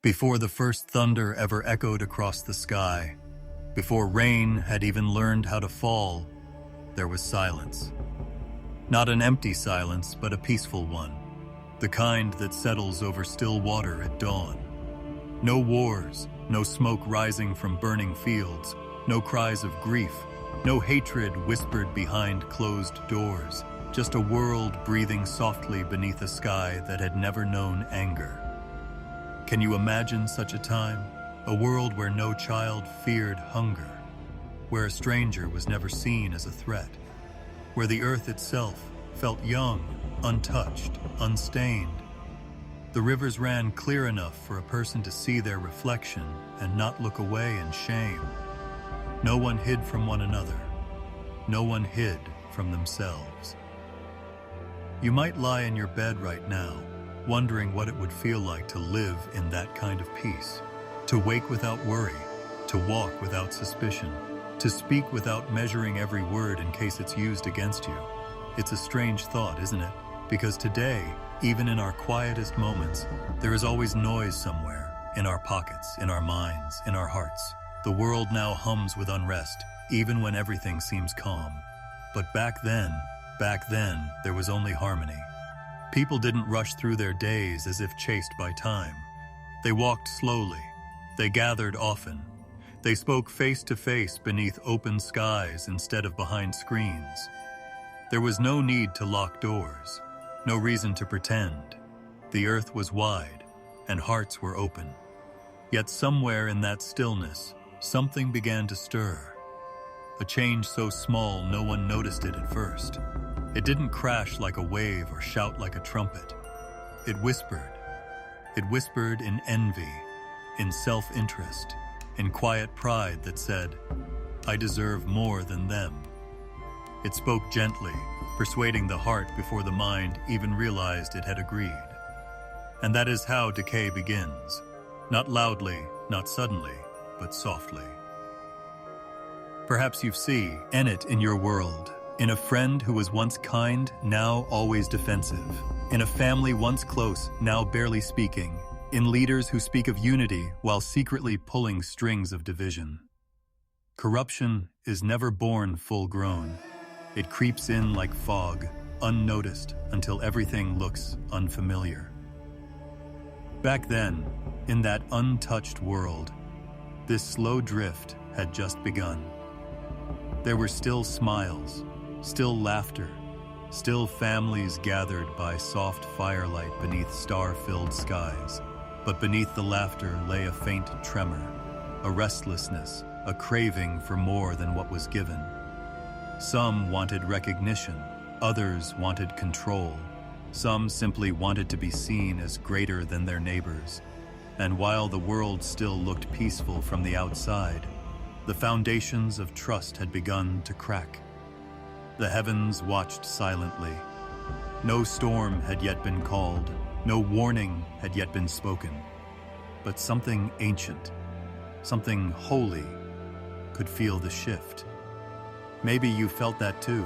Before the first thunder ever echoed across the sky, before rain had even learned how to fall, there was silence. Not an empty silence, but a peaceful one, the kind that settles over still water at dawn. No wars, no smoke rising from burning fields, no cries of grief, no hatred whispered behind closed doors, just a world breathing softly beneath a sky that had never known anger. Can you imagine such a time? A world where no child feared hunger, where a stranger was never seen as a threat, where the earth itself felt young, untouched, unstained. The rivers ran clear enough for a person to see their reflection and not look away in shame. No one hid from one another. No one hid from themselves. You might lie in your bed right now, wondering what it would feel like to live in that kind of peace, to wake without worry, to walk without suspicion, to speak without measuring every word in case it's used against you. It's a strange thought, isn't it? Because today, even in our quietest moments, there is always noise somewhere, in our pockets, in our minds, in our hearts. The world now hums with unrest, even when everything seems calm. But back then, there was only harmony. People didn't rush through their days as if chased by time. They walked slowly. They gathered often. They spoke face to face beneath open skies instead of behind screens. There was no need to lock doors, no reason to pretend. The earth was wide, and hearts were open. Yet somewhere in that stillness, something began to stir. A change so small no one noticed it at first. It didn't crash like a wave or shout like a trumpet. It whispered. It whispered in envy, in self-interest, in quiet pride that said, "I deserve more than them." It spoke gently, persuading the heart before the mind even realized it had agreed. And that is how decay begins. Not loudly, not suddenly, but softly. Perhaps you see it in your world. In a friend who was once kind, now always defensive. In a family once close, now barely speaking. In leaders who speak of unity while secretly pulling strings of division. Corruption is never born full-grown. It creeps in like fog, unnoticed until everything looks unfamiliar. Back then, in that untouched world, this slow drift had just begun. There were still smiles, still laughter, still families gathered by soft firelight beneath star-filled skies. But beneath the laughter lay a faint tremor, a restlessness, a craving for more than what was given. Some wanted recognition, others wanted control. Some simply wanted to be seen as greater than their neighbors. And while the world still looked peaceful from the outside, the foundations of trust had begun to crack. The heavens watched silently. No storm had yet been called, no warning had yet been spoken. But something ancient, something holy, could feel the shift. Maybe you felt that too.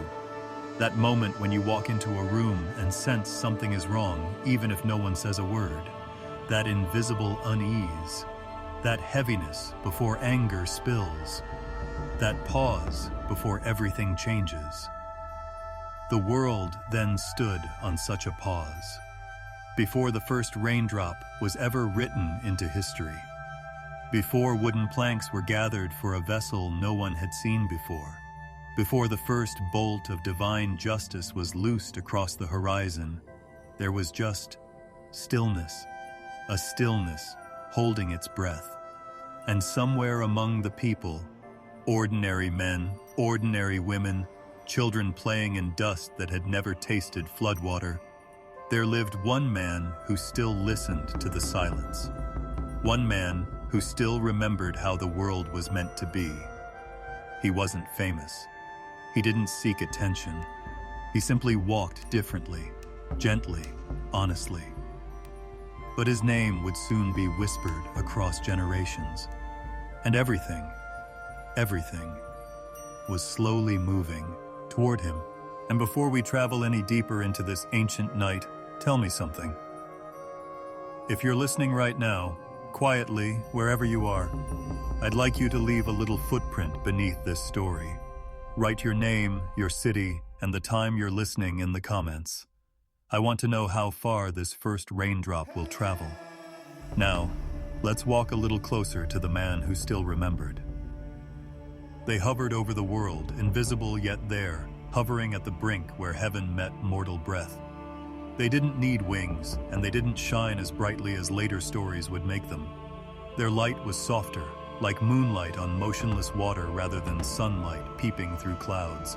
That moment when you walk into a room and sense something is wrong, even if no one says a word. That invisible unease, that heaviness before anger spills, that pause before everything changes. The world then stood on such a pause, before the first raindrop was ever written into history, before wooden planks were gathered for a vessel no one had seen before, before the first bolt of divine justice was loosed across the horizon, there was just stillness, a stillness holding its breath. And somewhere among the people, ordinary men, ordinary women, children playing in dust that had never tasted floodwater, there lived one man who still listened to the silence. One man who still remembered how the world was meant to be. He wasn't famous. He didn't seek attention. He simply walked differently, gently, honestly. But his name would soon be whispered across generations. And everything was slowly moving toward him. And before we travel any deeper into this ancient night, tell me something. If you're listening right now, Quietly, wherever you are, I'd like you to leave a little footprint beneath this story. Write your name, your city, and the time you're listening in the comments. I want to know how far this first raindrop will travel. Now, let's walk a little closer to the man who still remembered. They hovered over the world, invisible yet there, hovering at the brink where heaven met mortal breath. They didn't need wings, and they didn't shine as brightly as later stories would make them. Their light was softer, like moonlight on motionless water rather than sunlight peeping through clouds.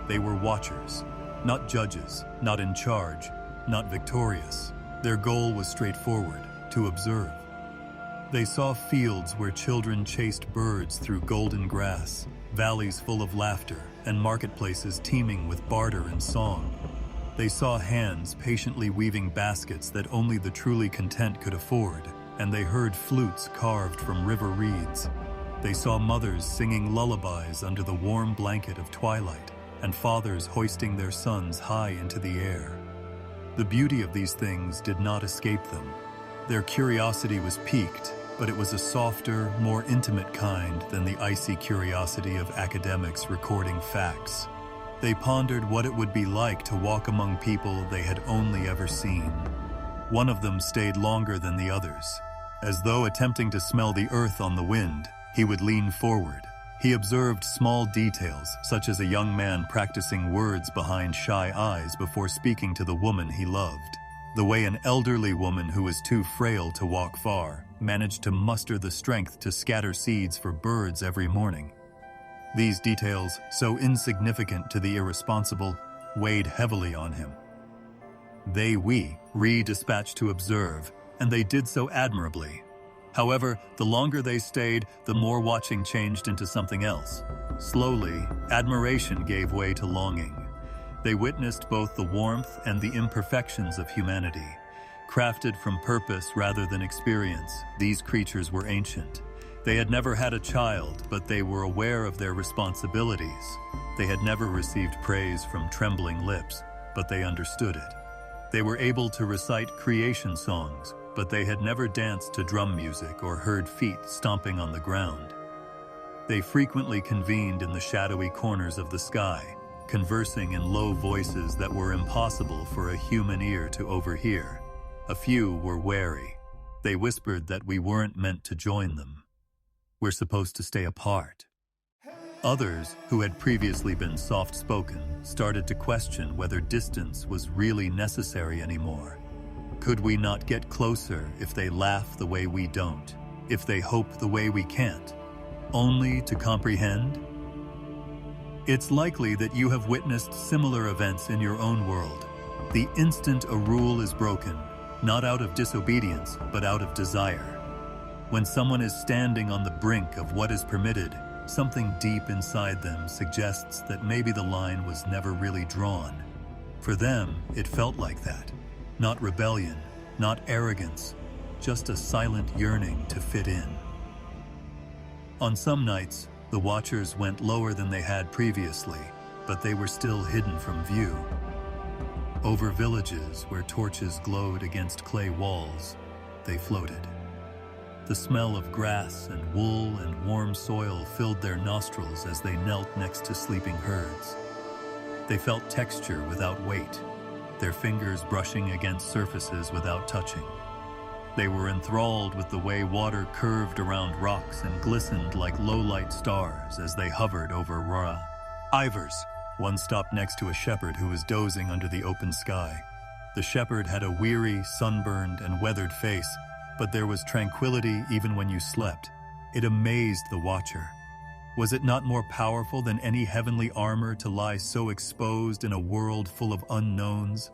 They were watchers, not judges, not in charge, not victorious. Their goal was straightforward, to observe. They saw fields where children chased birds through golden grass, valleys full of laughter, and marketplaces teeming with barter and song. They saw hands patiently weaving baskets that only the truly content could afford, and they heard flutes carved from river reeds. They saw mothers singing lullabies under the warm blanket of twilight, and fathers hoisting their sons high into the air. The beauty of these things did not escape them. Their curiosity was piqued, but it was a softer, more intimate kind than the icy curiosity of academics recording facts. They pondered what it would be like to walk among people they had only ever seen. One of them stayed longer than the others. As though attempting to smell the earth on the wind, he would lean forward. He observed small details, such as a young man practicing words behind shy eyes before speaking to the woman he loved. The way an elderly woman who was too frail to walk far managed to muster the strength to scatter seeds for birds every morning. These details, so insignificant to the irresponsible, weighed heavily on him. We dispatched to observe, and they did so admirably. However, the longer they stayed, the more watching changed into something else. Slowly, admiration gave way to longing. They witnessed both the warmth and the imperfections of humanity. Crafted from purpose rather than experience, these creatures were ancient. They had never had a child, but they were aware of their responsibilities. They had never received praise from trembling lips, but they understood it. They were able to recite creation songs, but they had never danced to drum music or heard feet stomping on the ground. They frequently convened in the shadowy corners of the sky, conversing in low voices that were impossible for a human ear to overhear. A few were wary. They whispered that we weren't meant to join them. We're supposed to stay apart. Others, who had previously been soft-spoken, started to question whether distance was really necessary anymore. Could we not get closer if they laugh the way we don't, if they hope the way we can't, only to comprehend? It's likely that you have witnessed similar events in your own world. The instant a rule is broken, not out of disobedience, but out of desire. When someone is standing on the brink of what is permitted, something deep inside them suggests that maybe the line was never really drawn. For them, it felt like that. Not rebellion, not arrogance, just a silent yearning to fit in. On some nights, the watchers went lower than they had previously, but they were still hidden from view. Over villages where torches glowed against clay walls, they floated. The smell of grass and wool and warm soil filled their nostrils as they knelt next to sleeping herds. They felt texture without weight, their fingers brushing against surfaces without touching. They were enthralled with the way water curved around rocks and glistened like low-light stars as they hovered over Ra. Ivers. One stopped next to a shepherd who was dozing under the open sky. The shepherd had a weary, sunburned, and weathered face, but there was tranquility even when you slept. It amazed the watcher. Was it not more powerful than any heavenly armor to lie so exposed in a world full of unknowns?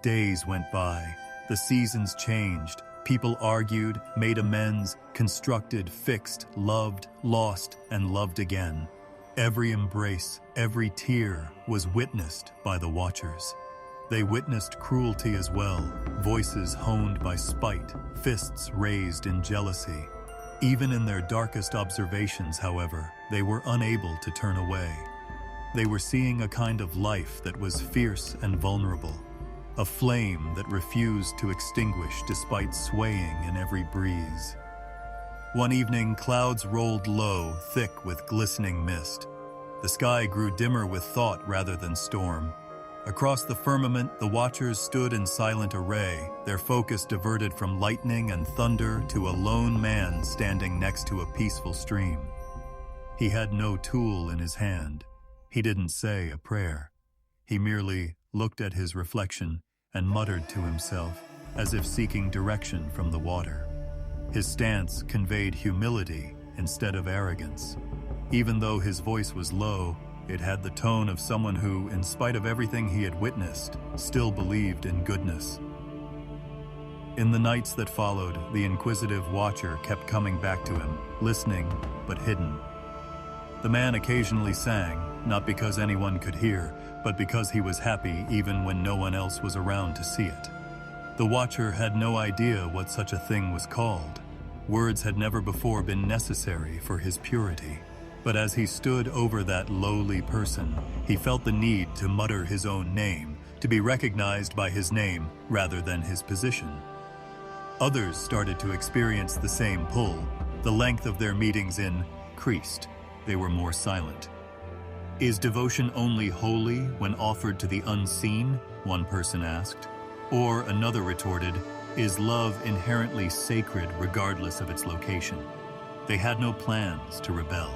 Days went by. The seasons changed. People argued, made amends, constructed, fixed, loved, lost, and loved again. Every embrace, every tear was witnessed by the watchers. They witnessed cruelty as well, voices honed by spite, fists raised in jealousy. Even in their darkest observations, however, they were unable to turn away. They were seeing a kind of life that was fierce and vulnerable, a flame that refused to extinguish despite swaying in every breeze. One evening, clouds rolled low, thick with glistening mist. The sky grew dimmer with thought rather than storm. Across the firmament, the watchers stood in silent array, their focus diverted from lightning and thunder to a lone man standing next to a peaceful stream. He had no tool in his hand. He didn't say a prayer. He merely looked at his reflection and muttered to himself, as if seeking direction from the water. His stance conveyed humility instead of arrogance. Even though his voice was low, it had the tone of someone who, in spite of everything he had witnessed, still believed in goodness. In the nights that followed, the inquisitive watcher kept coming back to him, listening but hidden. The man occasionally sang, not because anyone could hear, but because he was happy even when no one else was around to see it. The watcher had no idea what such a thing was called. Words had never before been necessary for his purity. But as he stood over that lowly person, he felt the need to mutter his own name, to be recognized by his name rather than his position. Others started to experience the same pull. The length of their meetings increased. They were more silent. Is devotion only holy when offered to the unseen? One person asked. Or another retorted, is love inherently sacred regardless of its location? They had no plans to rebel.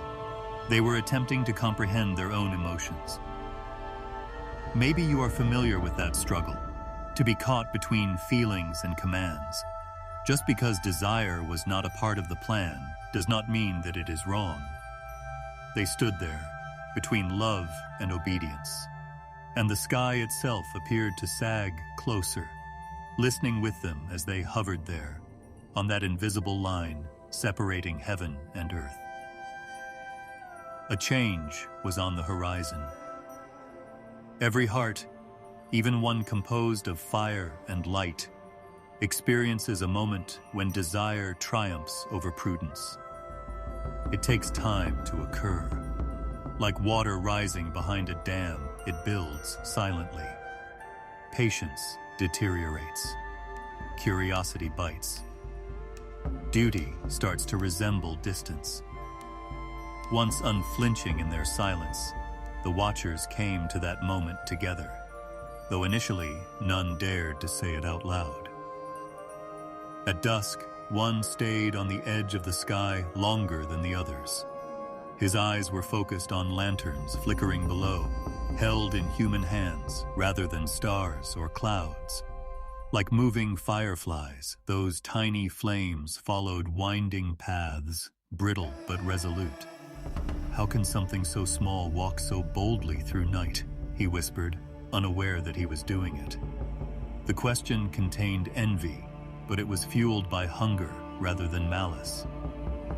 They were attempting to comprehend their own emotions. Maybe you are familiar with that struggle, to be caught between feelings and commands. Just because desire was not a part of the plan does not mean that it is wrong. They stood there, between love and obedience, and the sky itself appeared to sag closer, listening with them as they hovered there, on that invisible line separating heaven and earth. A change was on the horizon. Every heart, even one composed of fire and light, experiences a moment when desire triumphs over prudence. It takes time to occur. Like water rising behind a dam, it builds silently. Patience deteriorates. Curiosity bites. Duty starts to resemble distance. Once unflinching in their silence, the watchers came to that moment together, though initially none dared to say it out loud. At dusk, one stayed on the edge of the sky longer than the others. His eyes were focused on lanterns flickering below, held in human hands rather than stars or clouds. Like moving fireflies, those tiny flames followed winding paths, brittle but resolute. How can something so small walk so boldly through night? He whispered, unaware that he was doing it. The question contained envy, but it was fueled by hunger rather than malice.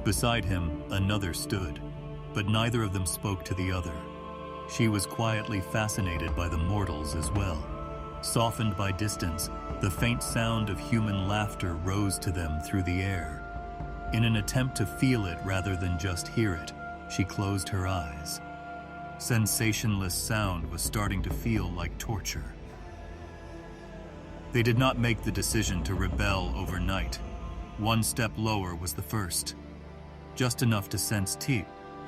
Beside him, another stood, but neither of them spoke to the other. She was quietly fascinated by the mortals as well. Softened by distance, the faint sound of human laughter rose to them through the air. In an attempt to feel it rather than just hear it, she closed her eyes. Sensationless sound was starting to feel like torture. They did not make the decision to rebel overnight. One step lower was the first. Just enough to sense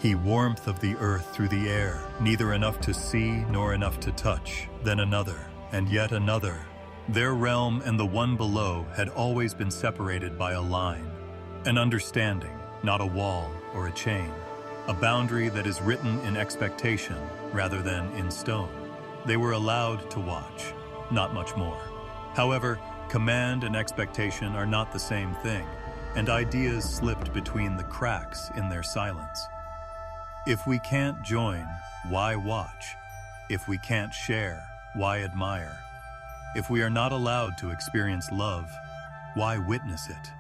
the warmth of the earth through the air, neither enough to see nor enough to touch. Then another, and yet another. Their realm and the one below had always been separated by a line, an understanding, not a wall or a chain. A boundary that is written in expectation rather than in stone. They were allowed to watch, not much more. However, command and expectation are not the same thing, and ideas slipped between the cracks in their silence. If we can't join, why watch? If we can't share, why admire? If we are not allowed to experience love, why witness it?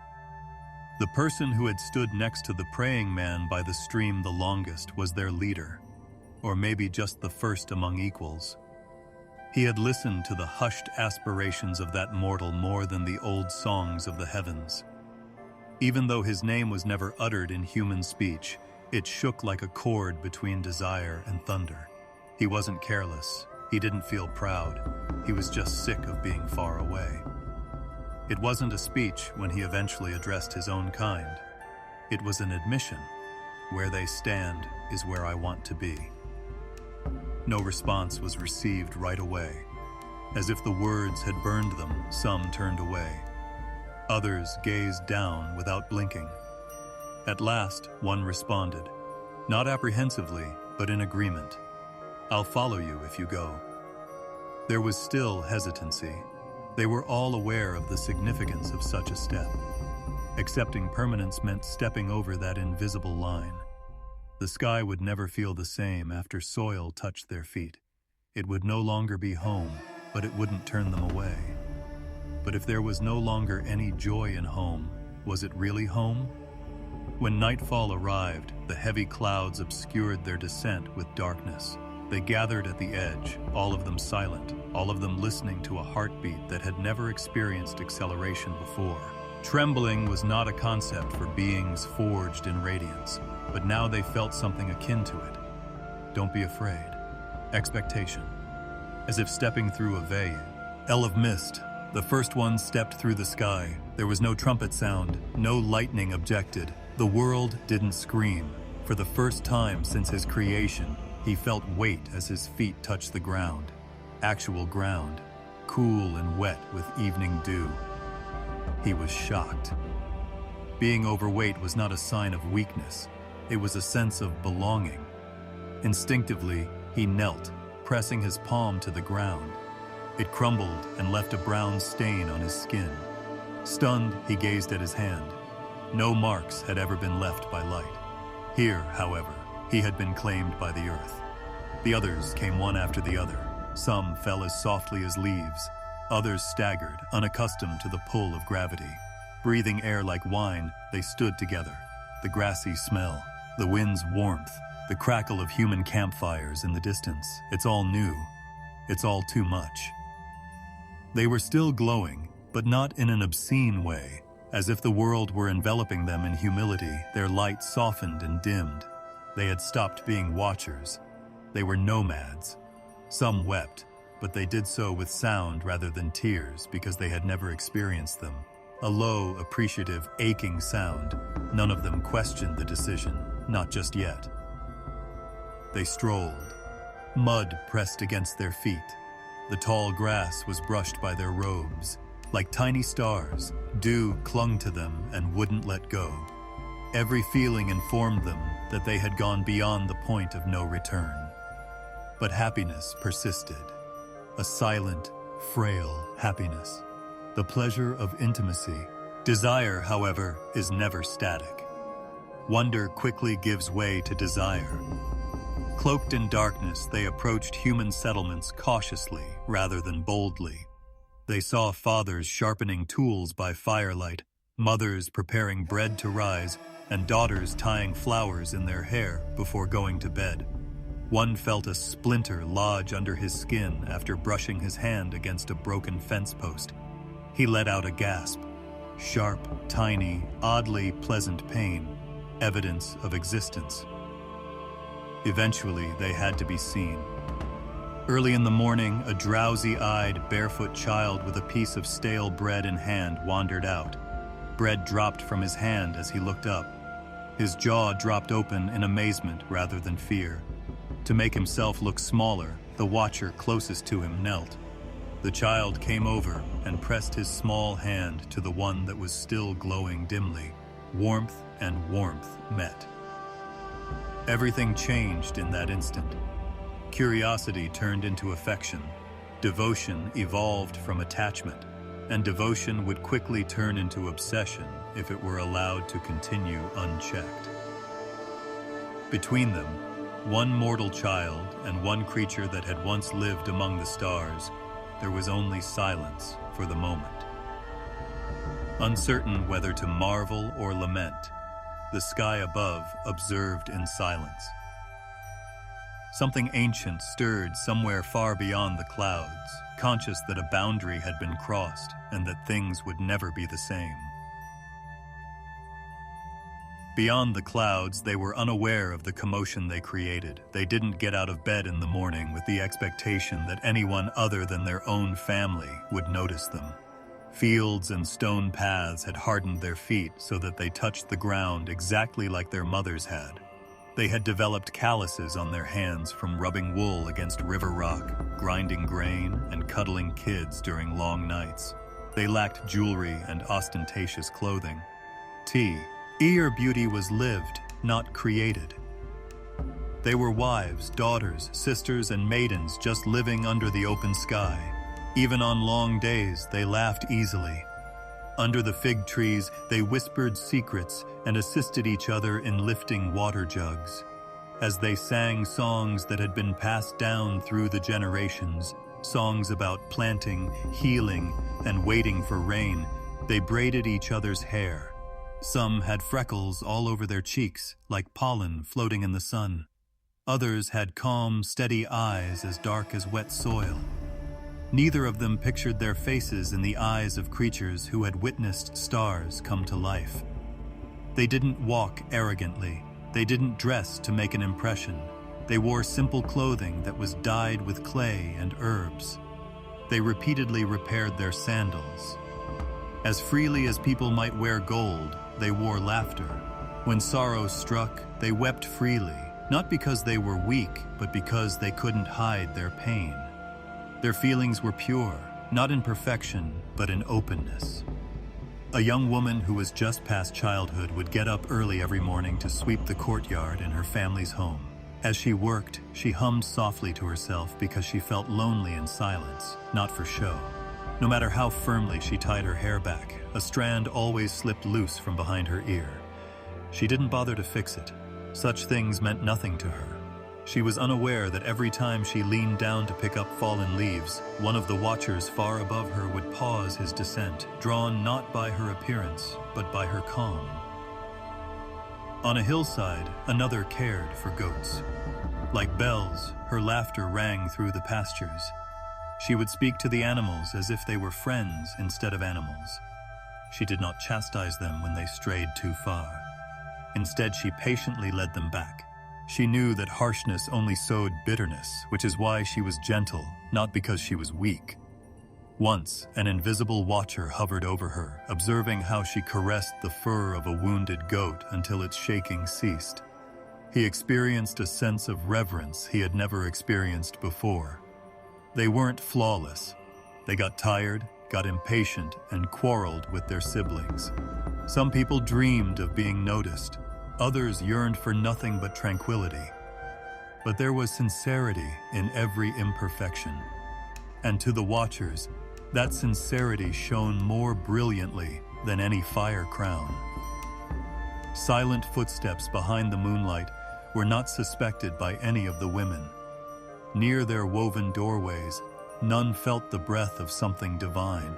The person who had stood next to the praying man by the stream the longest was their leader, or maybe just the first among equals. He had listened to the hushed aspirations of that mortal more than the old songs of the heavens. Even though his name was never uttered in human speech, it shook like a chord between desire and thunder. He wasn't careless. He didn't feel proud. He was just sick of being far away. It wasn't a speech when he eventually addressed his own kind. It was an admission. Where they stand is where I want to be. No response was received right away. As if the words had burned them, some turned away. Others gazed down without blinking. At last, one responded, not apprehensively, but in agreement. I'll follow you if you go. There was still hesitancy. They were all aware of the significance of such a step. Accepting permanence meant stepping over that invisible line. The sky would never feel the same after soil touched their feet. It would no longer be home, but it wouldn't turn them away. But if there was no longer any joy in home, was it really home? When nightfall arrived, the heavy clouds obscured their descent with darkness. They gathered at the edge, all of them silent, all of them listening to a heartbeat that had never experienced acceleration before. Trembling was not a concept for beings forged in radiance, but now they felt something akin to it. Don't be afraid. Expectation. As if stepping through a veil of mist, the first one stepped through the sky. There was no trumpet sound, no lightning objected. The world didn't scream. For the first time since his creation, he felt weight as his feet touched the ground. Actual ground, cool and wet with evening dew. He was shocked. Being overweight was not a sign of weakness. It was a sense of belonging. Instinctively, he knelt, pressing his palm to the ground. It crumbled and left a brown stain on his skin. Stunned, he gazed at his hand. No marks had ever been left by light. Here, however, he had been claimed by the earth. The others came one after the other. Some fell as softly as leaves. Others staggered, unaccustomed to the pull of gravity. Breathing air like wine, they stood together. The grassy smell, the wind's warmth, the crackle of human campfires in the distance. It's all new. It's all too much. They were still glowing, but not in an obscene way. As if the world were enveloping them in humility, their light softened and dimmed. They had stopped being watchers. They were nomads. Some wept, but they did so with sound rather than tears because they had never experienced them. A low, appreciative, aching sound. None of them questioned the decision, not just yet. They strolled. Mud pressed against their feet. The tall grass was brushed by their robes. Like tiny stars, dew clung to them and wouldn't let go. Every feeling informed them that they had gone beyond the point of no return. But happiness persisted. A silent, frail happiness. The pleasure of intimacy. Desire, however, is never static. Wonder quickly gives way to desire. Cloaked in darkness, they approached human settlements cautiously rather than boldly. They saw fathers sharpening tools by firelight, mothers preparing bread to rise, and daughters tying flowers in their hair before going to bed. One felt a splinter lodge under his skin after brushing his hand against a broken fence post. He let out a gasp. Sharp, tiny, oddly pleasant pain, evidence of existence. Eventually, they had to be seen. Early in the morning, a drowsy-eyed, barefoot child with a piece of stale bread in hand wandered out. Bread dropped from his hand as he looked up. His jaw dropped open in amazement rather than fear. To make himself look smaller, the watcher closest to him knelt. The child came over and pressed his small hand to the one that was still glowing dimly. Warmth and warmth met. Everything changed in that instant. Curiosity turned into affection. Devotion evolved from attachment, and devotion would quickly turn into obsession if it were allowed to continue unchecked. Between them, one mortal child and one creature that had once lived among the stars, there was only silence for the moment. Uncertain whether to marvel or lament, the sky above observed in silence. Something ancient stirred somewhere far beyond the clouds, conscious that a boundary had been crossed and that things would never be the same. Beyond the clouds, they were unaware of the commotion they created. They didn't get out of bed in the morning with the expectation that anyone other than their own family would notice them. Fields and stone paths had hardened their feet so that they touched the ground exactly like their mothers had. They had developed calluses on their hands from rubbing wool against river rock, grinding grain, and cuddling kids during long nights. They lacked jewelry and ostentatious clothing. Ear beauty was lived, not created. They were wives, daughters, sisters, and maidens just living under the open sky. Even on long days, they laughed easily. Under the fig trees, they whispered secrets and assisted each other in lifting water jugs. As they sang songs that had been passed down through the generations, songs about planting, healing, and waiting for rain, they braided each other's hair. Some had freckles all over their cheeks, like pollen floating in the sun. Others had calm, steady eyes as dark as wet soil. Neither of them pictured their faces in the eyes of creatures who had witnessed stars come to life. They didn't walk arrogantly. They didn't dress to make an impression. They wore simple clothing that was dyed with clay and herbs. They repeatedly repaired their sandals. As freely as people might wear gold, they wore laughter. When sorrow struck, they wept freely, not because they were weak, but because they couldn't hide their pain. Their feelings were pure, not in perfection, but in openness. A young woman who was just past childhood would get up early every morning to sweep the courtyard in her family's home. As she worked, she hummed softly to herself because she felt lonely in silence, not for show. No matter how firmly she tied her hair back, a strand always slipped loose from behind her ear. She didn't bother to fix it. Such things meant nothing to her. She was unaware that every time she leaned down to pick up fallen leaves, one of the watchers far above her would pause his descent, drawn not by her appearance, but by her calm. On a hillside, another cared for goats. Like bells, her laughter rang through the pastures. She would speak to the animals as if they were friends instead of animals. She did not chastise them when they strayed too far. Instead, she patiently led them back. She knew that harshness only sowed bitterness, which is why she was gentle, not because she was weak. Once, an invisible watcher hovered over her, observing how she caressed the fur of a wounded goat until its shaking ceased. He experienced a sense of reverence he had never experienced before. They weren't flawless. They got tired, got impatient, and quarreled with their siblings. Some people dreamed of being noticed. Others yearned for nothing but tranquility. But there was sincerity in every imperfection. And to the watchers, that sincerity shone more brilliantly than any fire crown. Silent footsteps behind the moonlight were not suspected by any of the women. Near their woven doorways, none felt the breath of something divine.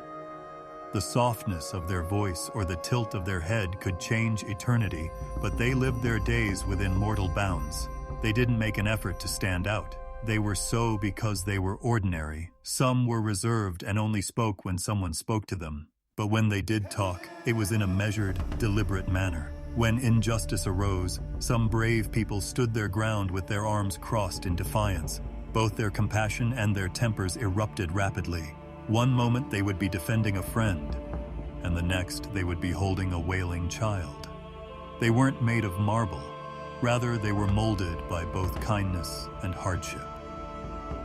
The softness of their voice or the tilt of their head could change eternity, but they lived their days within mortal bounds. They didn't make an effort to stand out. They were so because they were ordinary. Some were reserved and only spoke when someone spoke to them. But when they did talk, it was in a measured, deliberate manner. When injustice arose, some brave people stood their ground with their arms crossed in defiance. Both their compassion and their tempers erupted rapidly. One moment they would be defending a friend, and the next they would be holding a wailing child. They weren't made of marble. Rather, they were molded by both kindness and hardship.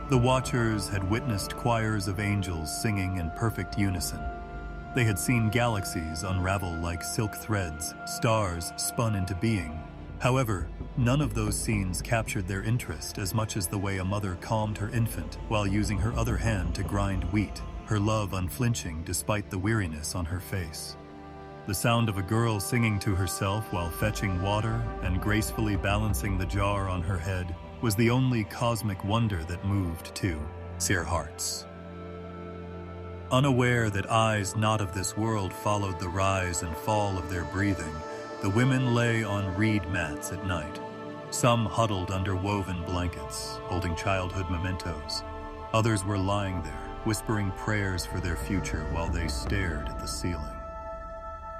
The watchers had witnessed choirs of angels singing in perfect unison. They had seen galaxies unravel like silk threads, stars spun into being. However, none of those scenes captured their interest as much as the way a mother calmed her infant while using her other hand to grind wheat, her love unflinching despite the weariness on her face. The sound of a girl singing to herself while fetching water and gracefully balancing the jar on her head was the only cosmic wonder that moved too their hearts. Unaware that eyes not of this world followed the rise and fall of their breathing, the women lay on reed mats at night. Some huddled under woven blankets, holding childhood mementos. Others were lying there, whispering prayers for their future while they stared at the ceiling.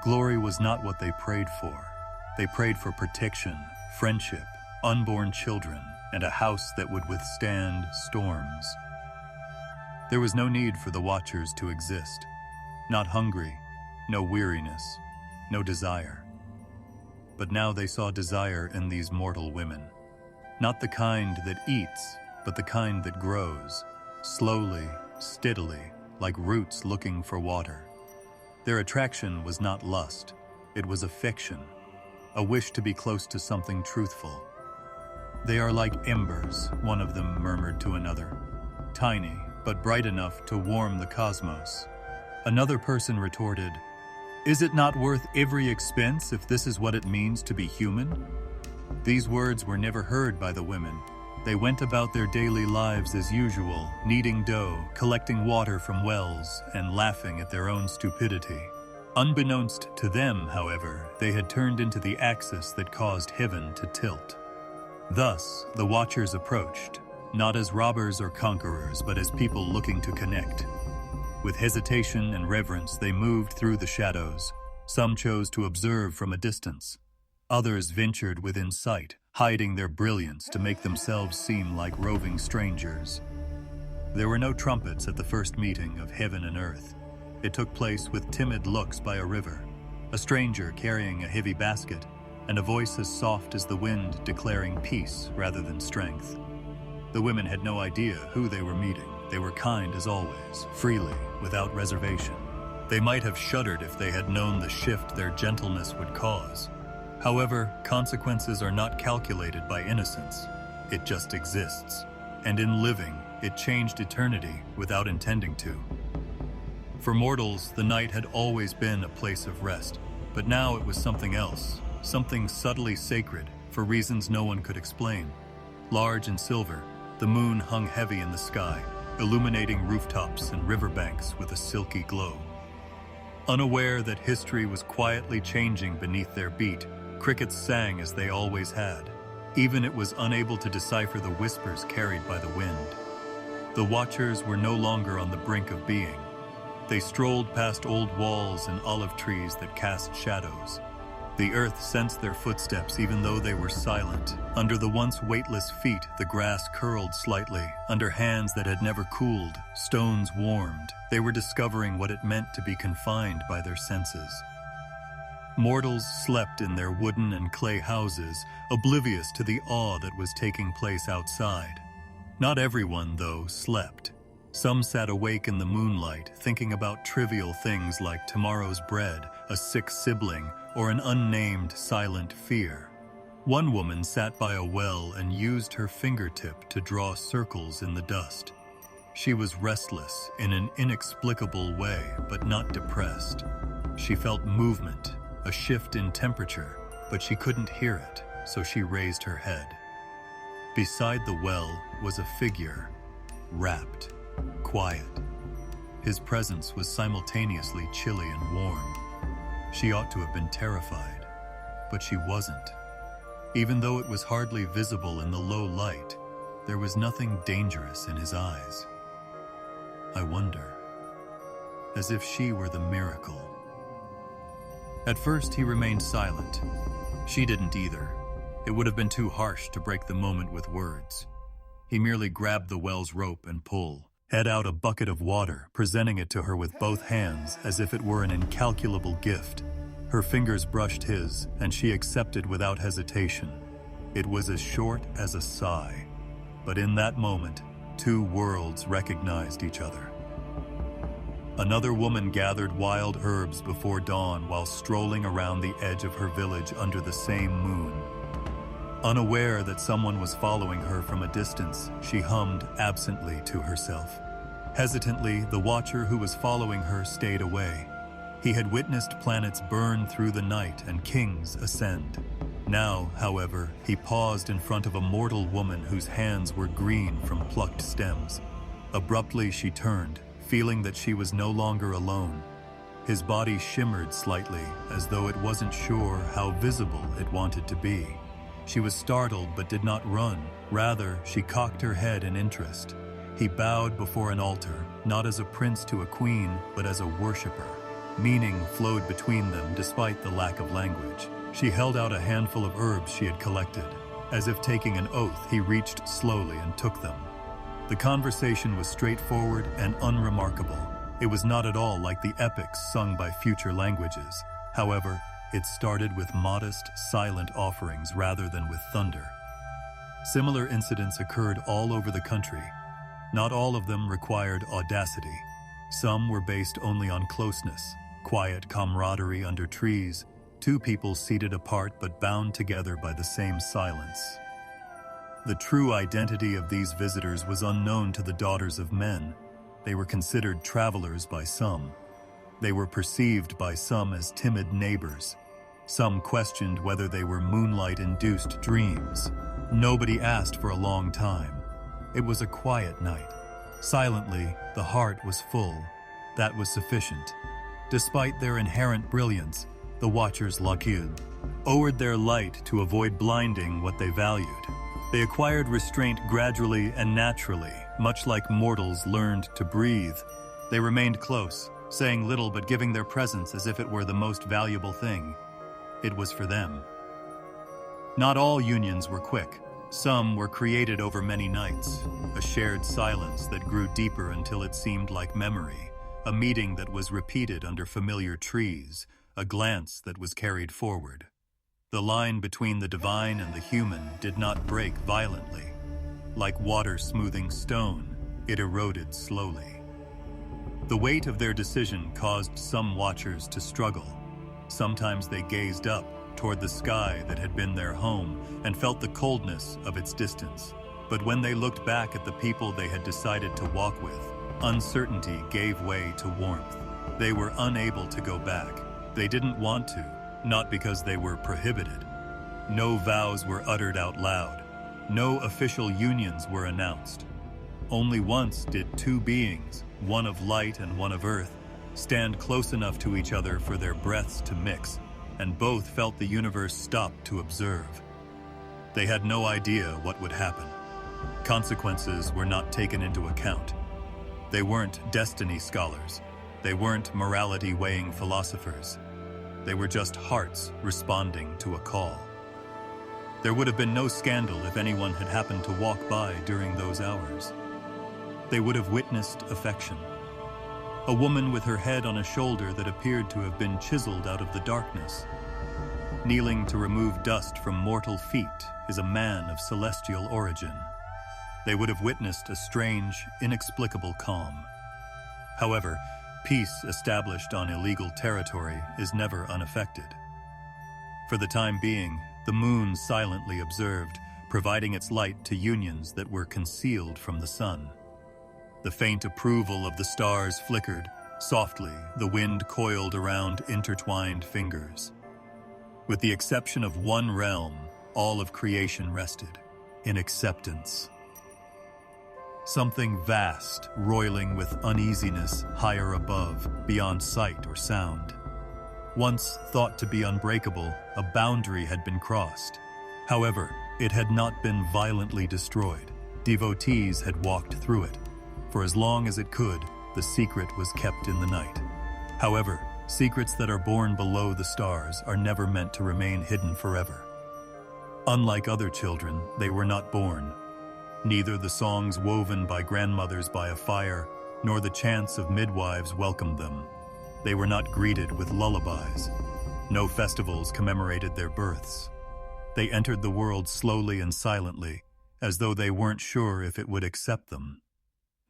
Glory was not what they prayed for. They prayed for protection, friendship, unborn children, and a house that would withstand storms. There was no need for the watchers to exist. Not hungry, no weariness, no desire. But now they saw desire in these mortal women. Not the kind that eats, but the kind that grows, slowly, steadily, like roots looking for water. Their attraction was not lust, it was affection, a wish to be close to something truthful. "They are like embers," one of them murmured to another, "tiny, but bright enough to warm the cosmos." Another person retorted, "Is it not worth every expense if this is what it means to be human?" These words were never heard by the women. They went about their daily lives as usual, kneading dough, collecting water from wells, and laughing at their own stupidity. Unbeknownst to them, however, they had turned into the axis that caused heaven to tilt. Thus, the Watchers approached, not as robbers or conquerors, but as people looking to connect. With hesitation and reverence, they moved through the shadows. Some chose to observe from a distance. Others ventured within sight, hiding their brilliance to make themselves seem like roving strangers. There were no trumpets at the first meeting of heaven and earth. It took place with timid looks by a river, a stranger carrying a heavy basket, and a voice as soft as the wind declaring peace rather than strength. The women had no idea who they were meeting. They were kind as always, freely, without reservation. They might have shuddered if they had known the shift their gentleness would cause. However, consequences are not calculated by innocence. It just exists. And in living, it changed eternity without intending to. For mortals, the night had always been a place of rest, but now it was something else, something subtly sacred, for reasons no one could explain. Large and silver, the moon hung heavy in the sky, illuminating rooftops and riverbanks with a silky glow. Unaware that history was quietly changing beneath their beat, crickets sang as they always had. Even it was unable to decipher the whispers carried by the wind. The Watchers were no longer on the brink of being. They strolled past old walls and olive trees that cast shadows. The earth sensed their footsteps even though they were silent. Under the once weightless feet, the grass curled slightly. Under hands that had never cooled, stones warmed. They were discovering what it meant to be confined by their senses. Mortals slept in their wooden and clay houses, oblivious to the awe that was taking place outside. Not everyone, though, slept. Some sat awake in the moonlight, thinking about trivial things like tomorrow's bread, a sick sibling, or an unnamed silent fear. One woman sat by a well and used her fingertip to draw circles in the dust. She was restless in an inexplicable way, but not depressed. She felt movement, a shift in temperature, but she couldn't hear it, so she raised her head. Beside the well was a figure, wrapped, quiet. His presence was simultaneously chilly and warm. She ought to have been terrified, but she wasn't. Even though it was hardly visible in the low light, there was nothing dangerous in his eyes. I wonder, as if she were the miracle. At first, he remained silent. She didn't either. It would have been too harsh to break the moment with words. He merely grabbed the well's rope and pulled, had out a bucket of water, presenting it to her with both hands as if it were an incalculable gift. Her fingers brushed his, and she accepted without hesitation. It was as short as a sigh. But in that moment, two worlds recognized each other. Another woman gathered wild herbs before dawn while strolling around the edge of her village under the same moon. Unaware that someone was following her from a distance, she hummed absently to herself. Hesitantly, the Watcher who was following her stayed away. He had witnessed planets burn through the night and kings ascend. Now, however, he paused in front of a mortal woman whose hands were green from plucked stems. Abruptly, she turned, feeling that she was no longer alone. His body shimmered slightly, as though it wasn't sure how visible it wanted to be. She was startled but did not run. Rather, she cocked her head in interest. He bowed before an altar, not as a prince to a queen, but as a worshipper. Meaning flowed between them despite the lack of language. She held out a handful of herbs she had collected. As if taking an oath, he reached slowly and took them. The conversation was straightforward and unremarkable. It was not at all like the epics sung by future languages. However, it started with modest, silent offerings rather than with thunder. Similar incidents occurred all over the country. Not all of them required audacity. Some were based only on closeness, quiet camaraderie under trees, two people seated apart but bound together by the same silence. The true identity of these visitors was unknown to the daughters of men. They were considered travelers by some. They were perceived by some as timid neighbors. Some questioned whether they were moonlight-induced dreams. Nobody asked for a long time. It was a quiet night. Silently, the heart was full. That was sufficient. Despite their inherent brilliance, the watchers lowered their light to avoid blinding what they valued. They acquired restraint gradually and naturally, much like mortals learned to breathe. They remained close, saying little but giving their presence as if it were the most valuable thing. It was for them. Not all unions were quick. Some were created over many nights, a shared silence that grew deeper until it seemed like memory, a meeting that was repeated under familiar trees, a glance that was carried forward. The line between the divine and the human did not break violently. Like water smoothing stone, it eroded slowly. The weight of their decision caused some watchers to struggle. Sometimes they gazed up toward the sky that had been their home and felt the coldness of its distance. But when they looked back at the people they had decided to walk with, uncertainty gave way to warmth. They were unable to go back. They didn't want to, not because they were prohibited. No vows were uttered out loud. No official unions were announced. Only once did two beings, one of light and one of earth, stand close enough to each other for their breaths to mix, and both felt the universe stop to observe. They had no idea what would happen. Consequences were not taken into account. They weren't destiny scholars. They weren't morality-weighing philosophers. They were just hearts responding to a call. There would have been no scandal if anyone had happened to walk by during those hours. They would have witnessed affection. A woman with her head on a shoulder that appeared to have been chiseled out of the darkness. Kneeling to remove dust from mortal feet is a man of celestial origin. They would have witnessed a strange, inexplicable calm. However, peace established on illegal territory is never unaffected. For the time being, the moon silently observed, providing its light to unions that were concealed from the sun. The faint approval of the stars flickered. Softly, the wind coiled around intertwined fingers. With the exception of one realm, all of creation rested, in acceptance. Something vast, roiling with uneasiness higher above, beyond sight or sound. Once thought to be unbreakable, a boundary had been crossed. However, it had not been violently destroyed. Devotees had walked through it. For as long as it could, the secret was kept in the night. However, secrets that are born below the stars are never meant to remain hidden forever. Unlike other children, they were not born. Neither the songs woven by grandmothers by a fire, nor the chants of midwives welcomed them. They were not greeted with lullabies. No festivals commemorated their births. They entered the world slowly and silently, as though they weren't sure if it would accept them.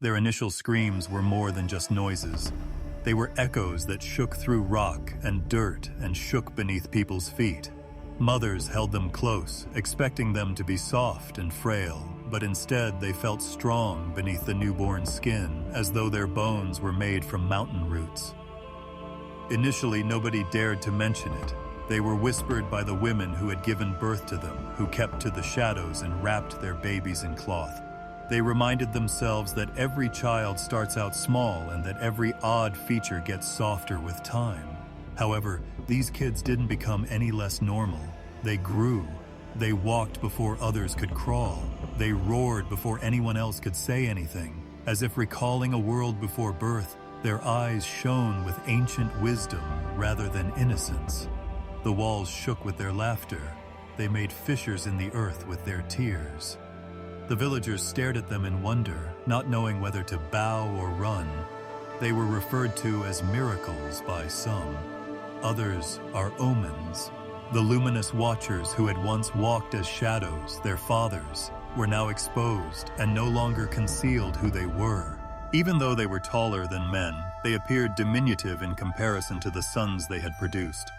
Their initial screams were more than just noises. They were echoes that shook through rock and dirt and shook beneath people's feet. Mothers held them close, expecting them to be soft and frail, but instead they felt strong beneath the newborn skin, as though their bones were made from mountain roots. Initially, nobody dared to mention it. They were whispered by the women who had given birth to them, who kept to the shadows and wrapped their babies in cloth. They reminded themselves that every child starts out small and that every odd feature gets softer with time. However, these kids didn't become any less normal. They grew. They walked before others could crawl. They roared before anyone else could say anything. As if recalling a world before birth, their eyes shone with ancient wisdom rather than innocence. The walls shook with their laughter. They made fissures in the earth with their tears. The villagers stared at them in wonder, not knowing whether to bow or run. They were referred to as miracles by some. Others are omens. The luminous watchers who had once walked as shadows, their fathers, were now exposed and no longer concealed who they were. Even though they were taller than men, they appeared diminutive in comparison to the sons they had produced.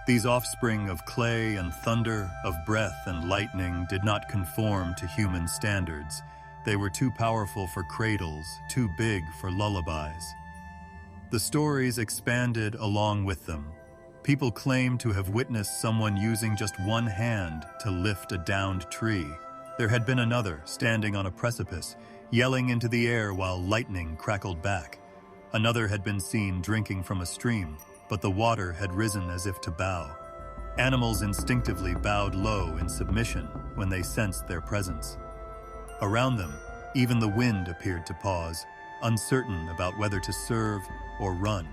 These offspring of clay and thunder, of breath and lightning, did not conform to human standards. They were too powerful for cradles, too big for lullabies. The stories expanded along with them. People claimed to have witnessed someone using just one hand to lift a downed tree. There had been another standing on a precipice, yelling into the air while lightning crackled back. Another had been seen drinking from a stream, but the water had risen as if to bow. Animals instinctively bowed low in submission when they sensed their presence. Around them, even the wind appeared to pause, uncertain about whether to serve or run.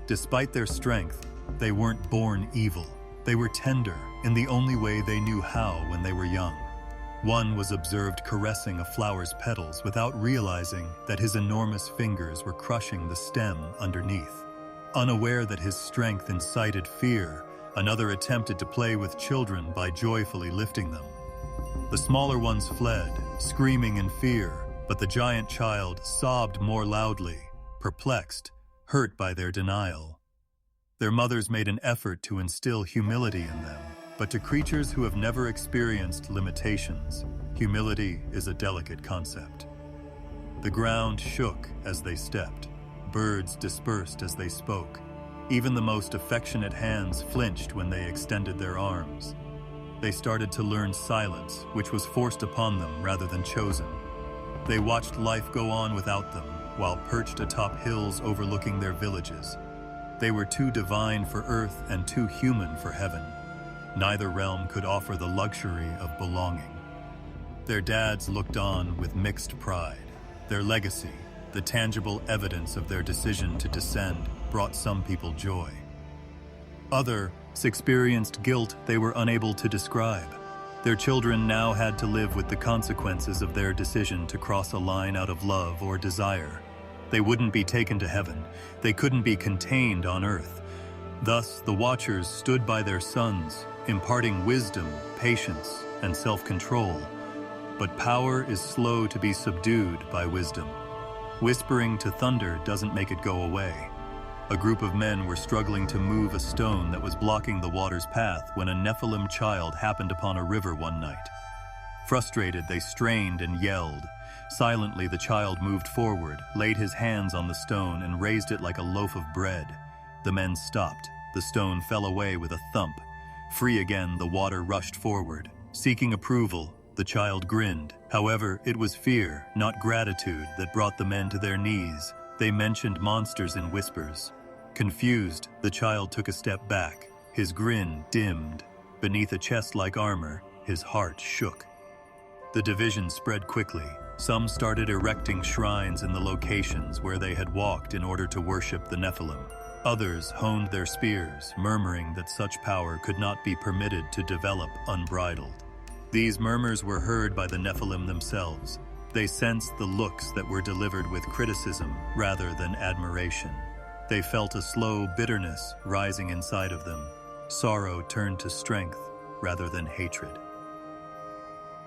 Despite their strength, they weren't born evil. They were tender in the only way they knew how when they were young. One was observed caressing a flower's petals without realizing that his enormous fingers were crushing the stem underneath. Unaware that his strength incited fear, another attempted to play with children by joyfully lifting them. The smaller ones fled, screaming in fear, but the giant child sobbed more loudly, perplexed, hurt by their denial. Their mothers made an effort to instill humility in them, but to creatures who have never experienced limitations, humility is a delicate concept. The ground shook as they stepped. Birds dispersed as they spoke. Even the most affectionate hands flinched when they extended their arms. They started to learn silence, which was forced upon them rather than chosen. They watched life go on without them, while perched atop hills overlooking their villages. They were too divine for earth and too human for heaven. Neither realm could offer the luxury of belonging. Their dads looked on with mixed pride. Their legacy, the tangible evidence of their decision to descend, brought some people joy. Others experienced guilt they were unable to describe. Their children now had to live with the consequences of their decision to cross a line out of love or desire. They wouldn't be taken to heaven. They couldn't be contained on earth. Thus, the Watchers stood by their sons, imparting wisdom, patience, and self-control. But power is slow to be subdued by wisdom. Whispering to thunder doesn't make it go away. A group of men were struggling to move a stone that was blocking the water's path when a Nephilim child happened upon a river one night. Frustrated, they strained and yelled. Silently, the child moved forward, laid his hands on the stone, and raised it like a loaf of bread. The men stopped. The stone fell away with a thump. Free again, the water rushed forward. Seeking approval, the child grinned. However, it was fear, not gratitude, that brought the men to their knees. They mentioned monsters in whispers. Confused, the child took a step back. His grin dimmed. Beneath a chest-like armor, his heart shook. The division spread quickly. Some started erecting shrines in the locations where they had walked in order to worship the Nephilim. Others honed their spears, murmuring that such power could not be permitted to develop unbridled. These murmurs were heard by the Nephilim themselves. They sensed the looks that were delivered with criticism rather than admiration. They felt a slow bitterness rising inside of them. Sorrow turned to strength rather than hatred.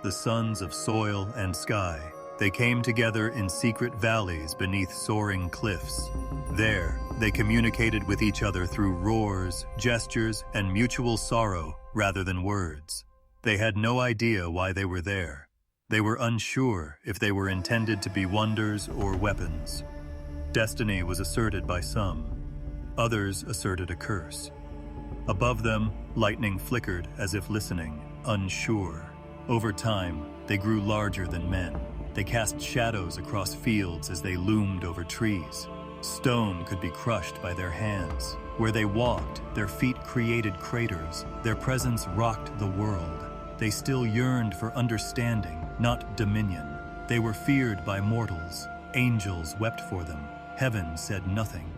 The sons of soil and sky, they came together in secret valleys beneath soaring cliffs. There, they communicated with each other through roars, gestures, and mutual sorrow rather than words. They had no idea why they were there. They were unsure if they were intended to be wonders or weapons. Destiny was asserted by some. Others asserted a curse. Above them, lightning flickered as if listening, unsure. Over time, they grew larger than men. They cast shadows across fields as they loomed over trees. Stone could be crushed by their hands. Where they walked, their feet created craters. Their presence rocked the world. They still yearned for understanding, not dominion. They were feared by mortals. Angels wept for them. Heaven said nothing.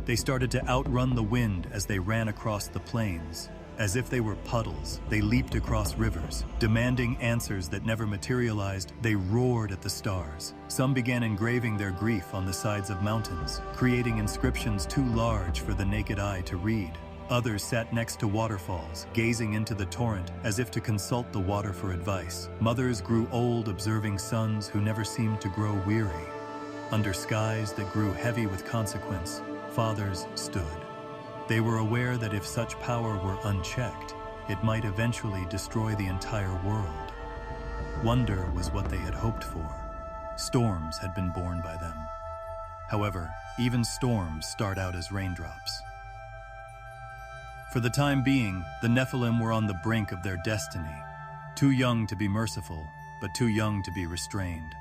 They started to outrun the wind as they ran across the plains. As if they were puddles, they leaped across rivers. Demanding answers that never materialized, they roared at the stars. Some began engraving their grief on the sides of mountains, creating inscriptions too large for the naked eye to read. Others sat next to waterfalls, gazing into the torrent as if to consult the water for advice. Mothers grew old observing sons who never seemed to grow weary. Under skies that grew heavy with consequence, fathers stood. They were aware that if such power were unchecked, it might eventually destroy the entire world. Wonder was what they had hoped for. Storms had been born by them. However, even storms start out as raindrops. For the time being, the Nephilim were on the brink of their destiny, too young to be merciful, but too young to be restrained.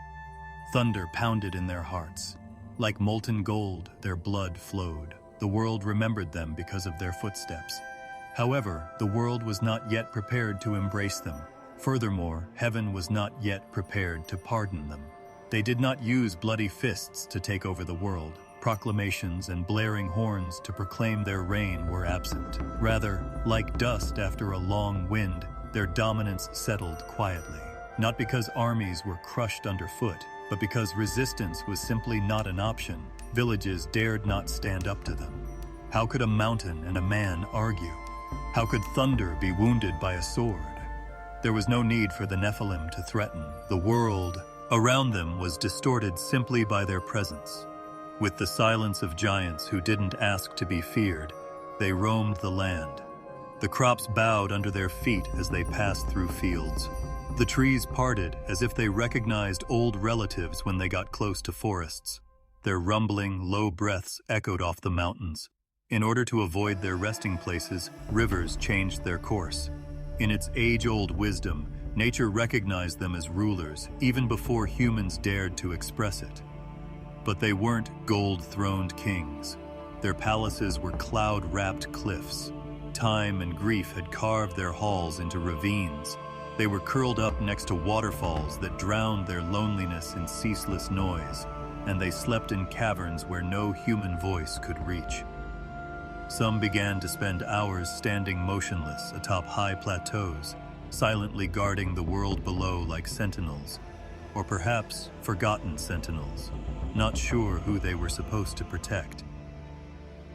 Thunder pounded in their hearts. Like molten gold, their blood flowed. The world remembered them because of their footsteps. However, the world was not yet prepared to embrace them. Furthermore, heaven was not yet prepared to pardon them. They did not use bloody fists to take over the world. Proclamations and blaring horns to proclaim their reign were absent. Rather, like dust after a long wind, their dominance settled quietly. Not because armies were crushed underfoot, but because resistance was simply not an option. Villages dared not stand up to them. How could a mountain and a man argue? How could thunder be wounded by a sword? There was no need for the Nephilim to threaten. The world around them was distorted simply by their presence. With the silence of giants who didn't ask to be feared, they roamed the land. The crops bowed under their feet as they passed through fields. The trees parted as if they recognized old relatives when they got close to forests. Their rumbling, low breaths echoed off the mountains. In order to avoid their resting places, rivers changed their course. In its age-old wisdom, nature recognized them as rulers, even before humans dared to express it. But they weren't gold-throned kings. Their palaces were cloud-wrapped cliffs. Time and grief had carved their halls into ravines. They were curled up next to waterfalls that drowned their loneliness in ceaseless noise, and they slept in caverns where no human voice could reach. Some began to spend hours standing motionless atop high plateaus, silently guarding the world below like sentinels, or perhaps forgotten sentinels, not sure who they were supposed to protect.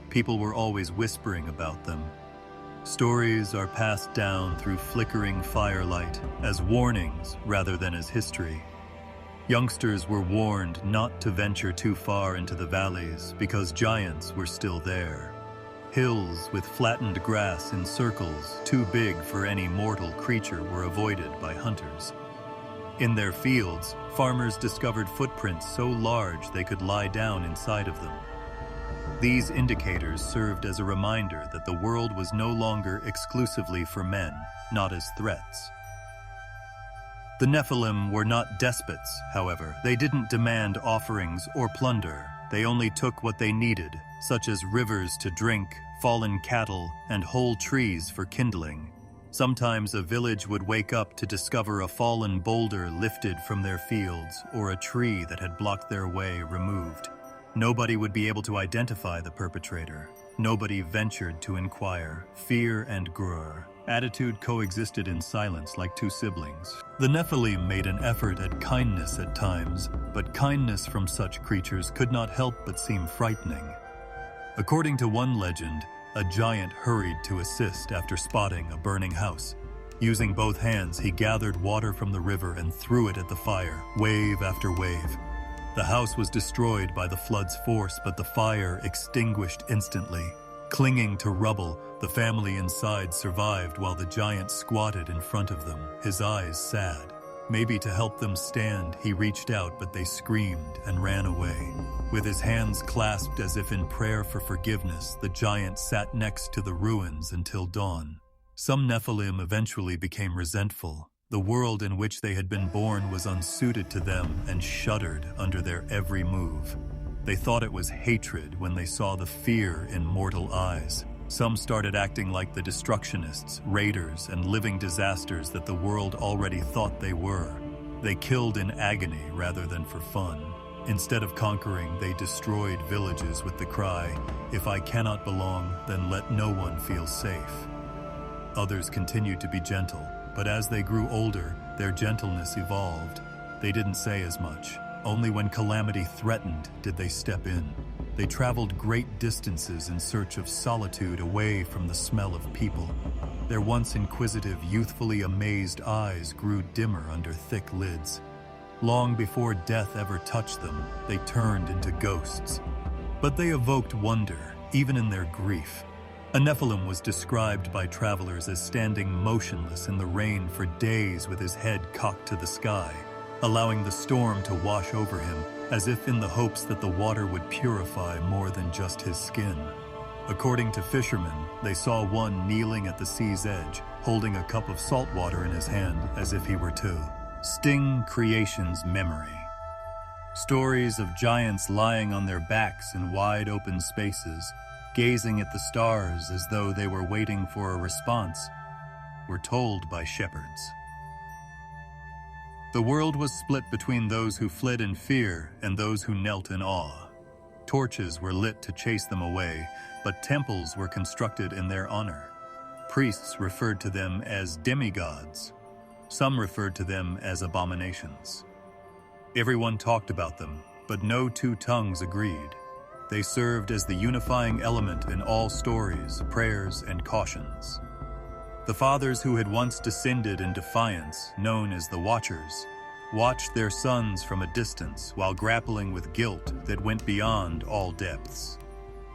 People were always whispering about them. Stories are passed down through flickering firelight as warnings rather than as history. Youngsters were warned not to venture too far into the valleys because giants were still there. Hills with flattened grass in circles too big for any mortal creature were avoided by hunters. In their fields, farmers discovered footprints so large they could lie down inside of them. These indicators served as a reminder that the world was no longer exclusively for men, not as threats. The Nephilim were not despots, however. They didn't demand offerings or plunder. They only took what they needed, such as rivers to drink, fallen cattle, and whole trees for kindling. Sometimes a village would wake up to discover a fallen boulder lifted from their fields or a tree that had blocked their way removed. Nobody would be able to identify the perpetrator. Nobody ventured to inquire. Fear and grur. Attitude coexisted in silence like two siblings. The Nephilim made an effort at kindness at times, but kindness from such creatures could not help but seem frightening. According to one legend, a giant hurried to assist after spotting a burning house. Using both hands, he gathered water from the river and threw it at the fire, wave after wave. The house was destroyed by the flood's force, but the fire extinguished instantly. Clinging to rubble, the family inside survived while the giant squatted in front of them, his eyes sad. Maybe to help them stand, he reached out, but they screamed and ran away. With his hands clasped as if in prayer for forgiveness, the giant sat next to the ruins until dawn. Some Nephilim eventually became resentful. The world in which they had been born was unsuited to them and shuddered under their every move. They thought it was hatred when they saw the fear in mortal eyes. Some started acting like the destructionists, raiders, and living disasters that the world already thought they were. They killed in agony rather than for fun. Instead of conquering, they destroyed villages with the cry, "If I cannot belong, then let no one feel safe." Others continued to be gentle, but as they grew older, their gentleness evolved. They didn't say as much. Only when calamity threatened did they step in. They traveled great distances in search of solitude away from the smell of people. Their once inquisitive, youthfully amazed eyes grew dimmer under thick lids. Long before death ever touched them, they turned into ghosts. But they evoked wonder, even in their grief. A Nephilim was described by travelers as standing motionless in the rain for days with his head cocked to the sky, allowing the storm to wash over him, as if in the hopes that the water would purify more than just his skin. According to fishermen, they saw one kneeling at the sea's edge, holding a cup of salt water in his hand as if he were to sting creation's memory. Stories of giants lying on their backs in wide open spaces, gazing at the stars as though they were waiting for a response, were told by shepherds. The world was split between those who fled in fear and those who knelt in awe. Torches were lit to chase them away, but temples were constructed in their honor. Priests referred to them as demigods. Some referred to them as abominations. Everyone talked about them, but no two tongues agreed. They served as the unifying element in all stories, prayers, and cautions. The fathers who had once descended in defiance, known as the Watchers, watched their sons from a distance while grappling with guilt that went beyond all depths.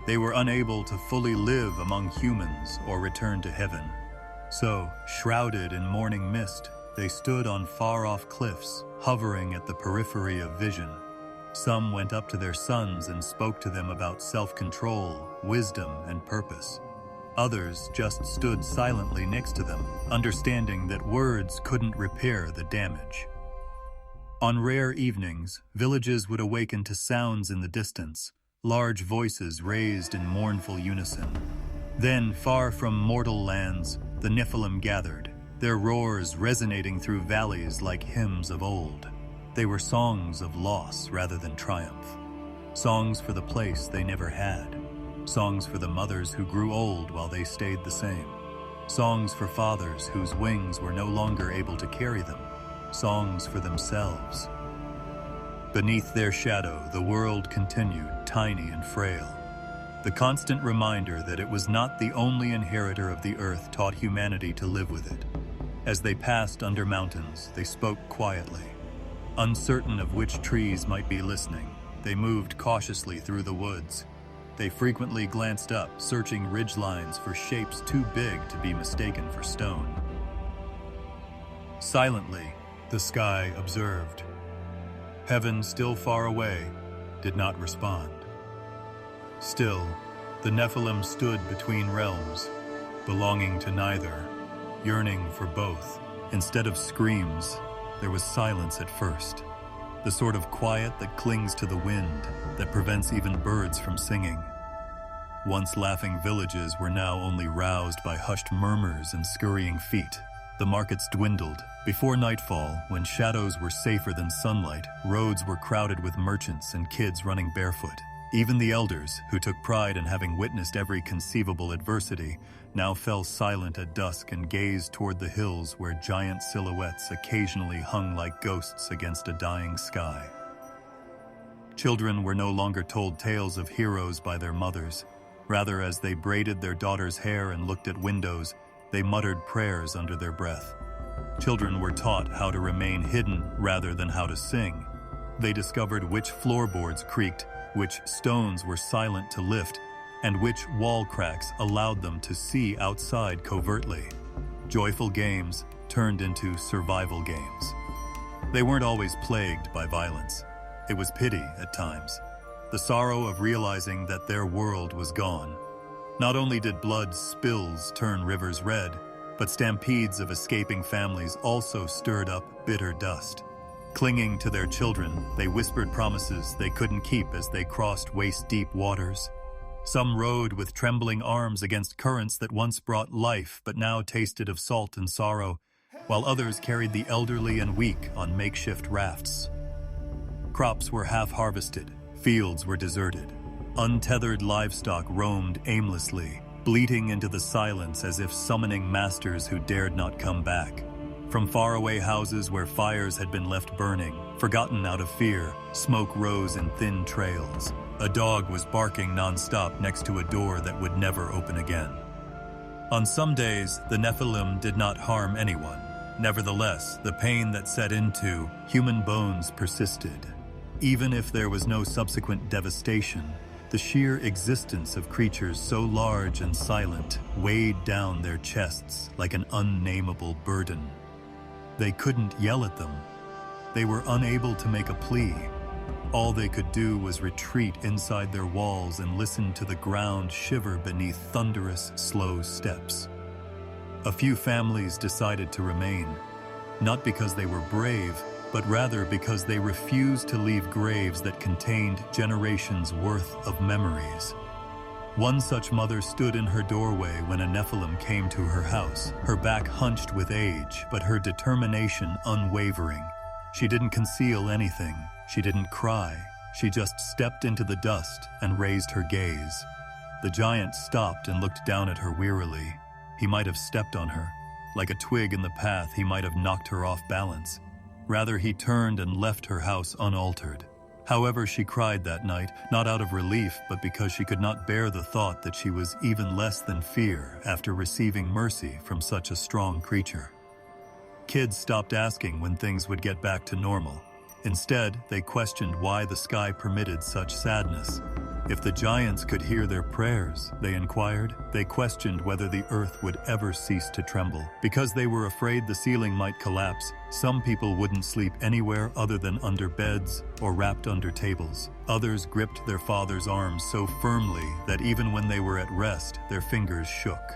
They were unable to fully live among humans or return to heaven. So, shrouded in morning mist, they stood on far-off cliffs, hovering at the periphery of vision. Some went up to their sons and spoke to them about self-control, wisdom, and purpose. Others just stood silently next to them, understanding that words couldn't repair the damage. On rare evenings, villages would awaken to sounds in the distance, large voices raised in mournful unison. Then, far from mortal lands, the Nephilim gathered, their roars resonating through valleys like hymns of old. They were songs of loss rather than triumph. Songs for the place they never had. Songs for the mothers who grew old while they stayed the same. Songs for fathers whose wings were no longer able to carry them. Songs for themselves. Beneath their shadow, the world continued, tiny and frail. The constant reminder that it was not the only inheritor of the earth taught humanity to live with it. As they passed under mountains, they spoke quietly. Uncertain of which trees might be listening, they moved cautiously through the woods. They frequently glanced up, searching ridgelines for shapes too big to be mistaken for stone. Silently, the sky observed. Heaven, still far away, did not respond. Still, the Nephilim stood between realms, belonging to neither, yearning for both. Instead of screams, there was silence at first, the sort of quiet that clings to the wind, that prevents even birds from singing. Once laughing villages were now only roused by hushed murmurs and scurrying feet. The markets dwindled. Before nightfall, when shadows were safer than sunlight, roads were crowded with merchants and kids running barefoot. Even the elders, who took pride in having witnessed every conceivable adversity, now fell silent at dusk and gazed toward the hills where giant silhouettes occasionally hung like ghosts against a dying sky. Children were no longer told tales of heroes by their mothers. Rather, as they braided their daughters' hair and looked at windows, they muttered prayers under their breath. Children were taught how to remain hidden rather than how to sing. They discovered which floorboards creaked, which stones were silent to lift, and which wall cracks allowed them to see outside covertly. Joyful games turned into survival games. They weren't always plagued by violence. It was pity at times, the sorrow of realizing that their world was gone. Not only did blood spills turn rivers red, but stampedes of escaping families also stirred up bitter dust. Clinging to their children, they whispered promises they couldn't keep as they crossed waist-deep waters. Some rode with trembling arms against currents that once brought life but now tasted of salt and sorrow, while others carried the elderly and weak on makeshift rafts. Crops were half-harvested, fields were deserted. Untethered livestock roamed aimlessly, bleating into the silence as if summoning masters who dared not come back. From faraway houses where fires had been left burning, forgotten out of fear, smoke rose in thin trails. A dog was barking nonstop next to a door that would never open again. On some days, the Nephilim did not harm anyone. Nevertheless, the pain that set into human bones persisted. Even if there was no subsequent devastation, the sheer existence of creatures so large and silent weighed down their chests like an unnameable burden. They couldn't yell at them. They were unable to make a plea. All they could do was retreat inside their walls and listen to the ground shiver beneath thunderous, slow steps. A few families decided to remain, not because they were brave, but rather because they refused to leave graves that contained generations' worth of memories. One such mother stood in her doorway when a Nephilim came to her house, her back hunched with age, but her determination unwavering. She didn't conceal anything. She didn't cry. She just stepped into the dust and raised her gaze. The giant stopped and looked down at her wearily. He might have stepped on her. Like a twig in the path, he might have knocked her off balance. Rather, he turned and left her house unaltered. However, she cried that night, not out of relief, but because she could not bear the thought that she was even less than fear after receiving mercy from such a strong creature. Kids stopped asking when things would get back to normal. Instead, they questioned why the sky permitted such sadness. If the giants could hear their prayers, they inquired, they questioned whether the earth would ever cease to tremble. Because they were afraid the ceiling might collapse, some people wouldn't sleep anywhere other than under beds or wrapped under tables. Others gripped their father's arms so firmly that even when they were at rest, their fingers shook.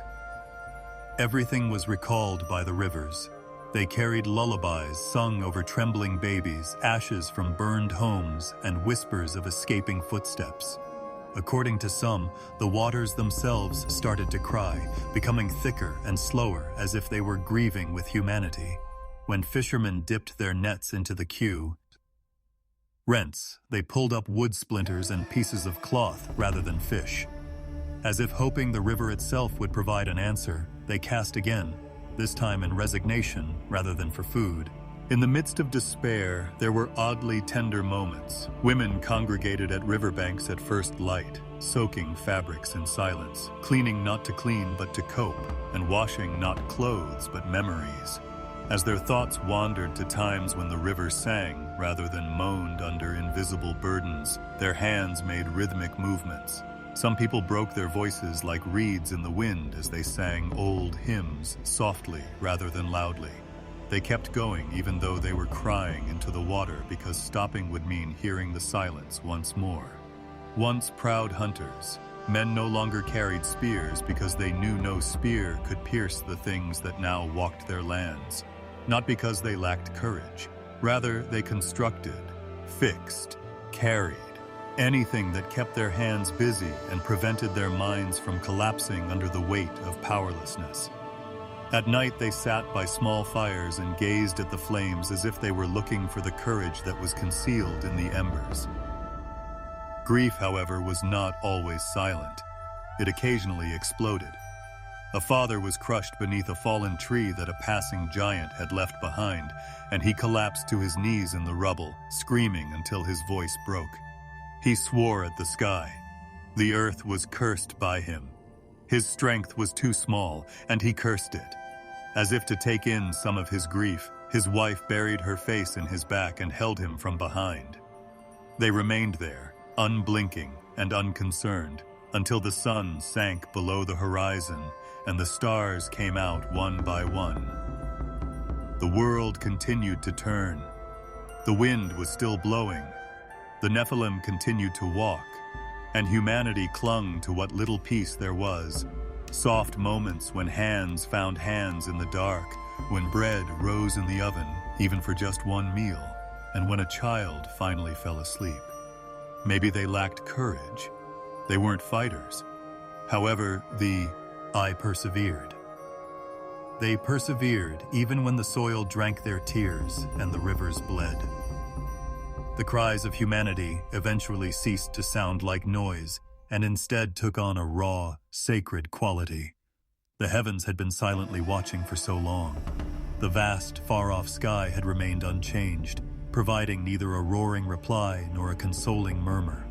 Everything was recalled by the rivers. They carried lullabies sung over trembling babies, ashes from burned homes, and whispers of escaping footsteps. According to some, the waters themselves started to cry, becoming thicker and slower as if they were grieving with humanity. When fishermen dipped their nets into the rents, they pulled up wood splinters and pieces of cloth rather than fish. As if hoping the river itself would provide an answer, they cast again, this time in resignation rather than for food. In the midst of despair, there were oddly tender moments. Women congregated at riverbanks at first light, soaking fabrics in silence, cleaning not to clean but to cope, and washing not clothes but memories. As their thoughts wandered to times when the river sang rather than moaned under invisible burdens, their hands made rhythmic movements. Some people broke their voices like reeds in the wind as they sang old hymns softly rather than loudly. They kept going even though they were crying into the water because stopping would mean hearing the silence once more. Once proud hunters, men no longer carried spears because they knew no spear could pierce the things that now walked their lands. Not because they lacked courage. Rather, they constructed, fixed, carried, anything that kept their hands busy and prevented their minds from collapsing under the weight of powerlessness. At night, they sat by small fires and gazed at the flames as if they were looking for the courage that was concealed in the embers. Grief, however, was not always silent. It occasionally exploded. A father was crushed beneath a fallen tree that a passing giant had left behind, and he collapsed to his knees in the rubble, screaming until his voice broke. He swore at the sky. The earth was cursed by him. His strength was too small, and he cursed it. As if to take in some of his grief, his wife buried her face in his back and held him from behind. They remained there, unblinking and unconcerned, until the sun sank below the horizon and the stars came out one by one. The world continued to turn. The wind was still blowing. The Nephilim continued to walk, and humanity clung to what little peace there was. Soft moments when hands found hands in the dark, when bread rose in the oven, even for just one meal, and when a child finally fell asleep. Maybe they lacked courage. They weren't fighters. However, I persevered. They persevered even when the soil drank their tears and the rivers bled. The cries of humanity eventually ceased to sound like noise, and instead took on a raw, sacred quality. The heavens had been silently watching for so long. The vast, far-off sky had remained unchanged, providing neither a roaring reply nor a consoling murmur.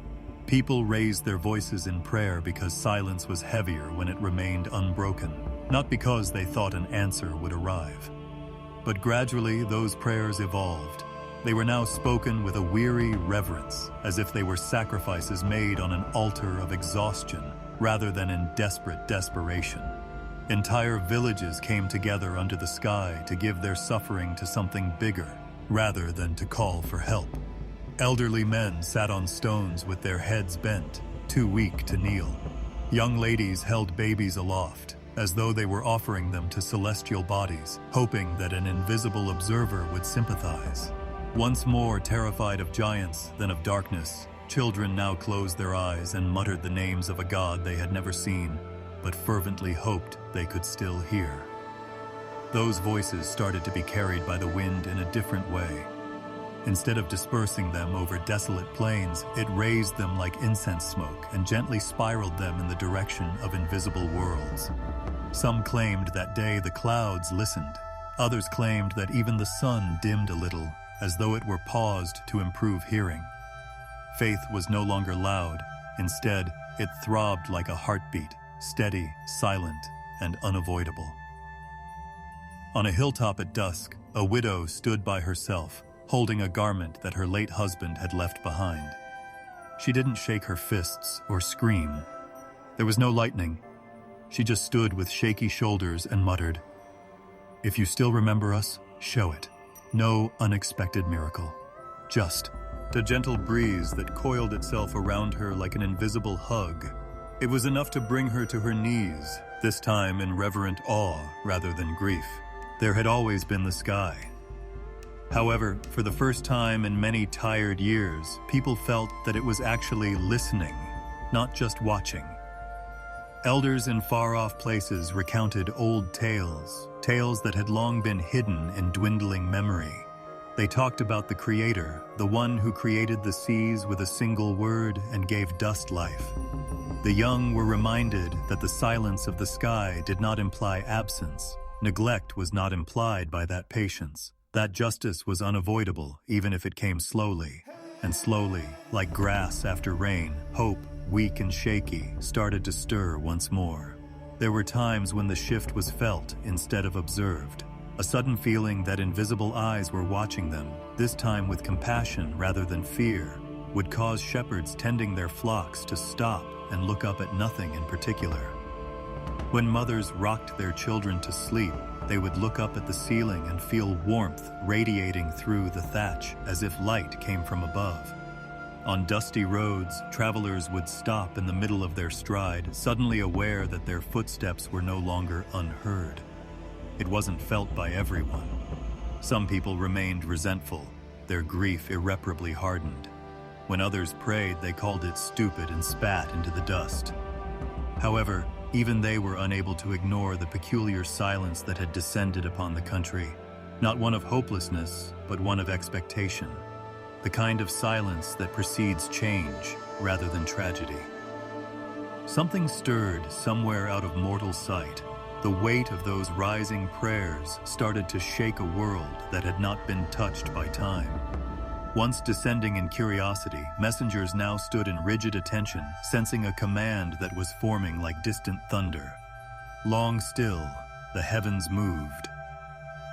People raised their voices in prayer because silence was heavier when it remained unbroken, not because they thought an answer would arrive. But gradually, those prayers evolved. They were now spoken with a weary reverence, as if they were sacrifices made on an altar of exhaustion, rather than in desperate desperation. Entire villages came together under the sky to give their suffering to something bigger, rather than to call for help. Elderly men sat on stones with their heads bent, too weak to kneel. Young ladies held babies aloft, as though they were offering them to celestial bodies, hoping that an invisible observer would sympathize. Once more terrified of giants than of darkness, children now closed their eyes and muttered the names of a god they had never seen, but fervently hoped they could still hear. Those voices started to be carried by the wind in a different way. Instead of dispersing them over desolate plains, it raised them like incense smoke and gently spiraled them in the direction of invisible worlds. Some claimed that day the clouds listened. Others claimed that even the sun dimmed a little, as though it were paused to improve hearing. Faith was no longer loud. Instead, it throbbed like a heartbeat, steady, silent, and unavoidable. On a hilltop at dusk, a widow stood by herself, holding a garment that her late husband had left behind. She didn't shake her fists or scream. There was no lightning. She just stood with shaky shoulders and muttered, "If you still remember us, show it. No unexpected miracle. Just a gentle breeze that coiled itself around her like an invisible hug. It was enough to bring her to her knees, this time in reverent awe rather than grief. There had always been the sky. However, for the first time in many tired years, people felt that it was actually listening, not just watching. Elders in far-off places recounted old tales, tales that had long been hidden in dwindling memory. They talked about the Creator, the one who created the seas with a single word and gave dust life. The young were reminded that the silence of the sky did not imply absence. Neglect was not implied by that patience. That justice was unavoidable, even if it came slowly. And slowly, like grass after rain, hope, weak and shaky, started to stir once more. There were times when the shift was felt instead of observed. A sudden feeling that invisible eyes were watching them, this time with compassion rather than fear, would cause shepherds tending their flocks to stop and look up at nothing in particular. When mothers rocked their children to sleep, they would look up at the ceiling and feel warmth radiating through the thatch as if light came from above. On dusty roads, travelers would stop in the middle of their stride, suddenly aware that their footsteps were no longer unheard. It wasn't felt by everyone. Some people remained resentful, their grief irreparably hardened. When others prayed, they called it stupid and spat into the dust. However, even they were unable to ignore the peculiar silence that had descended upon the country, not one of hopelessness, but one of expectation. The kind of silence that precedes change rather than tragedy. Something stirred somewhere out of mortal sight. The weight of those rising prayers started to shake a world that had not been touched by time. Once descending in curiosity, messengers now stood in rigid attention, sensing a command that was forming like distant thunder. Long still, the heavens moved.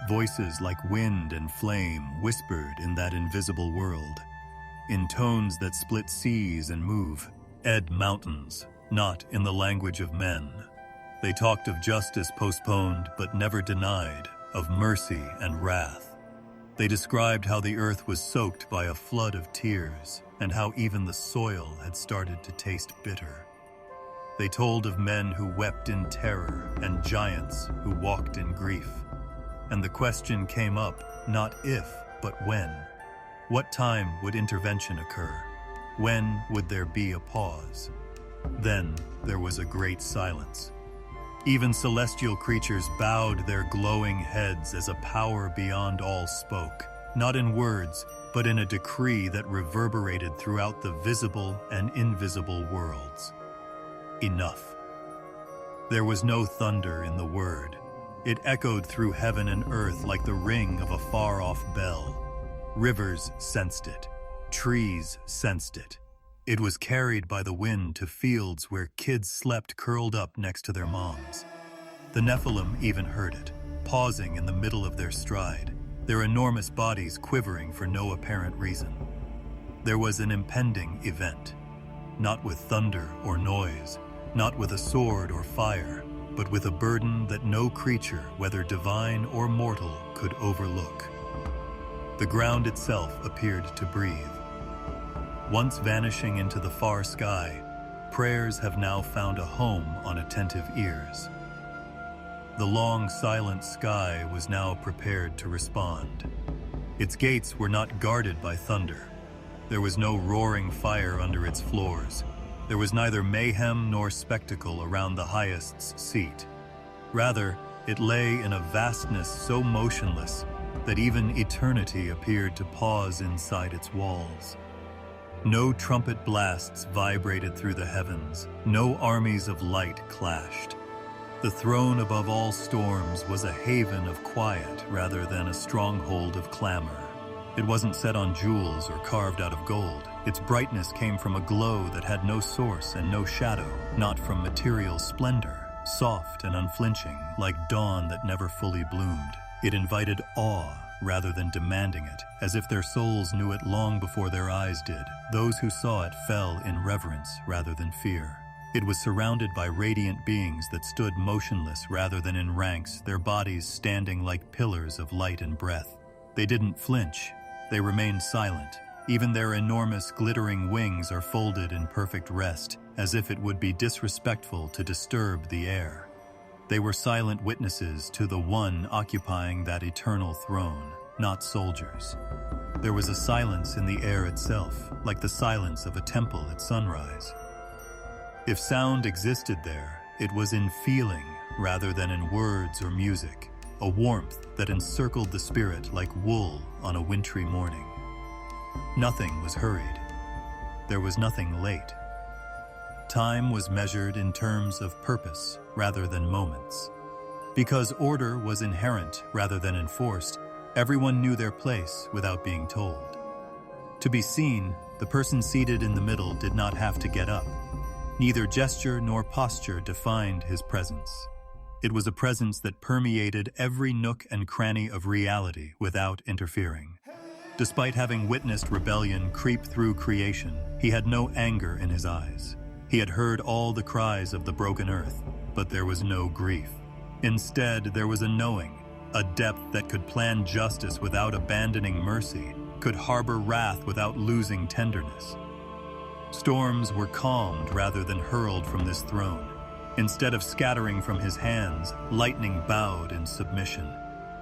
Voices like wind and flame whispered in that invisible world, in tones that split seas and move, ed mountains, not in the language of men. They talked of justice postponed but never denied, of mercy and wrath. They described how the earth was soaked by a flood of tears, and how even the soil had started to taste bitter. They told of men who wept in terror and giants who walked in grief. And the question came up, not if, but when. What time would intervention occur? When would there be a pause? Then there was a great silence. Even celestial creatures bowed their glowing heads as a power beyond all spoke, not in words, but in a decree that reverberated throughout the visible and invisible worlds. enough. There was no thunder in the word. It echoed through heaven and earth like the ring of a far-off bell. Rivers sensed it. Trees sensed it. It was carried by the wind to fields where kids slept curled up next to their moms. The Nephilim even heard it, pausing in the middle of their stride, their enormous bodies quivering for no apparent reason. There was an impending event, not with thunder or noise, not with a sword or fire, but with a burden that no creature, whether divine or mortal, could overlook. The ground itself appeared to breathe. Once vanishing into the far sky, prayers have now found a home on attentive ears. The long, silent sky was now prepared to respond. Its gates were not guarded by thunder. There was no roaring fire under its floors. There was neither mayhem nor spectacle around the highest's seat. Rather, it lay in a vastness so motionless that even eternity appeared to pause inside its walls. No trumpet blasts vibrated through the heavens. No armies of light clashed. The throne above all storms was a haven of quiet rather than a stronghold of clamor. It wasn't set on jewels or carved out of gold. Its brightness came from a glow that had no source and no shadow, not from material splendor, soft and unflinching, like dawn that never fully bloomed. It invited awe rather than demanding it, as if their souls knew it long before their eyes did. Those who saw it fell in reverence rather than fear. It was surrounded by radiant beings that stood motionless rather than in ranks, their bodies standing like pillars of light and breath. They didn't flinch. They remained silent. Even their enormous glittering wings are folded in perfect rest, as if it would be disrespectful to disturb the air. They were silent witnesses to the one occupying that eternal throne, not soldiers. There was a silence in the air itself, like the silence of a temple at sunrise. If sound existed there, it was in feeling rather than in words or music, a warmth that encircled the spirit like wool on a wintry morning. Nothing was hurried. There was nothing late. Time was measured in terms of purpose rather than moments. Because order was inherent rather than enforced, everyone knew their place without being told. To be seen, the person seated in the middle did not have to get up. Neither gesture nor posture defined his presence. It was a presence that permeated every nook and cranny of reality without interfering. Despite having witnessed rebellion creep through creation, he had no anger in his eyes. He had heard all the cries of the broken earth, but there was no grief. Instead, there was a knowing, a depth that could plan justice without abandoning mercy, could harbor wrath without losing tenderness. Storms were calmed rather than hurled from this throne. Instead of scattering from his hands, lightning bowed in submission.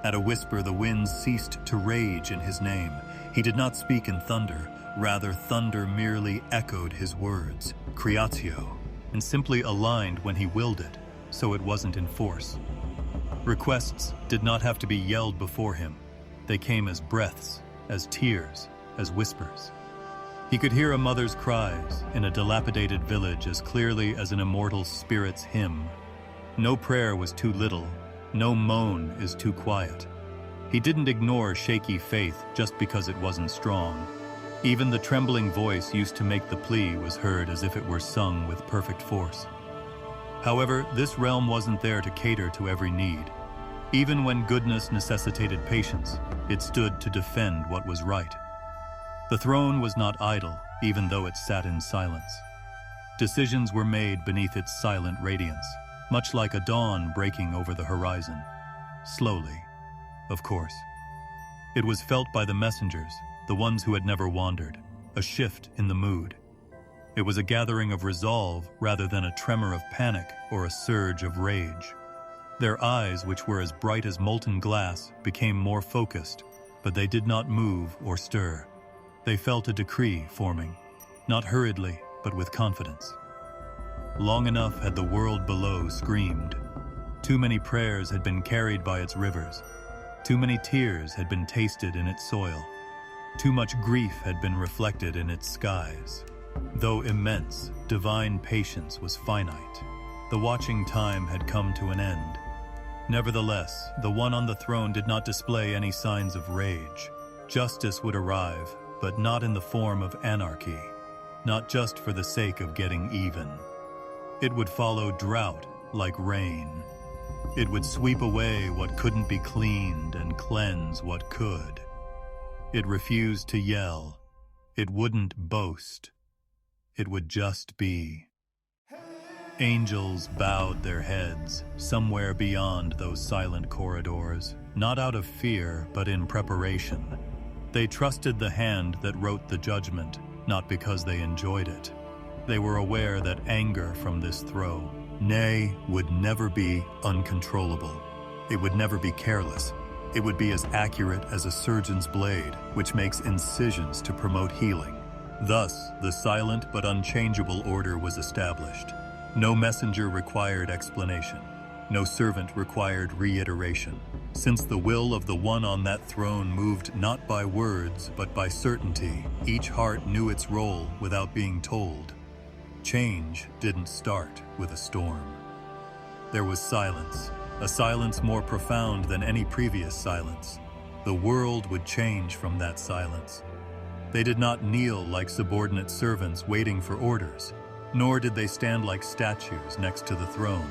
At a whisper, the winds ceased to rage in his name. He did not speak in thunder. Rather, thunder merely echoed his words, creatio, and simply aligned when he willed it, so it wasn't in force. Requests did not have to be yelled before him. They came as breaths, as tears, as whispers. He could hear a mother's cries in a dilapidated village as clearly as an immortal spirit's hymn. No prayer was too little. No moan is too quiet. He didn't ignore shaky faith just because it wasn't strong. Even the trembling voice used to make the plea was heard as if it were sung with perfect force. However, this realm wasn't there to cater to every need. Even when goodness necessitated patience, it stood to defend what was right. The throne was not idle, even though it sat in silence. Decisions were made beneath its silent radiance, much like a dawn breaking over the horizon. Slowly, of course. It was felt by the messengers, the ones who had never wandered, a shift in the mood. It was a gathering of resolve rather than a tremor of panic or a surge of rage. Their eyes, which were as bright as molten glass, became more focused, but they did not move or stir. They felt a decree forming, not hurriedly, but with confidence. Long enough had the world below screamed. Too many prayers had been carried by its rivers. Too many tears had been tasted in its soil. Too much grief had been reflected in its skies. Though immense, divine patience was finite. The watching time had come to an end. Nevertheless, the one on the throne did not display any signs of rage. Justice would arrive, but not in the form of anarchy, not just for the sake of getting even. It would follow drought like rain. It would sweep away what couldn't be cleaned and cleanse what could. It refused to yell. It wouldn't boast. It would just be. Angels bowed their heads somewhere beyond those silent corridors, not out of fear, but in preparation. They trusted the hand that wrote the judgment, not because they enjoyed it. They were aware that anger from this throw, nay, would never be uncontrollable. It would never be careless. It would be as accurate as a surgeon's blade, which makes incisions to promote healing. Thus, the silent but unchangeable order was established. No messenger required explanation. No servant required reiteration. Since the will of the one on that throne moved not by words, but by certainty, each heart knew its role without being told. Change didn't start with a storm. There was silence, a silence more profound than any previous silence. The world would change from that silence. They did not kneel like subordinate servants waiting for orders, nor did they stand like statues next to the throne.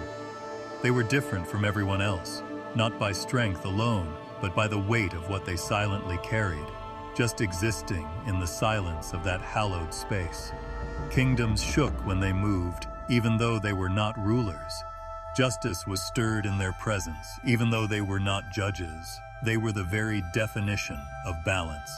They were different from everyone else, not by strength alone, but by the weight of what they silently carried, just existing in the silence of that hallowed space. Kingdoms shook when they moved, even though they were not rulers. Justice was stirred in their presence, even though they were not judges. They were the very definition of balance.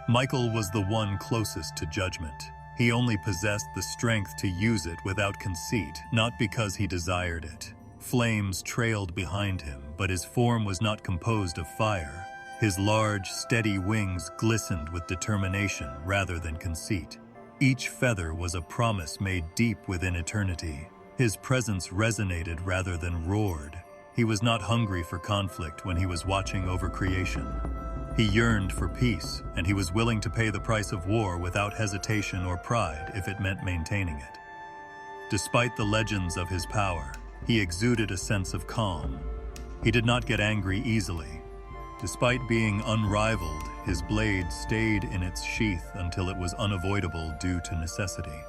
Michael was the one closest to judgment. He only possessed the strength to use it without conceit, not because he desired it. Flames trailed behind him, but his form was not composed of fire. His large, steady wings glistened with determination rather than conceit. Each feather was a promise made deep within eternity. His presence resonated rather than roared. He was not hungry for conflict when he was watching over creation. He yearned for peace, and he was willing to pay the price of war without hesitation or pride if it meant maintaining it. Despite the legends of his power, he exuded a sense of calm. He did not get angry easily. Despite being unrivaled, his blade stayed in its sheath until it was unavoidable due to necessity.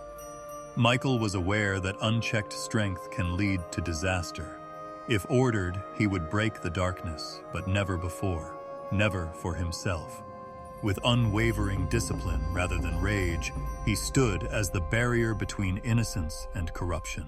Michael was aware that unchecked strength can lead to disaster. If ordered, he would break the darkness, but never before. Never for himself. With unwavering discipline rather than rage, he stood as the barrier between innocence and corruption.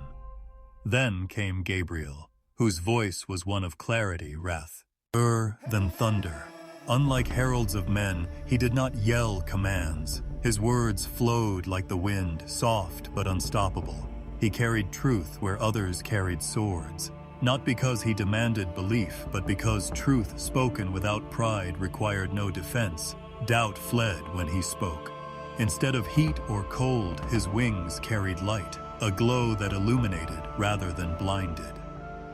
Then came Gabriel, whose voice was one of clarity, wrath, than thunder. Unlike heralds of men, he did not yell commands. His words flowed like the wind, soft but unstoppable. He carried truth where others carried swords. Not because he demanded belief, but because truth spoken without pride required no defense. Doubt fled when he spoke. Instead of heat or cold, his wings carried light, a glow that illuminated rather than blinded.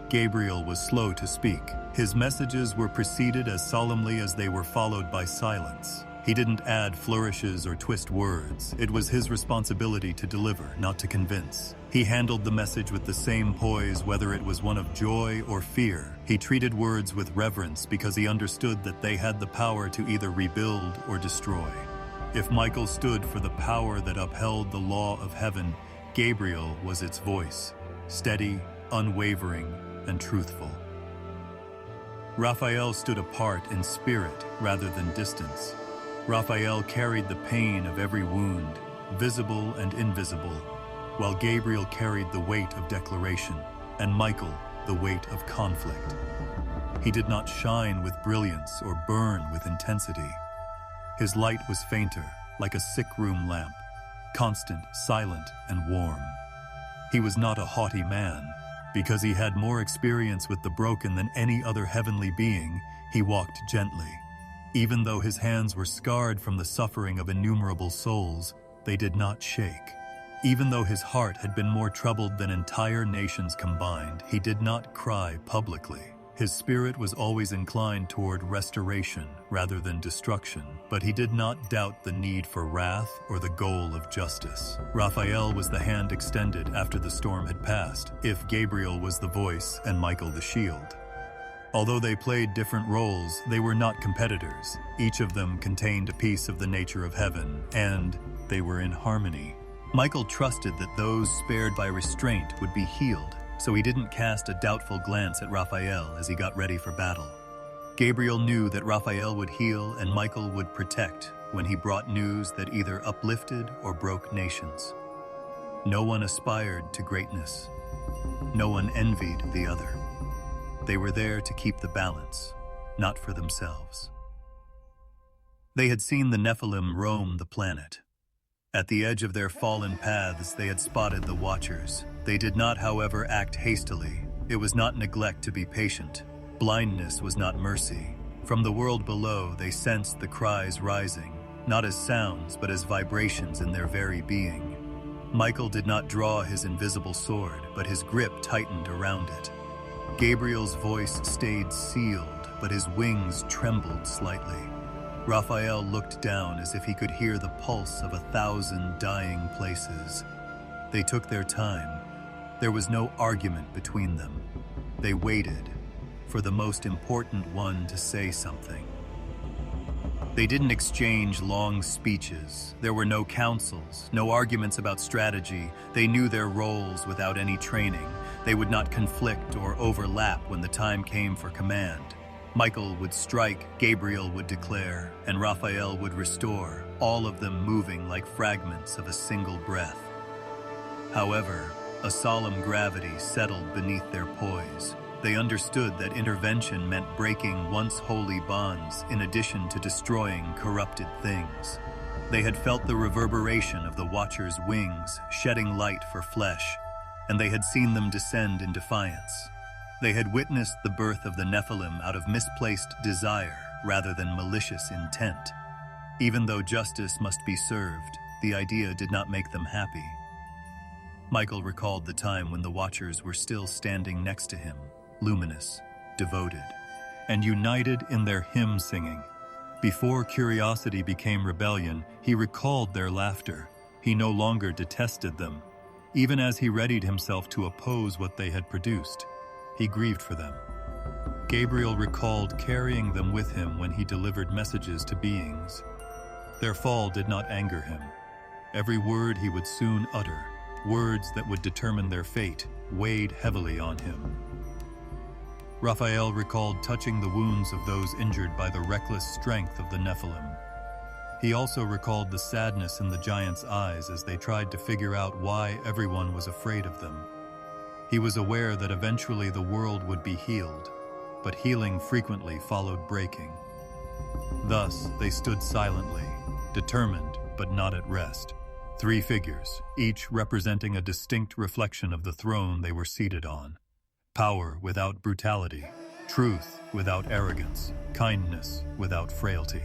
Gabriel was slow to speak. His messages were preceded as solemnly as they were followed by silence. He didn't add flourishes or twist words. It was his responsibility to deliver, not to convince. He handled the message with the same poise, whether it was one of joy or fear. He treated words with reverence because he understood that they had the power to either rebuild or destroy. If Michael stood for the power that upheld the law of heaven, Gabriel was its voice, steady, unwavering, and truthful. Raphael stood apart in spirit rather than distance. Raphael carried the pain of every wound, visible and invisible, while Gabriel carried the weight of declaration, and Michael the weight of conflict. He did not shine with brilliance or burn with intensity. His light was fainter, like a sick-room lamp, constant, silent, and warm. He was not a haughty man. Because he had more experience with the broken than any other heavenly being, he walked gently. Even though his hands were scarred from the suffering of innumerable souls, they did not shake. Even though his heart had been more troubled than entire nations combined, he did not cry publicly. His spirit was always inclined toward restoration rather than destruction, but he did not doubt the need for wrath or the goal of justice. Raphael was the hand extended after the storm had passed, if Gabriel was the voice and Michael the shield. Although they played different roles, they were not competitors. Each of them contained a piece of the nature of heaven, and they were in harmony. Michael trusted that those spared by restraint would be healed, so he didn't cast a doubtful glance at Raphael as he got ready for battle. Gabriel knew that Raphael would heal and Michael would protect when he brought news that either uplifted or broke nations. No one aspired to greatness. No one envied the other. They were there to keep the balance, not for themselves. They had seen the Nephilim roam the planet. At the edge of their fallen paths, they had spotted the Watchers. They did not, however, act hastily. It was not neglect to be patient. Blindness was not mercy. From the world below, they sensed the cries rising, not as sounds, but as vibrations in their very being. Michael did not draw his invisible sword, but his grip tightened around it. Gabriel's voice stayed sealed, but his wings trembled slightly. Raphael looked down as if he could hear the pulse of 1,000 dying places. They took their time. There was no argument between them. They waited for the most important one to say something. They didn't exchange long speeches. There were no counsels, no arguments about strategy. They knew their roles without any training. They would not conflict or overlap when the time came for command. Michael would strike, Gabriel would declare, and Raphael would restore, all of them moving like fragments of a single breath. However, a solemn gravity settled beneath their poise. They understood that intervention meant breaking once holy bonds in addition to destroying corrupted things. They had felt the reverberation of the Watchers' wings, shedding light for flesh, and they had seen them descend in defiance. They had witnessed the birth of the Nephilim out of misplaced desire rather than malicious intent. Even though justice must be served, the idea did not make them happy. Michael recalled the time when the Watchers were still standing next to him, luminous, devoted, and united in their hymn singing. Before curiosity became rebellion, he recalled their laughter. He no longer detested them. Even as he readied himself to oppose what they had produced, he grieved for them. Gabriel recalled carrying them with him when he delivered messages to beings. Their fall did not anger him. Every word he would soon utter, words that would determine their fate, weighed heavily on him. Raphael recalled touching the wounds of those injured by the reckless strength of the Nephilim. He also recalled the sadness in the giants' eyes as they tried to figure out why everyone was afraid of them. He was aware that eventually the world would be healed, but healing frequently followed breaking. Thus, they stood silently, determined but not at rest. 3 figures, each representing a distinct reflection of the throne they were seated on. Power without brutality, truth without arrogance, kindness without frailty.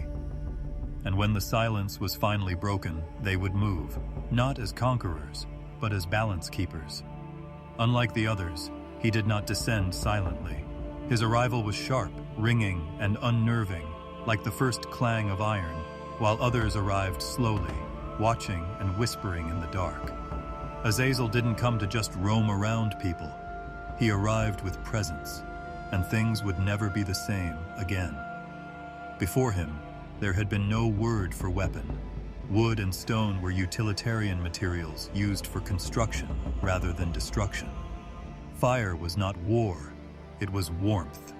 And when the silence was finally broken, they would move, not as conquerors, but as balance keepers. Unlike the others, he did not descend silently. His arrival was sharp, ringing, and unnerving, like the first clang of iron, while others arrived slowly, watching and whispering in the dark. Azazel didn't come to just roam around people. He arrived with presence, and things would never be the same again. Before him, there had been no word for weapon. Wood and stone were utilitarian materials used for construction rather than destruction. Fire was not war, it was warmth.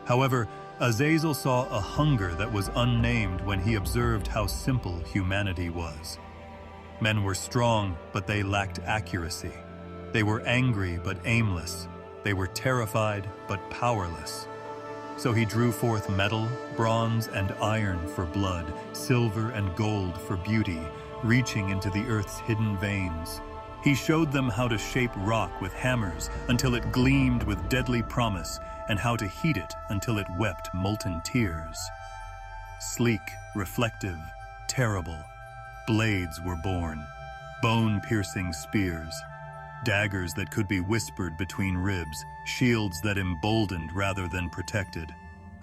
However, Azazel saw a hunger that was unnamed when he observed how simple humanity was. Men were strong, but they lacked accuracy. They were angry but aimless. They were terrified but powerless. So he drew forth metal, bronze, and iron for blood, silver and gold for beauty, reaching into the earth's hidden veins. He showed them how to shape rock with hammers until it gleamed with deadly promise, and how to heat it until it wept molten tears. Sleek, reflective, terrible, blades were born, bone-piercing spears. daggers that could be whispered between ribs, shields that emboldened rather than protected.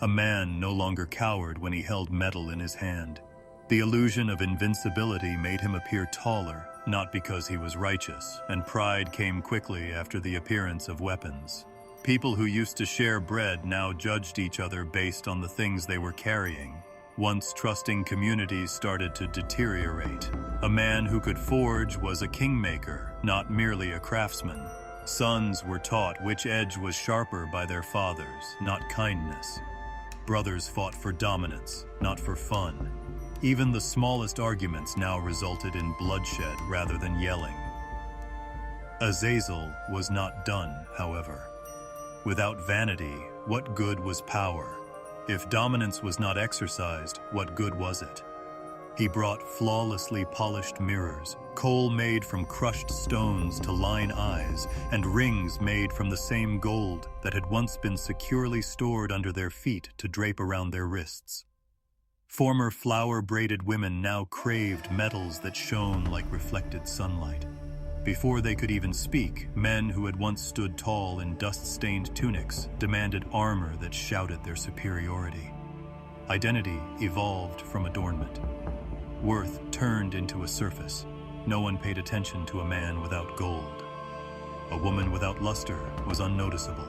A man no longer cowered when he held metal in his hand. The illusion of invincibility made him appear taller, not because he was righteous, and pride came quickly after the appearance of weapons. People who used to share bread now judged each other based on the things they were carrying. Once trusting communities started to deteriorate. A man who could forge was a kingmaker, not merely a craftsman. Sons were taught which edge was sharper by their fathers, not kindness. Brothers fought for dominance, not for fun. Even the smallest arguments now resulted in bloodshed rather than yelling. Azazel was not done, however. Without vanity, what good was power? If dominance was not exercised, what good was it? He brought flawlessly polished mirrors, coal made from crushed stones to line eyes, and rings made from the same gold that had once been securely stored under their feet to drape around their wrists. Former flower-braided women now craved metals that shone like reflected sunlight. Before they could even speak, men who had once stood tall in dust-stained tunics demanded armor that shouted their superiority. Identity evolved from adornment. Worth turned into a surface. No one paid attention to a man without gold. A woman without luster was unnoticeable.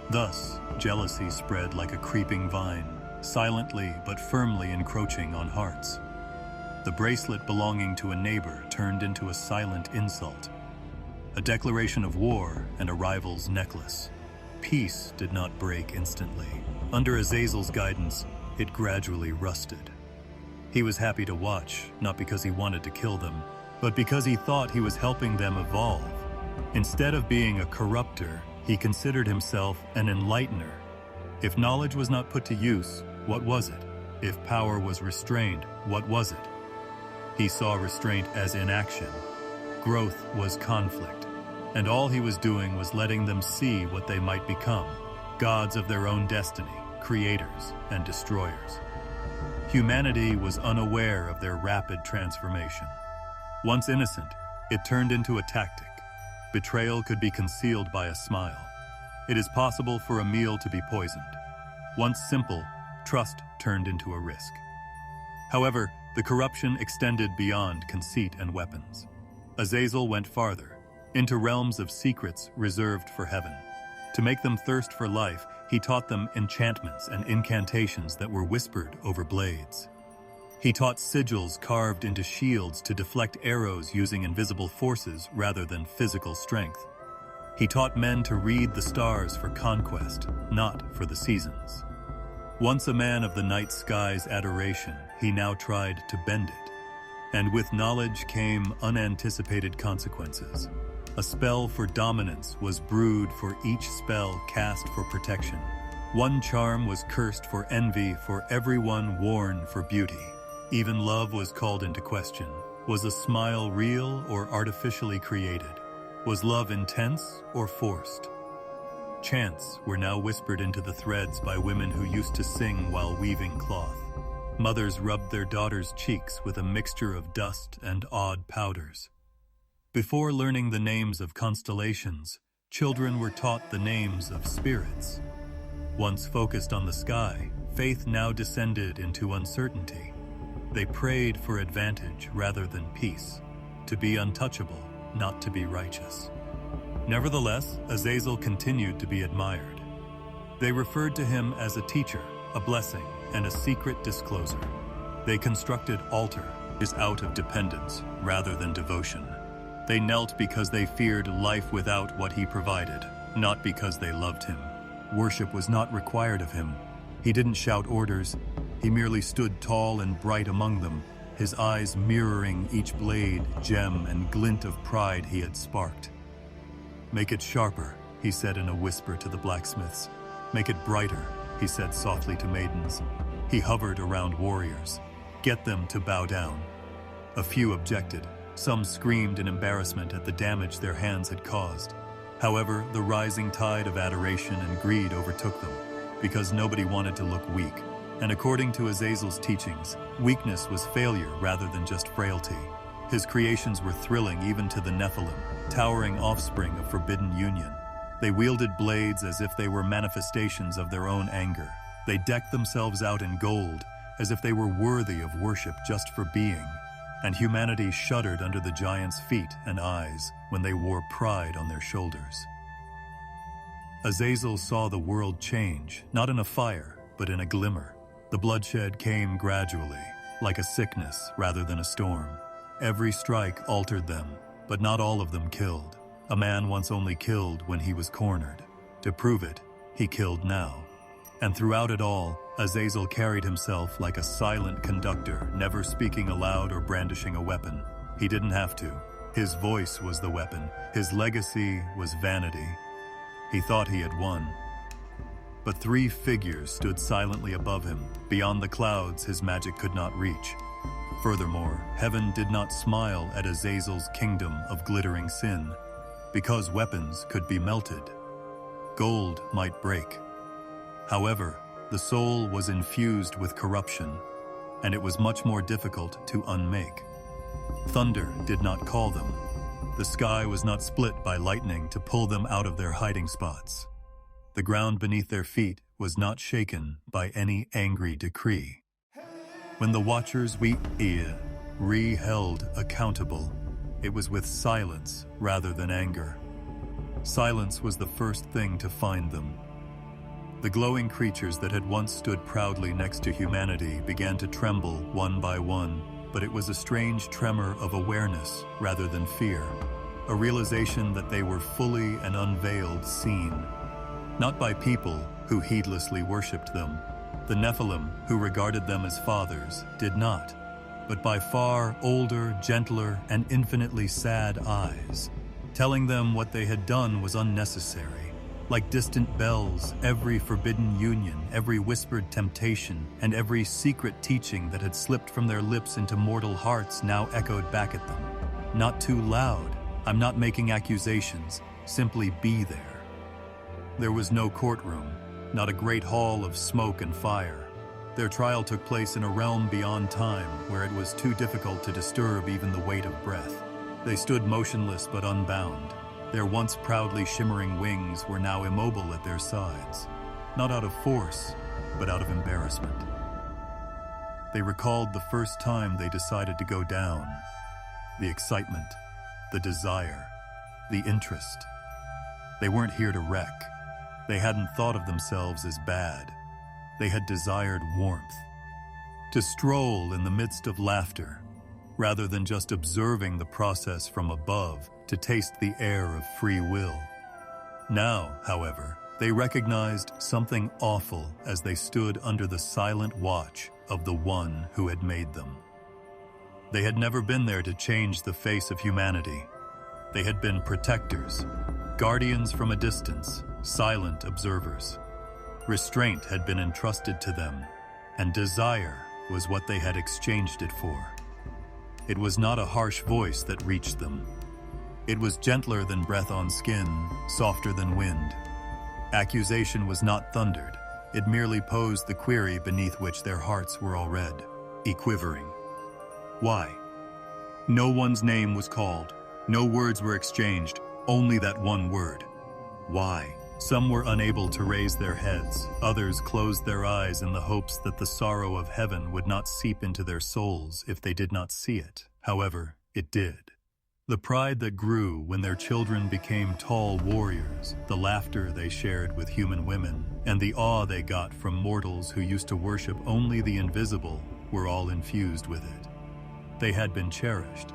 Thus, jealousy spread like a creeping vine, silently but firmly encroaching on hearts. The bracelet belonging to a neighbor turned into a silent insult. A declaration of war and a rival's necklace. Peace did not break instantly. Under Azazel's guidance, it gradually rusted. He was happy to watch, not because he wanted to kill them, but because he thought he was helping them evolve. Instead of being a corrupter, he considered himself an enlightener. If knowledge was not put to use, what was it? If power was restrained, what was it? He saw restraint as inaction. Growth was conflict. And all he was doing was letting them see what they might become, gods of their own destiny, creators and destroyers. Humanity was unaware of their rapid transformation. Once innocent, it turned into a tactic. Betrayal could be concealed by a smile. It is possible for a meal to be poisoned. Once simple, trust turned into a risk. However, the corruption extended beyond conceit and weapons. Azazel went farther, into realms of secrets reserved for heaven. To make them thirst for life, he taught them enchantments and incantations that were whispered over blades. He taught sigils carved into shields to deflect arrows using invisible forces rather than physical strength. He taught men to read the stars for conquest, not for the seasons. Once a man of the night sky's adoration, he now tried to bend it. And with knowledge came unanticipated consequences. A spell for dominance was brewed for each spell cast for protection. One charm was cursed for envy for everyone worn for beauty. Even love was called into question. Was a smile real or artificially created? Was love intense or forced? Chants were now whispered into the threads by women who used to sing while weaving cloth. Mothers rubbed their daughters' cheeks with a mixture of dust and odd powders. Before learning the names of constellations, children were taught the names of spirits. Once focused on the sky, faith now descended into uncertainty. They prayed for advantage rather than peace, to be untouchable, not to be righteous. Nevertheless, Azazel continued to be admired. They referred to him as a teacher, a blessing, and a secret discloser. They constructed altars out of dependence rather than devotion. They knelt because they feared life without what he provided, not because they loved him. Worship was not required of him. He didn't shout orders. He merely stood tall and bright among them, his eyes mirroring each blade, gem, and glint of pride he had sparked. "Make it sharper," he said in a whisper to the blacksmiths. "Make it brighter," he said softly to maidens. He hovered around warriors. "Get them to bow down." A few objected. Some screamed in embarrassment at the damage their hands had caused. However, the rising tide of adoration and greed overtook them, because nobody wanted to look weak. And according to Azazel's teachings, weakness was failure rather than just frailty. His creations were thrilling even to the Nephilim, towering offspring of forbidden union. They wielded blades as if they were manifestations of their own anger. They decked themselves out in gold, as if they were worthy of worship just for being. And humanity shuddered under the giants' feet and eyes when they wore pride on their shoulders. Azazel saw the world change, not in a fire, but in a glimmer. The bloodshed came gradually, like a sickness rather than a storm. Every strike altered them, but not all of them killed. A man once only killed when he was cornered. To prove it, he killed now. And throughout it all, Azazel carried himself like a silent conductor, never speaking aloud or brandishing a weapon. He didn't have to. His voice was the weapon. His legacy was vanity. He thought he had won. But three figures stood silently above him. Beyond the clouds, his magic could not reach. Furthermore, heaven did not smile at Azazel's kingdom of glittering sin, because weapons could be melted. Gold might break. However, the soul was infused with corruption, and it was much more difficult to unmake. Thunder did not call them. The sky was not split by lightning to pull them out of their hiding spots. The ground beneath their feet was not shaken by any angry decree. When the Watchers held accountable, it was with silence rather than anger. Silence was the first thing to find them. The glowing creatures that had once stood proudly next to humanity began to tremble one by one, but it was a strange tremor of awareness rather than fear, a realization that they were fully and unveiled seen, not by people who heedlessly worshipped them. The Nephilim, who regarded them as fathers, did not, but by far older, gentler, and infinitely sad eyes, telling them what they had done was unnecessary. Like distant bells, every forbidden union, every whispered temptation, and every secret teaching that had slipped from their lips into mortal hearts now echoed back at them. Not too loud. I'm not making accusations. Simply be there. There was no courtroom, not a great hall of smoke and fire. Their trial took place in a realm beyond time, where it was too difficult to disturb even the weight of breath. They stood motionless but unbound. Their once proudly shimmering wings were now immobile at their sides, not out of force, but out of embarrassment. They recalled the first time they decided to go down. The excitement, the desire, the interest. They weren't here to wreck. They hadn't thought of themselves as bad. They had desired warmth. To stroll in the midst of laughter, rather than just observing the process from above, to taste the air of free will. Now, however, they recognized something awful as they stood under the silent watch of the one who had made them. They had never been there to change the face of humanity. They had been protectors, guardians from a distance, silent observers. Restraint had been entrusted to them, and desire was what they had exchanged it for. It was not a harsh voice that reached them. It was gentler than breath on skin, softer than wind. Accusation was not thundered. It merely posed the query beneath which their hearts were already quivering. Why? No one's name was called. No words were exchanged, only that one word. Why? Some were unable to raise their heads. Others closed their eyes in the hopes that the sorrow of heaven would not seep into their souls if they did not see it. However, it did. The pride that grew when their children became tall warriors, the laughter they shared with human women, and the awe they got from mortals who used to worship only the invisible were all infused with it. They had been cherished.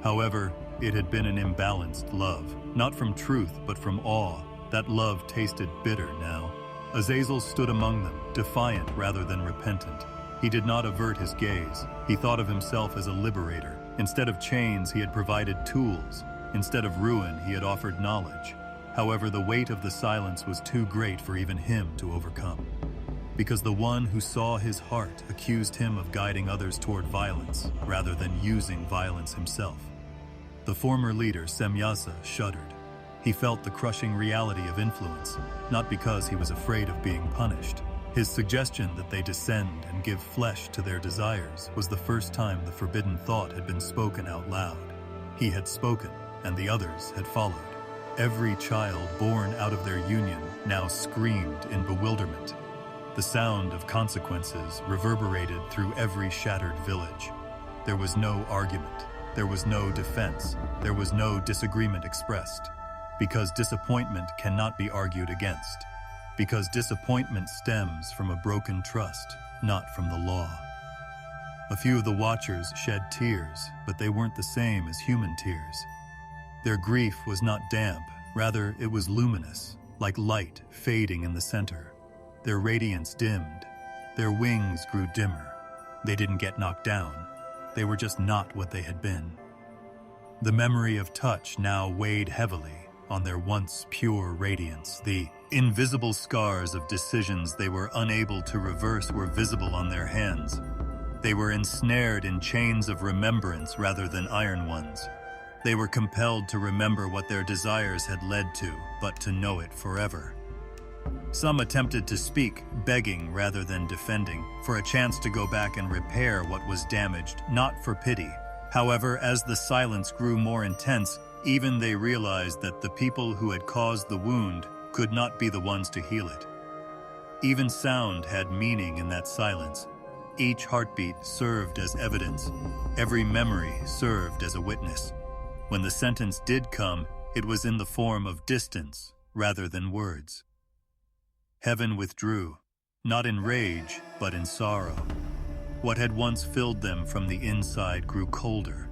However, it had been an imbalanced love, not from truth but from awe. That love tasted bitter now. Azazel stood among them, defiant rather than repentant. He did not avert his gaze. He thought of himself as a liberator. Instead of chains, he had provided tools. Instead of ruin, he had offered knowledge. However, the weight of the silence was too great for even him to overcome. Because the one who saw his heart accused him of guiding others toward violence, rather than using violence himself. The former leader, Semyasa, shuddered. He felt the crushing reality of influence, not because he was afraid of being punished, His suggestion that they descend and give flesh to their desires was the first time the forbidden thought had been spoken out loud. He had spoken, and the others had followed. Every child born out of their union now screamed in bewilderment. The sound of consequences reverberated through every shattered village. There was no argument. There was no defense. There was no disagreement expressed. Because disappointment cannot be argued against. Because disappointment stems from a broken trust, not from the law. A few of the watchers shed tears, but they weren't the same as human tears. Their grief was not damp, rather it was luminous, like light fading in the center. Their radiance dimmed. Their wings grew dimmer. They didn't get knocked down. They were just not what they had been. The memory of touch now weighed heavily on their once pure radiance. The invisible scars of decisions they were unable to reverse were visible on their hands. They were ensnared in chains of remembrance rather than iron ones. They were compelled to remember what their desires had led to, but to know it forever. Some attempted to speak, begging rather than defending, for a chance to go back and repair what was damaged, not for pity. However, as the silence grew more intense, even they realized that the people who had caused the wound could not be the ones to heal it. Even sound had meaning in that silence. Each heartbeat served as evidence. Every memory served as a witness. When the sentence did come, it was in the form of distance rather than words. Heaven withdrew, not in rage, but in sorrow. What had once filled them from the inside grew colder,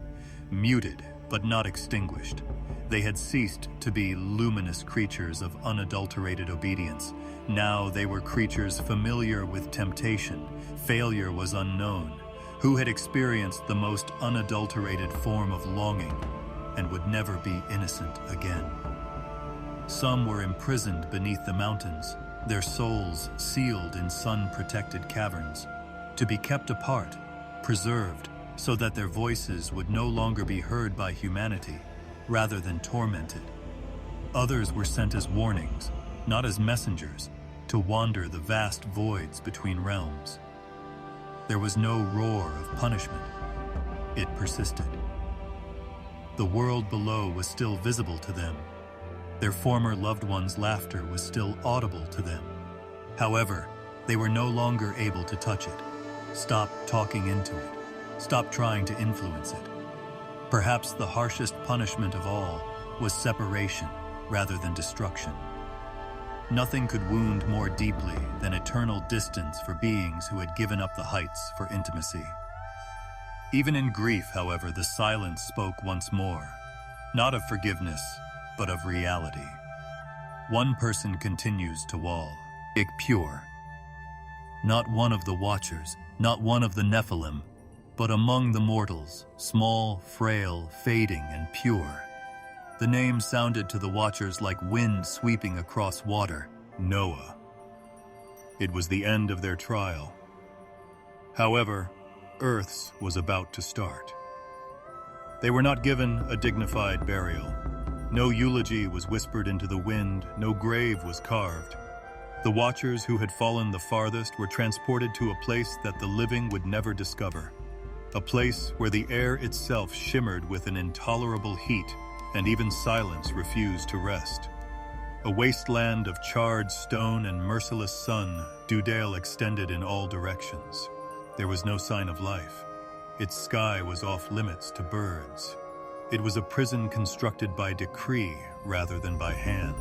muted, but not extinguished. They had ceased to be luminous creatures of unadulterated obedience. Now they were creatures familiar with temptation. Failure was unknown, who had experienced the most unadulterated form of longing and would never be innocent again. Some were imprisoned beneath the mountains, their souls sealed in sun-protected caverns, to be kept apart, preserved, so that their voices would no longer be heard by humanity, rather than tormented. Others were sent as warnings, not as messengers, to wander the vast voids between realms. There was no roar of punishment. It persisted. The world below was still visible to them. Their former loved ones' laughter was still audible to them. However, they were no longer able to touch it. Stop talking into it. Stop trying to influence it. Perhaps the harshest punishment of all was separation rather than destruction. Nothing could wound more deeply than eternal distance for beings who had given up the heights for intimacy. Even in grief, however, the silence spoke once more, not of forgiveness, but of reality. One person continues to wail, pure. Not one of the Watchers, not one of the Nephilim, but among the mortals, small, frail, fading, and pure. The name sounded to the Watchers like wind sweeping across water, Noah. It was the end of their trial. However, Earth's was about to start. They were not given a dignified burial. No eulogy was whispered into the wind, no grave was carved. The Watchers who had fallen the farthest were transported to a place that the living would never discover. A place where the air itself shimmered with an intolerable heat, and even silence refused to rest. A wasteland of charred stone and merciless sun, Dudale extended in all directions. There was no sign of life. Its sky was off limits to birds. It was a prison constructed by decree rather than by hand.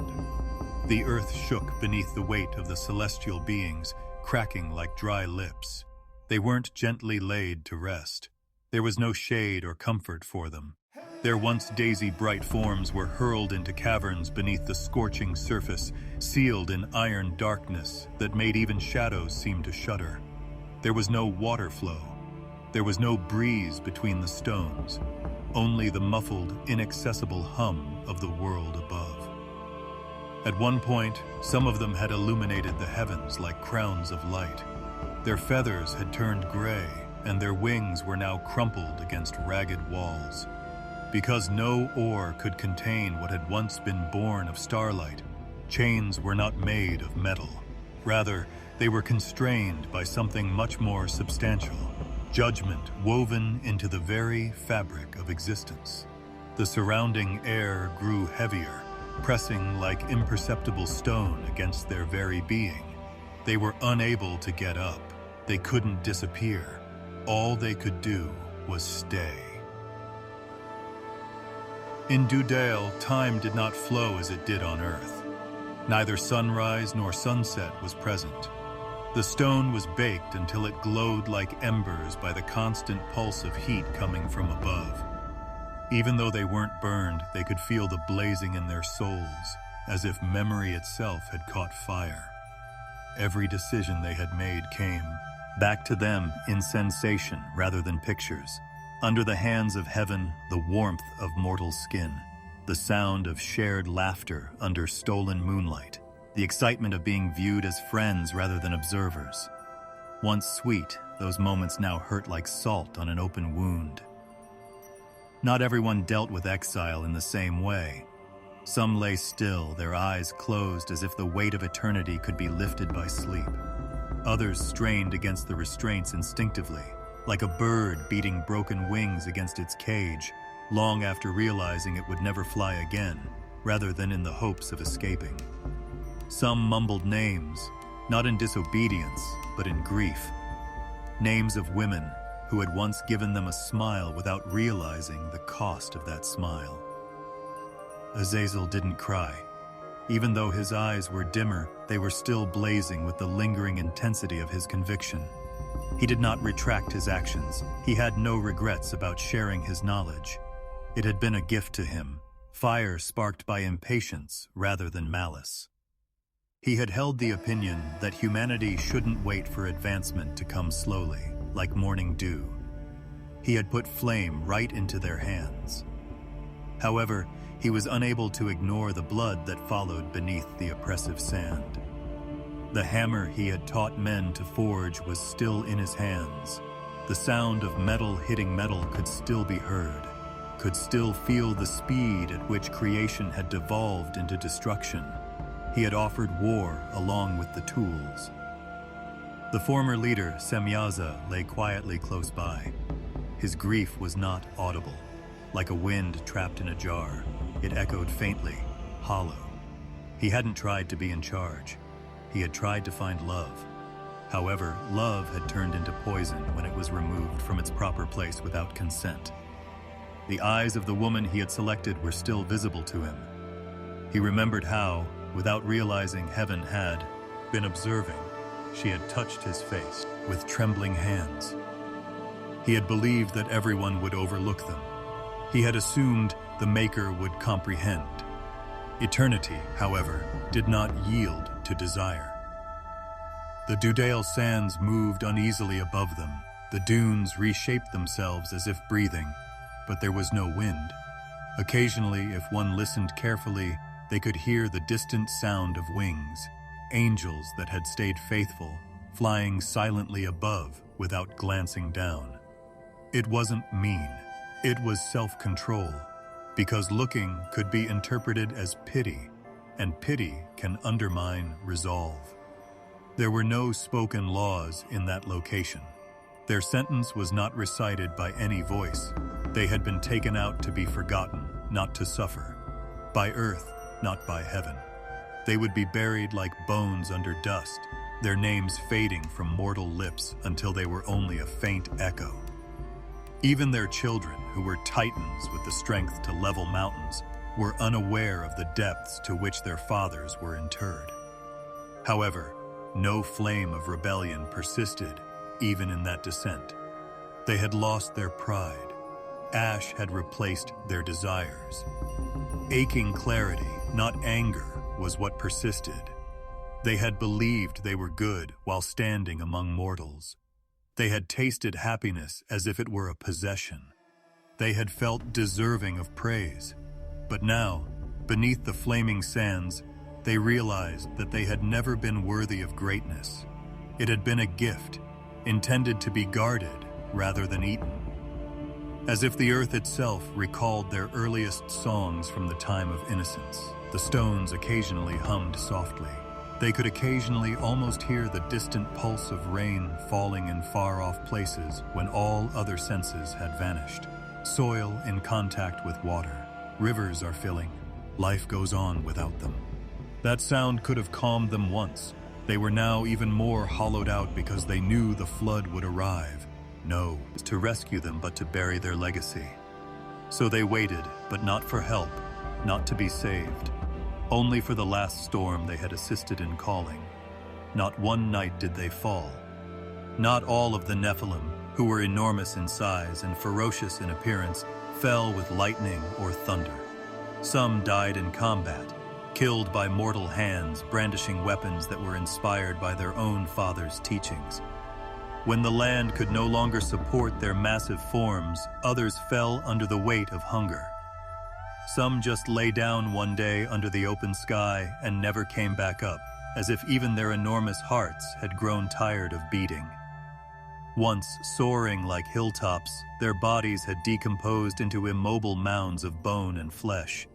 The earth shook beneath the weight of the celestial beings, cracking like dry lips. They weren't gently laid to rest. There was no shade or comfort for them. Their once daisy-bright forms were hurled into caverns beneath the scorching surface, sealed in iron darkness that made even shadows seem to shudder. There was no water flow. There was no breeze between the stones, only the muffled, inaccessible hum of the world above. At one point, some of them had illuminated the heavens like crowns of light. Their feathers had turned gray, and their wings were now crumpled against ragged walls. Because no ore could contain what had once been born of starlight, chains were not made of metal. Rather, They were constrained by something much more substantial, judgment woven into the very fabric of existence. The surrounding air grew heavier, pressing like imperceptible stone against their very being. They were unable to get up. They couldn't disappear. All they could do was stay. In Dudale, time did not flow as it did on Earth. Neither sunrise nor sunset was present. The stone was baked until it glowed like embers by the constant pulse of heat coming from above. Even though they weren't burned, they could feel the blazing in their souls, as if memory itself had caught fire. Every decision they had made came back to them in sensation rather than pictures. Under the hands of heaven, the warmth of mortal skin, the sound of shared laughter under stolen moonlight, the excitement of being viewed as friends rather than observers. Once sweet, those moments now hurt like salt on an open wound. Not everyone dealt with exile in the same way. Some lay still, their eyes closed as if the weight of eternity could be lifted by sleep. Others strained against the restraints instinctively, like a bird beating broken wings against its cage, long after realizing it would never fly again, rather than in the hopes of escaping. Some mumbled names, not in disobedience, but in grief. Names of women who had once given them a smile without realizing the cost of that smile. Azazel didn't cry. Even though his eyes were dimmer, they were still blazing with the lingering intensity of his conviction. He did not retract his actions. He had no regrets about sharing his knowledge. It had been a gift to him, fire sparked by impatience rather than malice. He had held the opinion that humanity shouldn't wait for advancement to come slowly, like morning dew. He had put flame right into their hands. However, he was unable to ignore the blood that followed beneath the oppressive sand. The hammer he had taught men to forge was still in his hands. The sound of metal hitting metal could still be heard, could still feel the speed at which creation had devolved into destruction. He had offered war along with the tools. The former leader, Semyaza, lay quietly close by. His grief was not audible. Like a wind trapped in a jar, it echoed faintly, hollow. He hadn't tried to be in charge. He had tried to find love. However, love had turned into poison when it was removed from its proper place without consent. The eyes of the woman he had selected were still visible to him. He remembered how, without realizing heaven had been observing, she had touched his face with trembling hands. He had believed that everyone would overlook them. He had assumed the Maker would comprehend. Eternity, however, did not yield to desire. The Dudale sands moved uneasily above them. The dunes reshaped themselves as if breathing, but there was no wind. Occasionally, if one listened carefully, they could hear the distant sound of wings, angels that had stayed faithful, flying silently above without glancing down. It wasn't mean. It was self-control, because looking could be interpreted as pity, and pity can undermine resolve. There were no spoken laws in that location. Their sentence was not recited by any voice. They had been taken out to be forgotten, not to suffer. By earth, not by heaven. They would be buried like bones under dust, their names fading from mortal lips until they were only a faint echo. Even their children, who were titans with the strength to level mountains, were unaware of the depths to which their fathers were interred. However, no flame of rebellion persisted, even in that descent. They had lost their pride. Ash had replaced their desires. Aching clarity, not anger, was what persisted. They had believed they were good while standing among mortals. They had tasted happiness as if it were a possession. They had felt deserving of praise. But now, beneath the flaming sands, they realized that they had never been worthy of greatness. It had been a gift, intended to be guarded rather than eaten. As if the earth itself recalled their earliest songs from the time of innocence, the stones occasionally hummed softly. They could occasionally almost hear the distant pulse of rain falling in far-off places when all other senses had vanished. Soil in contact with water. Rivers are filling. Life goes on without them. That sound could have calmed them once. They were now even more hollowed out because they knew the flood would arrive. No, to rescue them, but to bury their legacy. So they waited, but not for help, not to be saved. Only for the last storm they had assisted in calling. Not one night did they fall. Not all of the Nephilim, who were enormous in size and ferocious in appearance, fell with lightning or thunder. Some died in combat, killed by mortal hands brandishing weapons that were inspired by their own father's teachings. When the land could no longer support their massive forms, others fell under the weight of hunger. Some just lay down one day under the open sky and never came back up, as if even their enormous hearts had grown tired of beating. Once soaring like hilltops, their bodies had decomposed into immobile mounds of bone and flesh.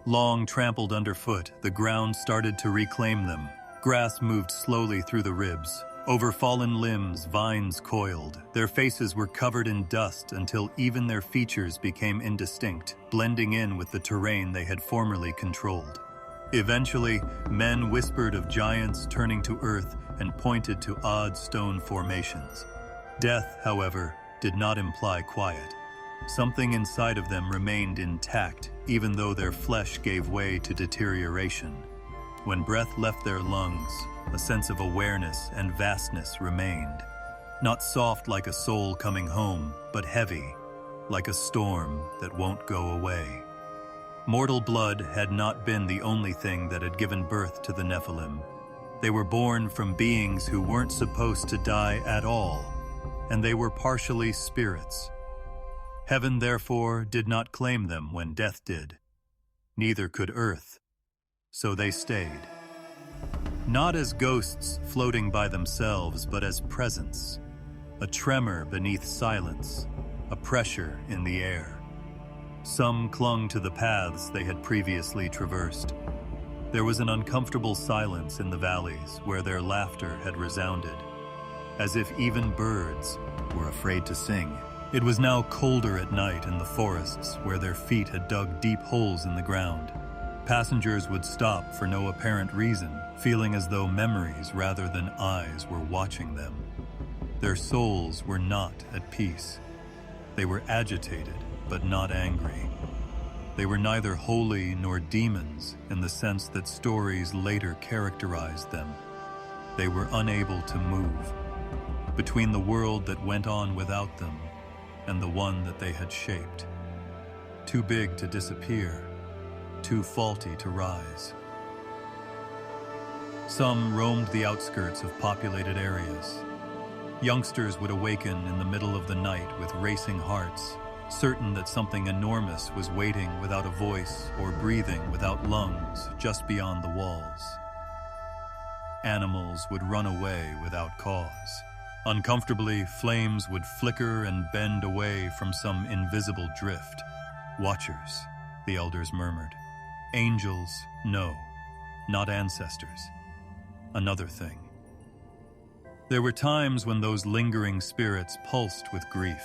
Long trampled underfoot, the ground started to reclaim them. Grass moved slowly through the ribs. Over fallen limbs, vines coiled. Their faces were covered in dust until even their features became indistinct, blending in with the terrain they had formerly controlled. Eventually, men whispered of giants turning to earth and pointed to odd stone formations. Death, however, did not imply quiet. Something inside of them remained intact, even though their flesh gave way to deterioration. When breath left their lungs, a sense of awareness and vastness remained. Not soft like a soul coming home, but heavy, like a storm that won't go away. Mortal blood had not been the only thing that had given birth to the Nephilim. They were born from beings who weren't supposed to die at all, and they were partially spirits. Heaven, therefore, did not claim them when death did. Neither could earth. So they stayed. Not as ghosts floating by themselves, but as presence. A tremor beneath silence, a pressure in the air. Some clung to the paths they had previously traversed. There was an uncomfortable silence in the valleys where their laughter had resounded, as if even birds were afraid to sing. It was now colder at night in the forests where their feet had dug deep holes in the ground. Passengers would stop for no apparent reason, feeling as though memories rather than eyes were watching them. Their souls were not at peace. They were agitated, but not angry. They were neither holy nor demons in the sense that stories later characterized them. They were unable to move between the world that went on without them and the one that they had shaped. Too big to disappear, too faulty to rise. Some roamed the outskirts of populated areas. Youngsters would awaken in the middle of the night with racing hearts, certain that something enormous was waiting without a voice or breathing without lungs just beyond the walls. Animals would run away without cause. Uncomfortably, flames would flicker and bend away from some invisible drift. Watchers, the elders murmured. Angels, no, not ancestors. Another thing. There were times when those lingering spirits pulsed with grief.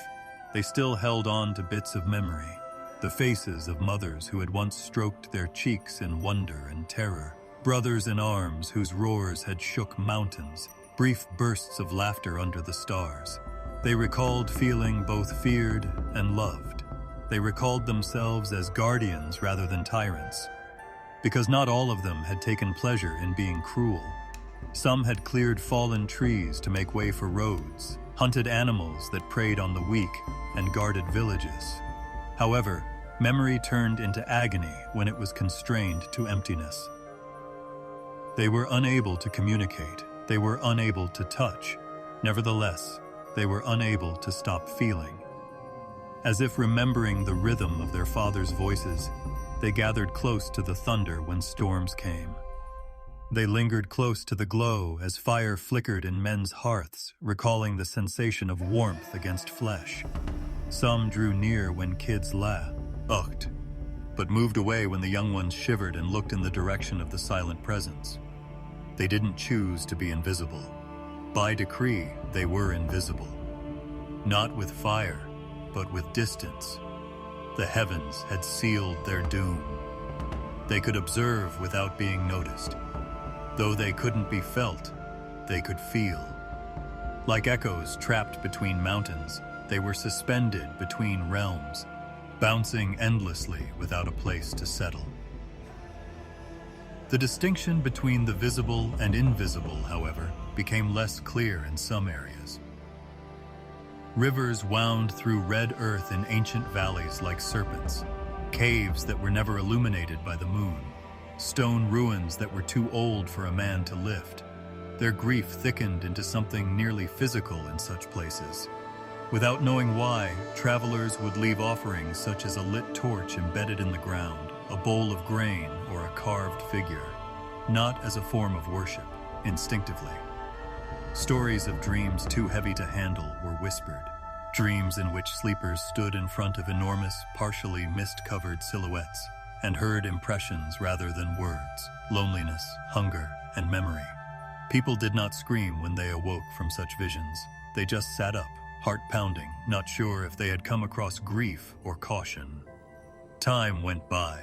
They still held on to bits of memory, the faces of mothers who had once stroked their cheeks in wonder and terror, brothers in arms whose roars had shook mountains, brief bursts of laughter under the stars. They recalled feeling both feared and loved. They recalled themselves as guardians rather than tyrants, because not all of them had taken pleasure in being cruel. Some had cleared fallen trees to make way for roads, hunted animals that preyed on the weak, and guarded villages. However, memory turned into agony when it was constrained to emptiness. They were unable to communicate. They were unable to touch. Nevertheless, they were unable to stop feeling. As if remembering the rhythm of their father's voices, they gathered close to the thunder when storms came. They lingered close to the glow as fire flickered in men's hearths, recalling the sensation of warmth against flesh. Some drew near when kids laughed, but moved away when the young ones shivered and looked in the direction of the silent presence. They didn't choose to be invisible. By decree, they were invisible. Not with fire, but with distance. The heavens had sealed their doom. They could observe without being noticed. Though they couldn't be felt, they could feel. Like echoes trapped between mountains, they were suspended between realms, bouncing endlessly without a place to settle. The distinction between the visible and invisible, however, became less clear in some areas. Rivers wound through red earth in ancient valleys like serpents, caves that were never illuminated by the moon, stone ruins that were too old for a man to lift. Their grief thickened into something nearly physical in such places. Without knowing why, travelers would leave offerings such as a lit torch embedded in the ground, a bowl of grain, or a carved figure, not as a form of worship, instinctively. Stories of dreams too heavy to handle were whispered, dreams in which sleepers stood in front of enormous, partially mist-covered silhouettes and heard impressions rather than words, loneliness, hunger, and memory. People did not scream when they awoke from such visions. They just sat up, heart pounding, not sure if they had come across grief or caution. Time went by.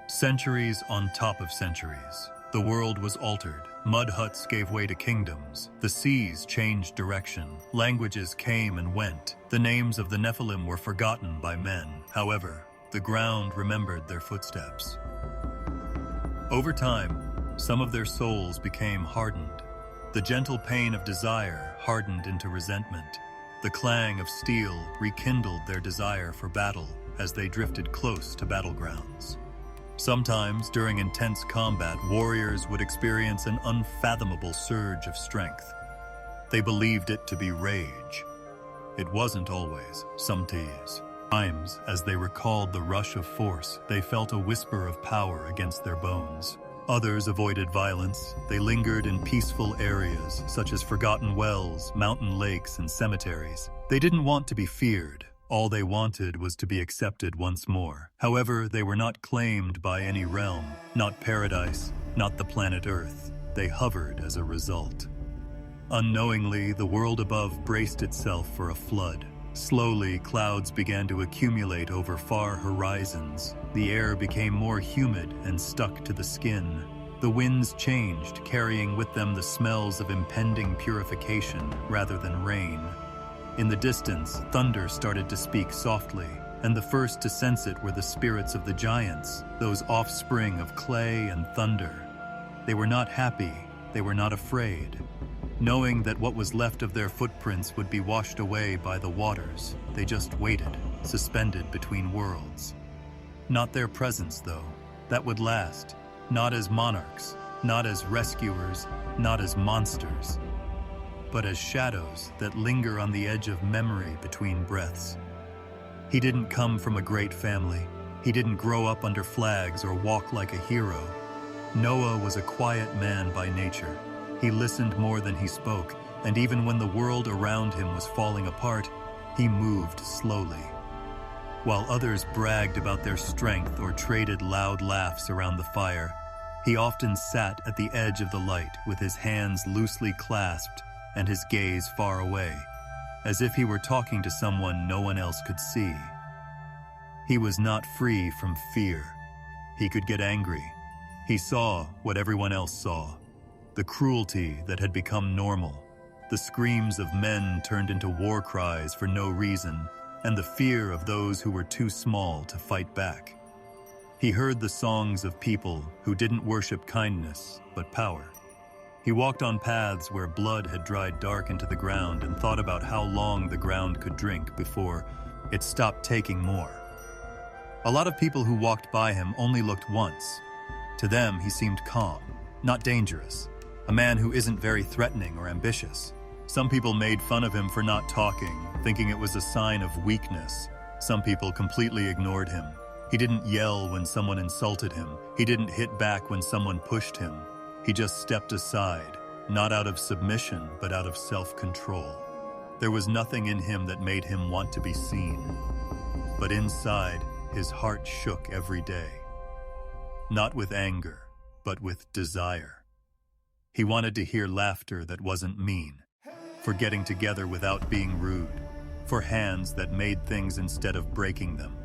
Centuries on top of centuries. The world was altered. Mud huts gave way to kingdoms. The seas changed direction. Languages came and went. The names of the Nephilim were forgotten by men. However, the ground remembered their footsteps. Over time, some of their souls became hardened. The gentle pain of desire hardened into resentment. The clang of steel rekindled their desire for battle as they drifted close to battlegrounds. Sometimes, during intense combat, warriors would experience an unfathomable surge of strength. They believed it to be rage. It wasn't always, sometimes. Times, as they recalled the rush of force, they felt a whisper of power against their bones. Others avoided violence. They lingered in peaceful areas, such as forgotten wells, mountain lakes, and cemeteries. They didn't want to be feared. All they wanted was to be accepted once more. However, they were not claimed by any realm, not paradise, not the planet Earth. They hovered as a result. Unknowingly, the world above braced itself for a flood. Slowly, clouds began to accumulate over far horizons. The air became more humid and stuck to the skin. The winds changed, carrying with them the smells of impending purification rather than rain. In the distance, thunder started to speak softly, and the first to sense it were the spirits of the giants, those offspring of clay and thunder. They were not happy, they were not afraid. Knowing that what was left of their footprints would be washed away by the waters, they just waited, suspended between worlds. Not their presence, though. That would last. Not as monarchs, not as rescuers, not as monsters, but as shadows that linger on the edge of memory between breaths. He didn't come from a great family. He didn't grow up under flags or walk like a hero. Noah was a quiet man by nature. He listened more than he spoke, and even when the world around him was falling apart, he moved slowly. While others bragged about their strength or traded loud laughs around the fire, he often sat at the edge of the light with his hands loosely clasped and his gaze far away, as if he were talking to someone no one else could see. He was not free from fear. He could get angry. He saw what everyone else saw, the cruelty that had become normal, the screams of men turned into war cries for no reason, and the fear of those who were too small to fight back. He heard the songs of people who didn't worship kindness, but power. He walked on paths where blood had dried dark into the ground and thought about how long the ground could drink before it stopped taking more. A lot of people who walked by him only looked once. To them, he seemed calm, not dangerous, a man who isn't very threatening or ambitious. Some people made fun of him for not talking, thinking it was a sign of weakness. Some people completely ignored him. He didn't yell when someone insulted him. He didn't hit back when someone pushed him. He just stepped aside, not out of submission, but out of self-control. There was nothing in him that made him want to be seen. But inside, his heart shook every day. Not with anger, but with desire. He wanted to hear laughter that wasn't mean, for getting together without being rude, for hands that made things instead of breaking them.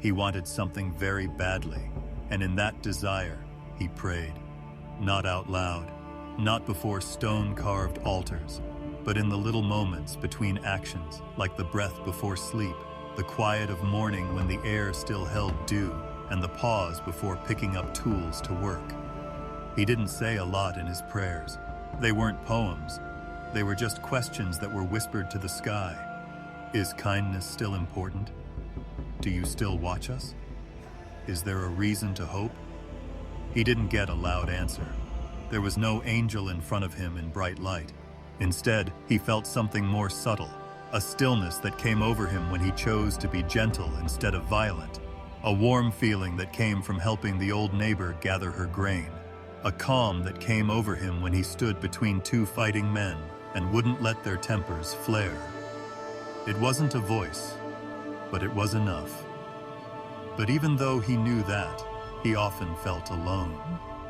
He wanted something very badly, and in that desire, he prayed. Not out loud, not before stone-carved altars, but in the little moments between actions, like the breath before sleep, the quiet of morning when the air still held dew, and the pause before picking up tools to work. He didn't say a lot in his prayers. They weren't poems. They were just questions that were whispered to the sky. Is kindness still important? Do you still watch us? Is there a reason to hope? He didn't get a loud answer. There was no angel in front of him in bright light. Instead, he felt something more subtle, a stillness that came over him when he chose to be gentle instead of violent, a warm feeling that came from helping the old neighbor gather her grain, a calm that came over him when he stood between two fighting men and wouldn't let their tempers flare. It wasn't a voice, but it was enough. But even though he knew that, he often felt alone.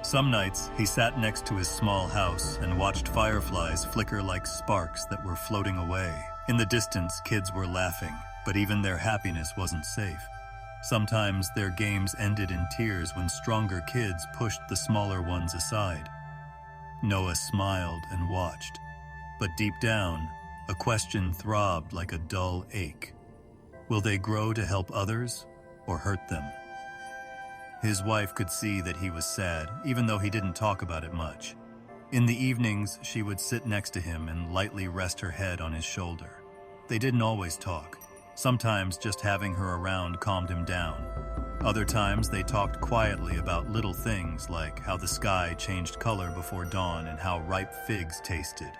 Some nights, he sat next to his small house and watched fireflies flicker like sparks that were floating away. In the distance, kids were laughing, but even their happiness wasn't safe. Sometimes their games ended in tears when stronger kids pushed the smaller ones aside. Noah smiled and watched, but deep down, a question throbbed like a dull ache. Will they grow to help others or hurt them? His wife could see that he was sad, even though he didn't talk about it much. In the evenings, she would sit next to him and lightly rest her head on his shoulder. They didn't always talk. Sometimes just having her around calmed him down. Other times, they talked quietly about little things like how the sky changed color before dawn and how ripe figs tasted.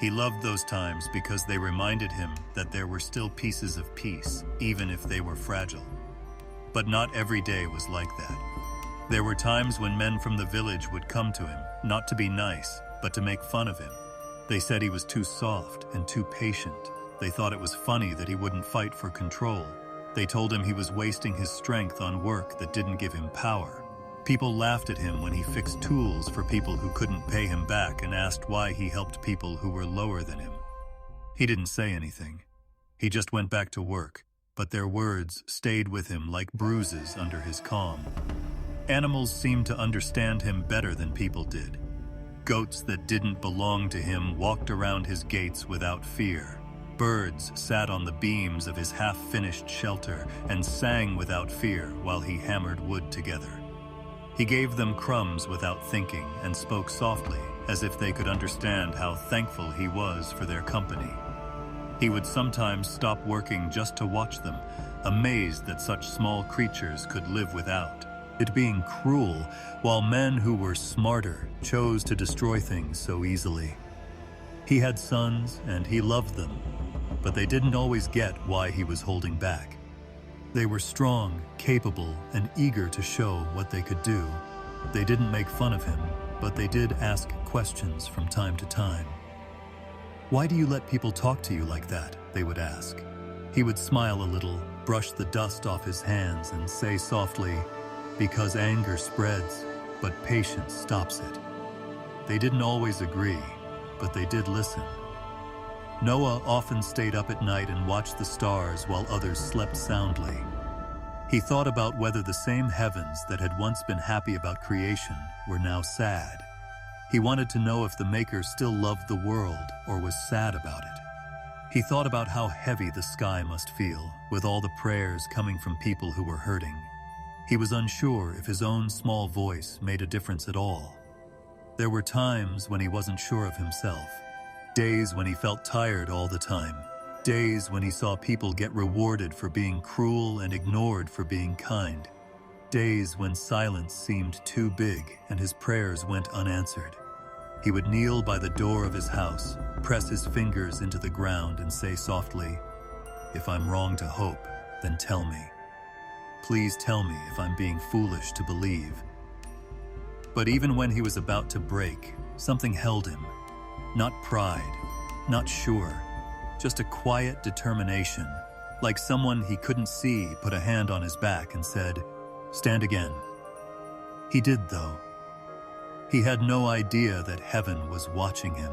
He loved those times because they reminded him that there were still pieces of peace, even if they were fragile. But not every day was like that. There were times when men from the village would come to him, not to be nice, but to make fun of him. They said he was too soft and too patient. They thought it was funny that he wouldn't fight for control. They told him he was wasting his strength on work that didn't give him power. People laughed at him when he fixed tools for people who couldn't pay him back and asked why he helped people who were lower than him. He didn't say anything. He just went back to work, but their words stayed with him like bruises under his calm. Animals seemed to understand him better than people did. Goats that didn't belong to him walked around his gates without fear. Birds sat on the beams of his half-finished shelter and sang without fear while he hammered wood together. He gave them crumbs without thinking and spoke softly, as if they could understand how thankful he was for their company. He would sometimes stop working just to watch them, amazed that such small creatures could live without it being cruel, while men who were smarter chose to destroy things so easily. He had sons and he loved them, but they didn't always get why he was holding back. They were strong, capable, and eager to show what they could do. They didn't make fun of him, but they did ask questions from time to time. "Why do you let people talk to you like that?" they would ask. He would smile a little, brush the dust off his hands, and say softly, "Because anger spreads, but patience stops it." They didn't always agree, but they did listen. Noah often stayed up at night and watched the stars while others slept soundly. He thought about whether the same heavens that had once been happy about creation were now sad. He wanted to know if the Maker still loved the world or was sad about it. He thought about how heavy the sky must feel, with all the prayers coming from people who were hurting. He was unsure if his own small voice made a difference at all. There were times when he wasn't sure of himself. Days when he felt tired all the time. Days when he saw people get rewarded for being cruel and ignored for being kind. Days when silence seemed too big and his prayers went unanswered. He would kneel by the door of his house, press his fingers into the ground and say softly, "If I'm wrong to hope, then tell me. Please tell me if I'm being foolish to believe." But even when he was about to break, something held him. Not pride, not sure, just a quiet determination, like someone he couldn't see put a hand on his back and said, "Stand again." He did, though. He had no idea that heaven was watching him.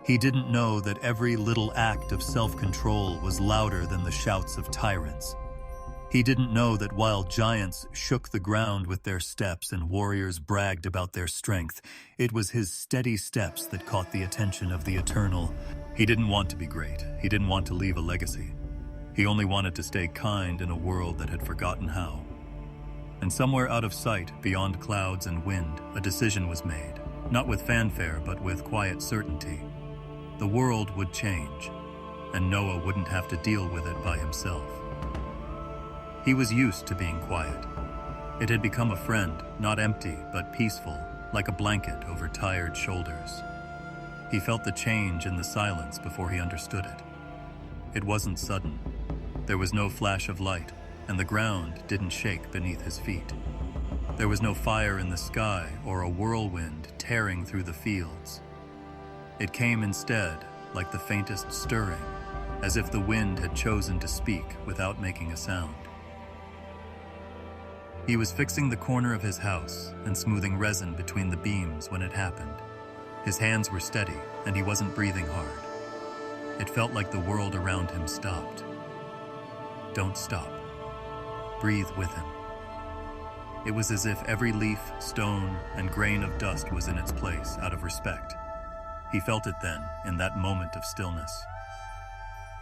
He didn't know that every little act of self-control was louder than the shouts of tyrants. He didn't know that while giants shook the ground with their steps and warriors bragged about their strength, it was his steady steps that caught the attention of the Eternal. He didn't want to be great. He didn't want to leave a legacy. He only wanted to stay kind in a world that had forgotten how. And somewhere out of sight, beyond clouds and wind, a decision was made, not with fanfare but with quiet certainty. The world would change, and Noah wouldn't have to deal with it by himself. He was used to being quiet. It had become a friend, not empty but peaceful, like a blanket over tired shoulders. He felt the change in the silence before he understood it. It wasn't sudden. There was no flash of light, and the ground didn't shake beneath his feet. There was no fire in the sky or a whirlwind tearing through the fields. It came instead like the faintest stirring, as if the wind had chosen to speak without making a sound. He was fixing the corner of his house and smoothing resin between the beams when it happened. His hands were steady, and he wasn't breathing hard. It felt like the world around him stopped. Don't stop. Breathe with him. It was as if every leaf, stone, and grain of dust was in its place out of respect. He felt it then, in that moment of stillness.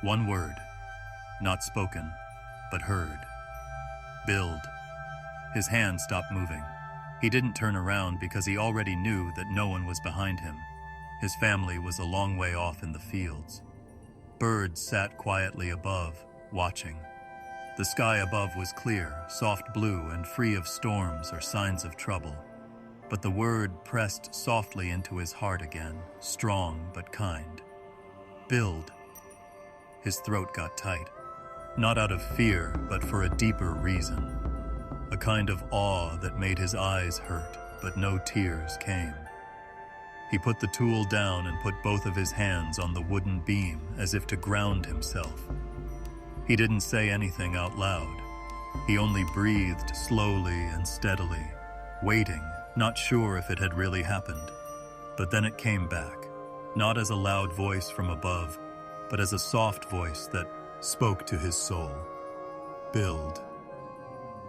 One word, not spoken, but heard. Build. His hand stopped moving. He didn't turn around because he already knew that no one was behind him. His family was a long way off in the fields. Birds sat quietly above, watching. The sky above was clear, soft blue, and free of storms or signs of trouble. But the word pressed softly into his heart again, strong but kind. Build. His throat got tight, not out of fear, but for a deeper reason. A kind of awe that made his eyes hurt, but no tears came. He put the tool down and put both of his hands on the wooden beam as if to ground himself. He didn't say anything out loud. He only breathed slowly and steadily, waiting, not sure if it had really happened. But then it came back, not as a loud voice from above, but as a soft voice that spoke to his soul. Build.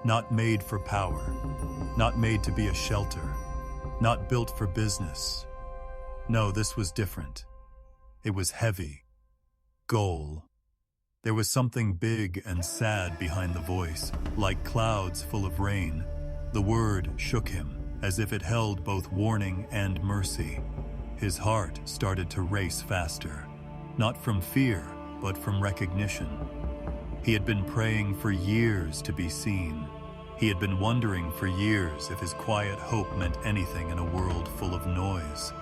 Not made for power, not made to be a shelter, not built for business. No, this was different. It was heavy. Goal. There was something big and sad behind the voice, like clouds full of rain. The word shook him, as if it held both warning and mercy. His heart started to race faster, not from fear, but from recognition. He had been praying for years to be seen. He had been wondering for years if his quiet hope meant anything in a world full of noise.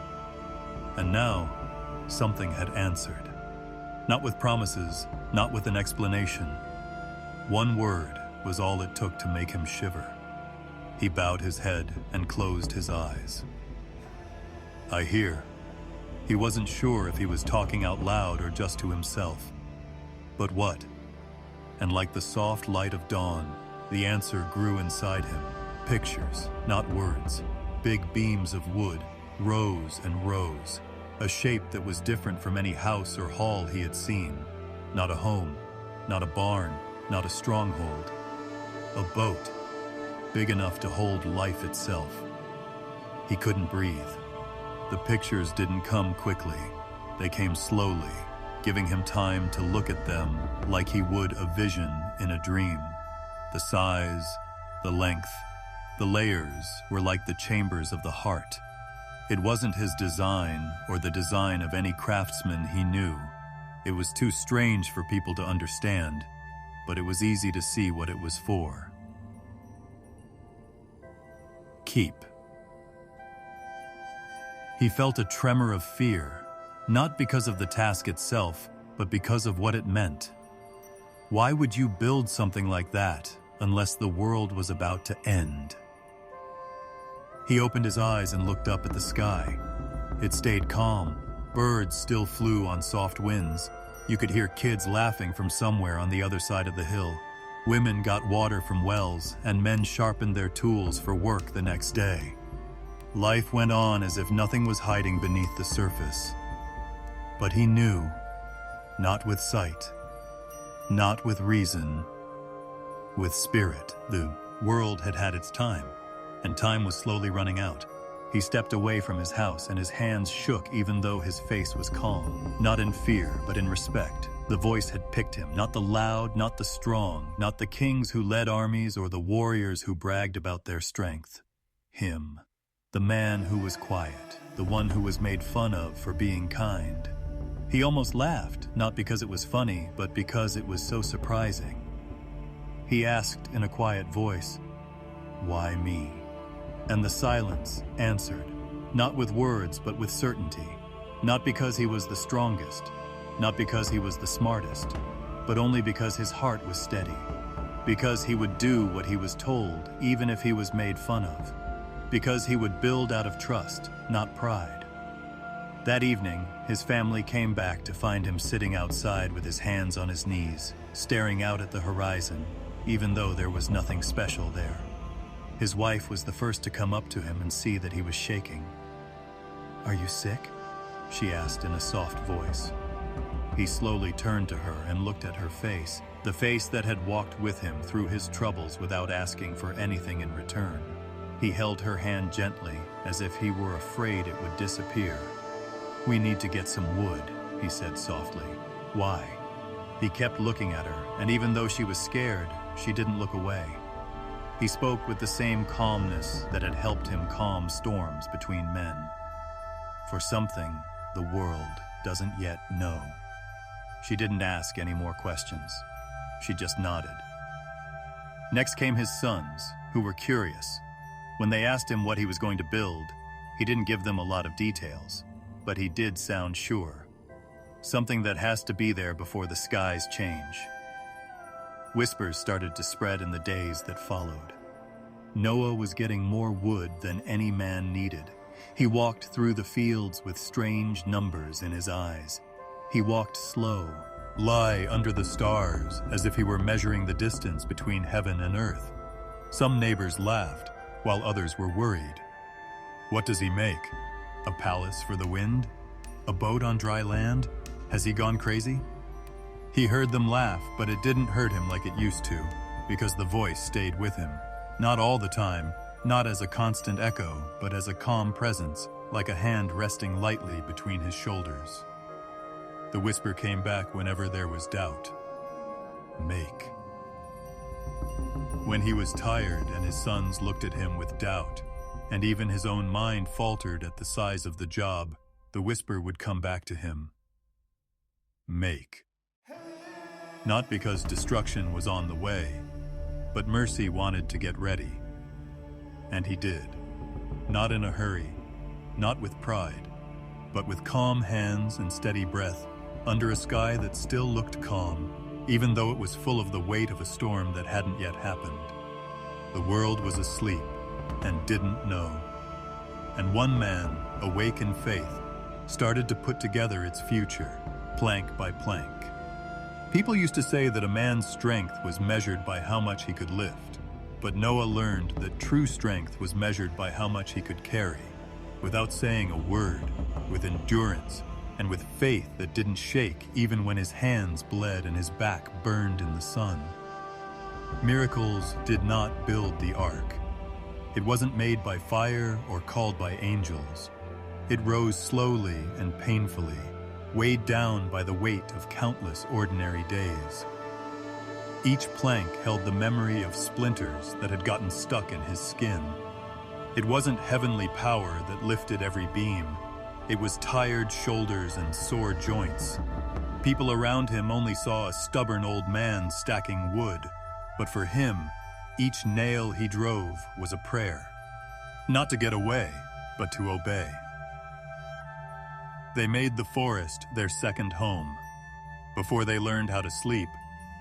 And now, something had answered. Not with promises, not with an explanation. One word was all it took to make him shiver. He bowed his head and closed his eyes. I hear. He wasn't sure if he was talking out loud or just to himself. But what? And like the soft light of dawn, the answer grew inside him. Pictures, not words. Big beams of wood, rows and rows. A shape that was different from any house or hall he had seen. Not a home, not a barn, not a stronghold. A boat, big enough to hold life itself. He couldn't breathe. The pictures didn't come quickly. They came slowly, giving him time to look at them like he would a vision in a dream. The size, the length, the layers were like the chambers of the heart. It wasn't his design or the design of any craftsman he knew. It was too strange for people to understand, but it was easy to see what it was for. Keep. He felt a tremor of fear, not because of the task itself, but because of what it meant. Why would you build something like that unless the world was about to end? He opened his eyes and looked up at the sky. It stayed calm. Birds still flew on soft winds. You could hear kids laughing from somewhere on the other side of the hill. Women got water from wells, and men sharpened their tools for work the next day. Life went on as if nothing was hiding beneath the surface. But he knew, not with sight, not with reason, with spirit. The world had had its time, and time was slowly running out. He stepped away from his house, and his hands shook even though his face was calm. Not in fear, but in respect. The voice had picked him, not the loud, not the strong, not the kings who led armies or the warriors who bragged about their strength. Him. The man who was quiet, the one who was made fun of for being kind. He almost laughed, not because it was funny, but because it was so surprising. He asked in a quiet voice, "Why me?" And the silence answered, not with words but with certainty. Not because he was the strongest, not because he was the smartest, but only because his heart was steady. Because he would do what he was told, even if he was made fun of. Because he would build out of trust, not pride. That evening, his family came back to find him sitting outside with his hands on his knees, staring out at the horizon, even though there was nothing special there. His wife was the first to come up to him and see that he was shaking. "Are you sick?" she asked in a soft voice. He slowly turned to her and looked at her face, the face that had walked with him through his troubles without asking for anything in return. He held her hand gently, as if he were afraid it would disappear. "We need to get some wood," he said softly. "Why?" He kept looking at her, and even though she was scared, she didn't look away. He spoke with the same calmness that had helped him calm storms between men. "For something the world doesn't yet know." She didn't ask any more questions. She just nodded. Next came his sons, who were curious. When they asked him what he was going to build, he didn't give them a lot of details, but he did sound sure. Something that has to be there before the skies change. Whispers started to spread in the days that followed. Noah was getting more wood than any man needed. He walked through the fields with strange numbers in his eyes. He walked slow, lie under the stars, as if he were measuring the distance between heaven and earth. Some neighbors laughed, while others were worried. What does he make? A palace for the wind? A boat on dry land? Has he gone crazy? He heard them laugh, but it didn't hurt him like it used to, because the voice stayed with him. Not all the time, not as a constant echo, but as a calm presence, like a hand resting lightly between his shoulders. The whisper came back whenever there was doubt. Make. When he was tired and his sons looked at him with doubt, and even his own mind faltered at the size of the job, the whisper would come back to him. Make. Not because destruction was on the way, but mercy wanted to get ready. And he did. Not in a hurry, not with pride, but with calm hands and steady breath, under a sky that still looked calm, even though it was full of the weight of a storm that hadn't yet happened. The world was asleep and didn't know. And one man, awake in faith, started to put together its future, plank by plank. People used to say that a man's strength was measured by how much he could lift, but Noah learned that true strength was measured by how much he could carry, without saying a word, with endurance, and with faith that didn't shake even when his hands bled and his back burned in the sun. Miracles did not build the ark. It wasn't made by fire or called by angels. It rose slowly and painfully, weighed down by the weight of countless ordinary days. Each plank held the memory of splinters that had gotten stuck in his skin. It wasn't heavenly power that lifted every beam. It was tired shoulders and sore joints. People around him only saw a stubborn old man stacking wood, but for him, each nail he drove was a prayer. Not to get away, but to obey. They made the forest their second home. Before they learned how to sleep,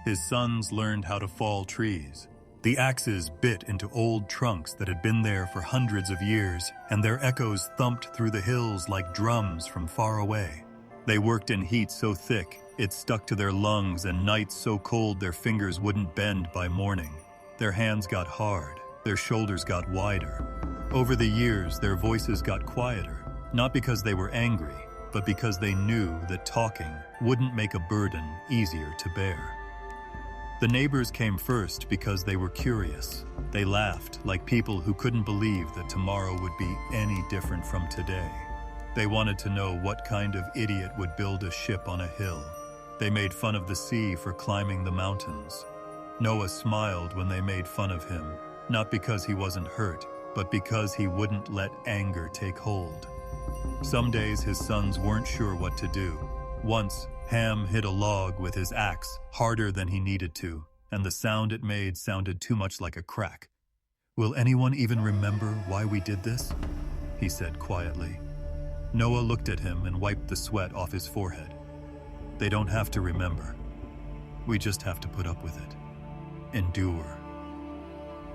his sons learned how to fall trees. The axes bit into old trunks that had been there for hundreds of years, and their echoes thumped through the hills like drums from far away. They worked in heat so thick, it stuck to their lungs, and nights so cold their fingers wouldn't bend by morning. Their hands got hard, their shoulders got wider. Over the years, their voices got quieter, not because they were angry, but because they knew that talking wouldn't make a burden easier to bear. The neighbors came first because they were curious. They laughed like people who couldn't believe that tomorrow would be any different from today. They wanted to know what kind of idiot would build a ship on a hill. They made fun of the sea for climbing the mountains. Noah smiled when they made fun of him, not because he wasn't hurt, but because he wouldn't let anger take hold. Some days his sons weren't sure what to do. Once, Ham hit a log with his axe harder than he needed to, and the sound it made sounded too much like a crack. "Will anyone even remember why we did this?" he said quietly. Noah looked at him and wiped the sweat off his forehead. "They don't have to remember. We just have to put up with it. Endure."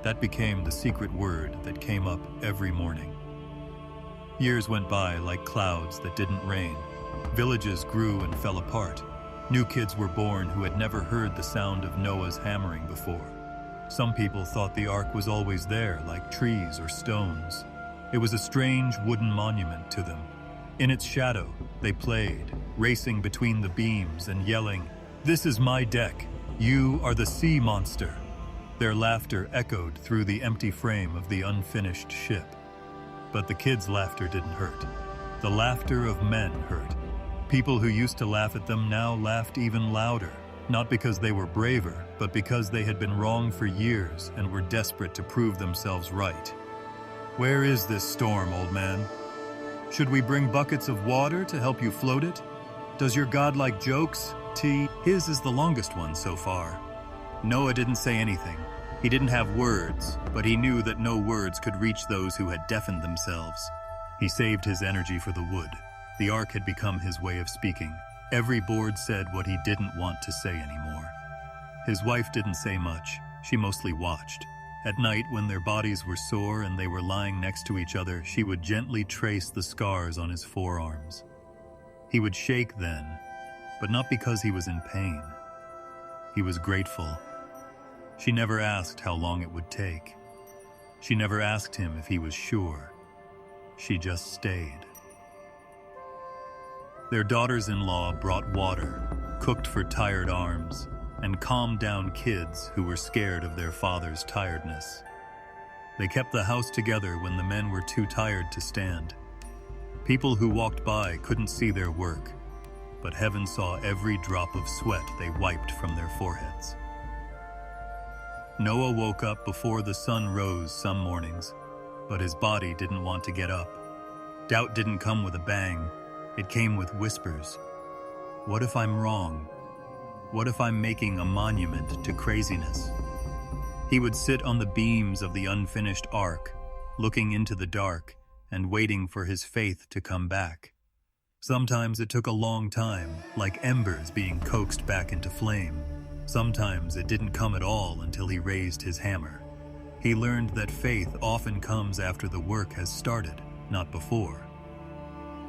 That became the secret word that came up every morning. Years went by like clouds that didn't rain. Villages grew and fell apart. New kids were born who had never heard the sound of Noah's hammering before. Some people thought the ark was always there, like trees or stones. It was a strange wooden monument to them. In its shadow, they played, racing between the beams and yelling, "This is my deck. You are the sea monster." Their laughter echoed through the empty frame of the unfinished ship. But the kids' laughter didn't hurt. The laughter of men hurt. People who used to laugh at them now laughed even louder, not because they were braver, but because they had been wrong for years and were desperate to prove themselves right. "Where is this storm, old man? Should we bring buckets of water to help you float it? Does your God like jokes? His is the longest one so far." Noah didn't say anything. He didn't have words, but he knew that no words could reach those who had deafened themselves. He saved his energy for the wood. The ark had become his way of speaking. Every board said what he didn't want to say anymore. His wife didn't say much. She mostly watched. At night, when their bodies were sore and they were lying next to each other, she would gently trace the scars on his forearms. He would shake then, but not because he was in pain. He was grateful. She never asked how long it would take. She never asked him if he was sure. She just stayed. Their daughters-in-law brought water, cooked for tired arms, and calmed down kids who were scared of their father's tiredness. They kept the house together when the men were too tired to stand. People who walked by couldn't see their work, but heaven saw every drop of sweat they wiped from their foreheads. Noah woke up before the sun rose some mornings, but his body didn't want to get up. Doubt didn't come with a bang. It came with whispers. What if I'm wrong? What if I'm making a monument to craziness? He would sit on the beams of the unfinished ark, looking into the dark and waiting for his faith to come back. Sometimes it took a long time, like embers being coaxed back into flame. Sometimes it didn't come at all until he raised his hammer. He learned that faith often comes after the work has started, not before.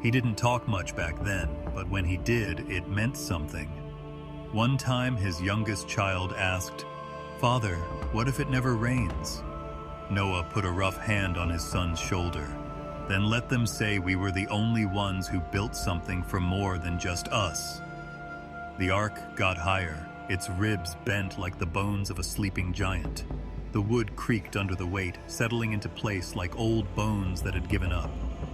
He didn't talk much back then, but when he did, it meant something. One time his youngest child asked, "Father, what if it never rains?" Noah put a rough hand on his son's shoulder. "Then let them say we were the only ones who built something for more than just us." The ark got higher, its ribs bent like the bones of a sleeping giant. The wood creaked under the weight, settling into place like old bones that had given up.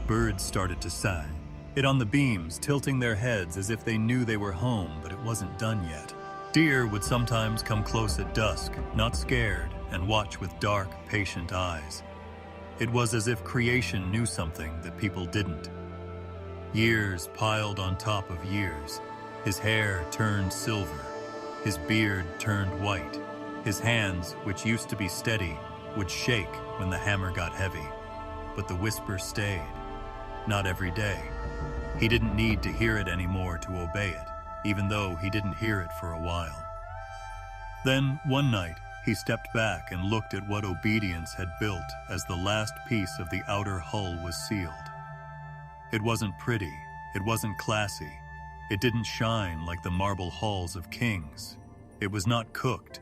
Birds started to sing. It on the beams, tilting their heads as if they knew they were home, but it wasn't done yet. Deer would sometimes come close at dusk, not scared, and watch with dark, patient eyes. It was as if creation knew something that people didn't. Years piled on top of years. His hair turned silver. His beard turned white. His hands, which used to be steady, would shake when the hammer got heavy. But the whisper stayed. Not every day. He didn't need to hear it anymore to obey it, even though he didn't hear it for a while. Then, one night, he stepped back and looked at what obedience had built as the last piece of the outer hull was sealed. It wasn't pretty. It wasn't classy. It didn't shine like the marble halls of kings. It was not cooked.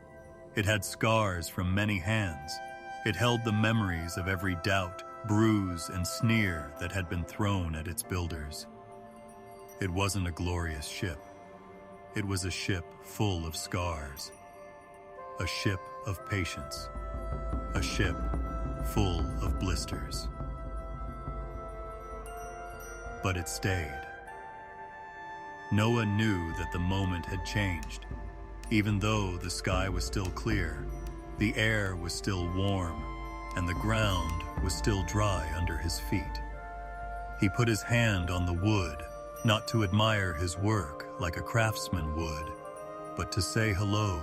It had scars from many hands. It held the memories of every doubt, bruise, and sneer that had been thrown at its builders. It wasn't a glorious ship. It was a ship full of scars. A ship of patience. A ship full of blisters. But it stayed. Noah knew that the moment had changed. Even though the sky was still clear, the air was still warm, and the ground was still dry under his feet. He put his hand on the wood, not to admire his work like a craftsman would, but to say hello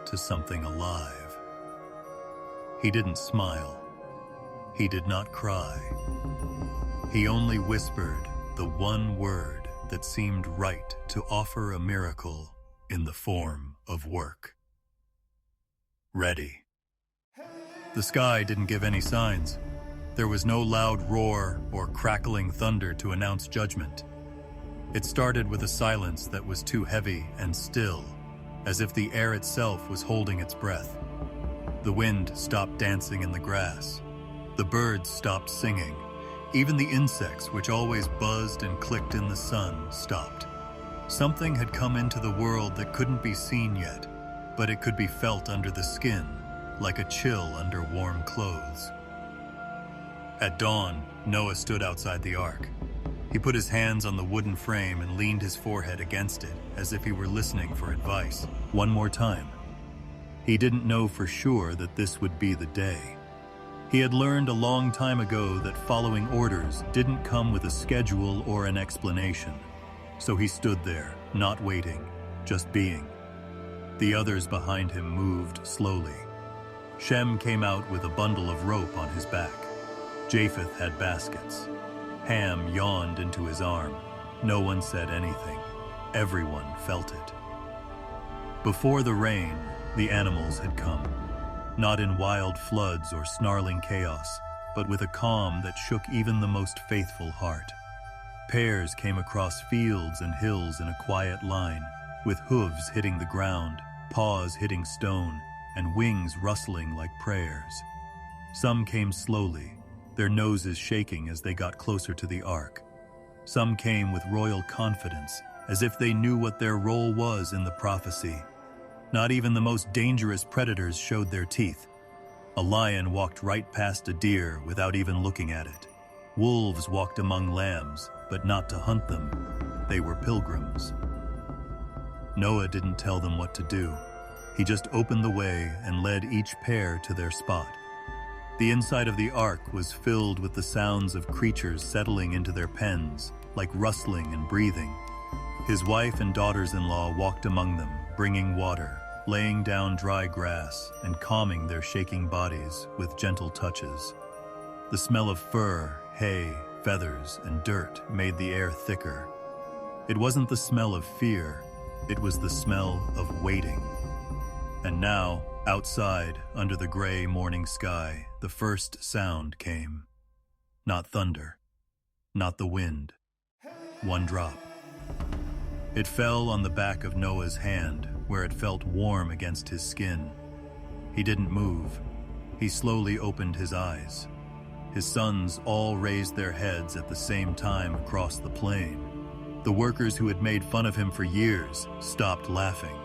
to something alive. He didn't smile. He did not cry. He only whispered the one word that seemed right to offer a miracle in the form of work. Ready. The sky didn't give any signs. There was no loud roar or crackling thunder to announce judgment. It started with a silence that was too heavy and still, as if the air itself was holding its breath. The wind stopped dancing in the grass. The birds stopped singing. Even the insects, which always buzzed and clicked in the sun, stopped. Something had come into the world that couldn't be seen yet, but it could be felt under the skin, like a chill under warm clothes. At dawn, Noah stood outside the ark. He put his hands on the wooden frame and leaned his forehead against it, as if he were listening for advice. One more time. He didn't know for sure that this would be the day. He had learned a long time ago that following orders didn't come with a schedule or an explanation. So he stood there, not waiting, just being. The others behind him moved slowly. Shem came out with a bundle of rope on his back. Japheth had baskets. Ham yawned into his arm. No one said anything. Everyone felt it. Before the rain, the animals had come. Not in wild floods or snarling chaos, but with a calm that shook even the most faithful heart. Pairs came across fields and hills in a quiet line, with hooves hitting the ground, paws hitting stone, and wings rustling like prayers. Some came slowly, their noses shaking as they got closer to the ark. Some came with royal confidence, as if they knew what their role was in the prophecy. Not even the most dangerous predators showed their teeth. A lion walked right past a deer without even looking at it. Wolves walked among lambs, but not to hunt them. They were pilgrims. Noah didn't tell them what to do. He just opened the way and led each pair to their spot. The inside of the ark was filled with the sounds of creatures settling into their pens, like rustling and breathing. His wife and daughters-in-law walked among them, bringing water, laying down dry grass, and calming their shaking bodies with gentle touches. The smell of fur, hay, feathers, and dirt made the air thicker. It wasn't the smell of fear, it was the smell of waiting. And now, outside, under the gray morning sky, the first sound came. Not thunder, not the wind. One drop. It fell on the back of Noah's hand, where it felt warm against his skin. He didn't move. He slowly opened his eyes. His sons all raised their heads at the same time across the plain. The workers who had made fun of him for years stopped laughing.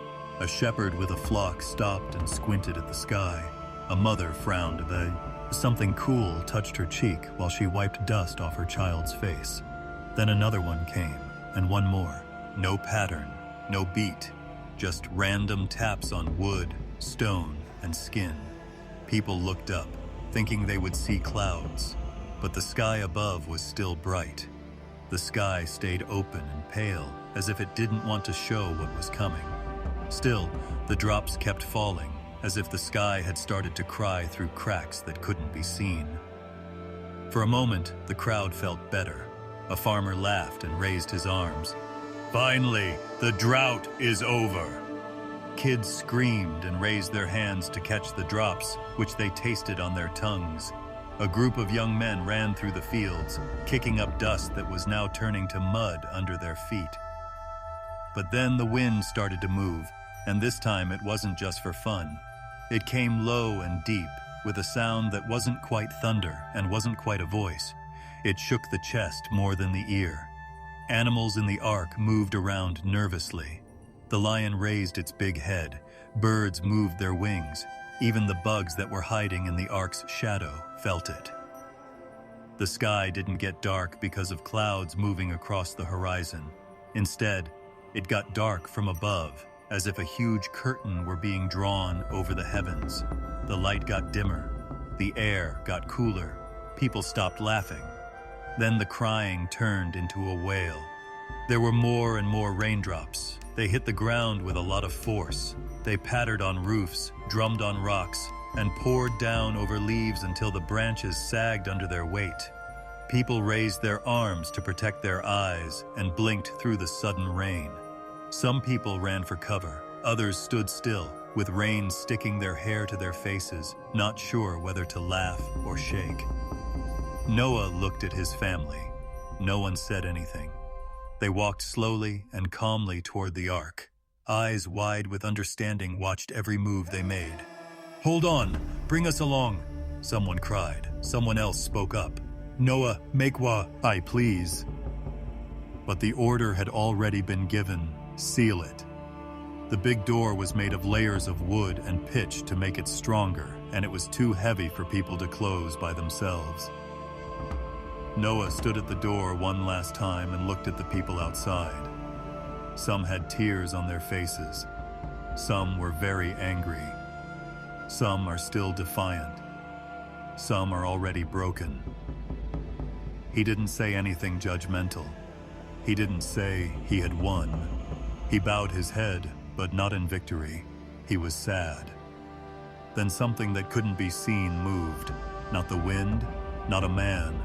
A shepherd with a flock stopped and squinted at the sky. A mother frowned a bit. Something cool touched her cheek while she wiped dust off her child's face. Then another one came, and one more. No pattern, no beat, just random taps on wood, stone, and skin. People looked up, thinking they would see clouds, but the sky above was still bright. The sky stayed open and pale, as if it didn't want to show what was coming. Still, the drops kept falling, as if the sky had started to cry through cracks that couldn't be seen. For a moment, the crowd felt better. A farmer laughed and raised his arms. Finally, the drought is over. Kids screamed and raised their hands to catch the drops, which they tasted on their tongues. A group of young men ran through the fields, kicking up dust that was now turning to mud under their feet. But then the wind started to move, and this time it wasn't just for fun. It came low and deep, with a sound that wasn't quite thunder and wasn't quite a voice. It shook the chest more than the ear. Animals in the ark moved around nervously. The lion raised its big head. Birds moved their wings. Even the bugs that were hiding in the ark's shadow felt it. The sky didn't get dark because of clouds moving across the horizon. Instead, it got dark from above, as if a huge curtain were being drawn over the heavens. The light got dimmer. The air got cooler. People stopped laughing. Then the crying turned into a wail. There were more and more raindrops. They hit the ground with a lot of force. They pattered on roofs, drummed on rocks, and poured down over leaves until the branches sagged under their weight. People raised their arms to protect their eyes and blinked through the sudden rain. Some people ran for cover. Others stood still, with rain sticking their hair to their faces, not sure whether to laugh or shake. Noah looked at his family. No one said anything. They walked slowly and calmly toward the ark. Eyes wide with understanding watched every move they made. "Hold on! Bring us along!" Someone cried. Someone else spoke up. "Noah, make wa, I please." But the order had already been given. Seal it. The big door was made of layers of wood and pitch to make it stronger, and it was too heavy for people to close by themselves. Noah stood at the door one last time and looked at the people outside. Some had tears on their faces. Some were very angry. Some are still defiant. Some are already broken. He didn't say anything judgmental. He didn't say he had won. He bowed his head, but not in victory. He was sad. Then something that couldn't be seen moved. Not the wind, not a man.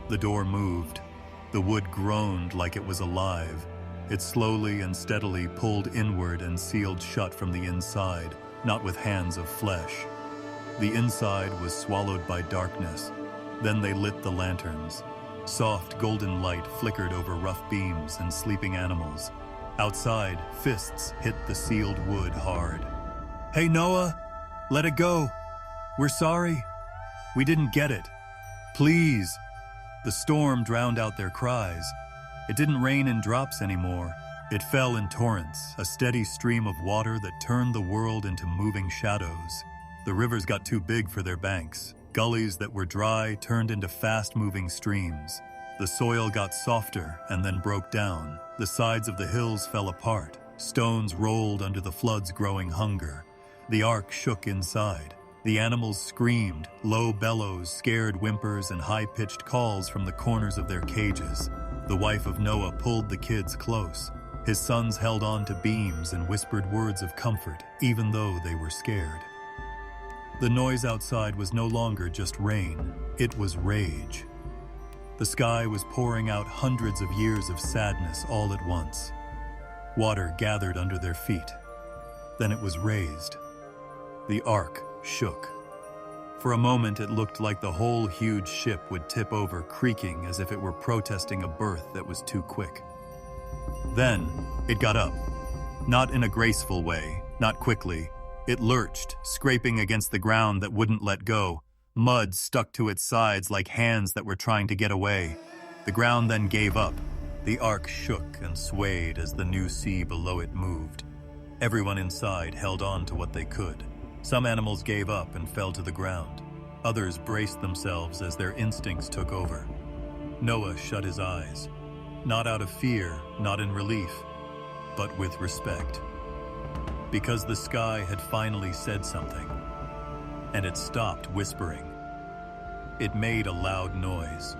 The door moved. The wood groaned like it was alive. It slowly and steadily pulled inward and sealed shut from the inside, not with hands of flesh. The inside was swallowed by darkness. Then they lit the lanterns. Soft golden light flickered over rough beams and sleeping animals. Outside, fists hit the sealed wood hard. "Hey, Noah, let it go. We're sorry. We didn't get it. Please." The storm drowned out their cries. It didn't rain in drops anymore. It fell in torrents, a steady stream of water that turned the world into moving shadows. The rivers got too big for their banks. Gullies that were dry turned into fast-moving streams. The soil got softer and then broke down. The sides of the hills fell apart. Stones rolled under the flood's growing hunger. The ark shook inside. The animals screamed, low bellows, scared whimpers, and high-pitched calls from the corners of their cages. The wife of Noah pulled the kids close. His sons held on to beams and whispered words of comfort, even though they were scared. The noise outside was no longer just rain. It was rage. The sky was pouring out hundreds of years of sadness all at once. Water gathered under their feet. Then it was raised. The ark shook. For a moment, it looked like the whole huge ship would tip over, creaking as if it were protesting a birth that was too quick. Then, it got up. Not in a graceful way, not quickly. It lurched, scraping against the ground that wouldn't let go. Mud stuck to its sides like hands that were trying to get away. The ground then gave up. The ark shook and swayed as the new sea below it moved. Everyone inside held on to what they could. Some animals gave up and fell to the ground. Others braced themselves as their instincts took over. Noah shut his eyes. Not out of fear, not in relief, but with respect. Because the sky had finally said something, and it stopped whispering. It made a loud noise.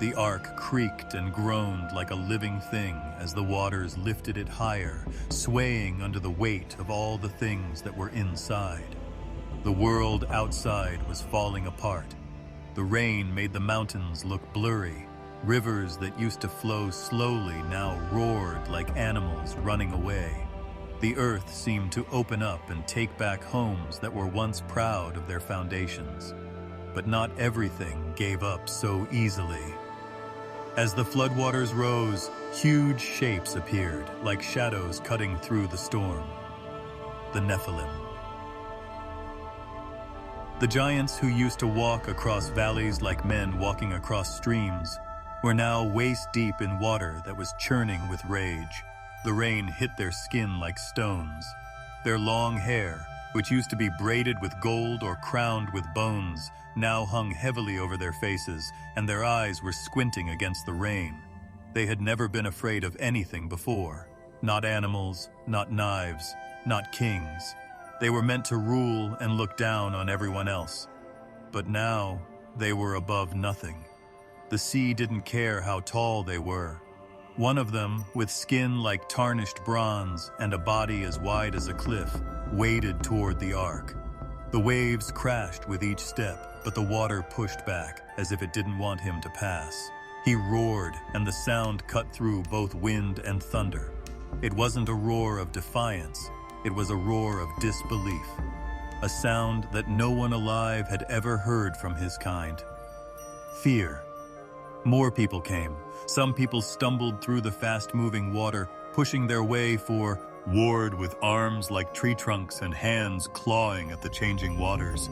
The ark creaked and groaned like a living thing as the waters lifted it higher, swaying under the weight of all the things that were inside. The world outside was falling apart. The rain made the mountains look blurry. Rivers that used to flow slowly now roared like animals running away. The earth seemed to open up and take back homes that were once proud of their foundations. But not everything gave up so easily. As the floodwaters rose, huge shapes appeared, like shadows cutting through the storm. The Nephilim. The giants who used to walk across valleys like men walking across streams were now waist-deep in water that was churning with rage. The rain hit their skin like stones. Their long hair, which used to be braided with gold or crowned with bones, now hung heavily over their faces, and their eyes were squinting against the rain. They had never been afraid of anything before. Not animals, not knives, not kings. They were meant to rule and look down on everyone else. But now, they were above nothing. The sea didn't care how tall they were. One of them, with skin like tarnished bronze and a body as wide as a cliff, waded toward the ark. The waves crashed with each step, but the water pushed back, as if it didn't want him to pass. He roared, and the sound cut through both wind and thunder. It wasn't a roar of defiance. It was a roar of disbelief, a sound that no one alive had ever heard from his kind. Fear. More people came. Some people stumbled through the fast-moving water, pushing their way forward with arms like tree trunks and hands clawing at the changing waters.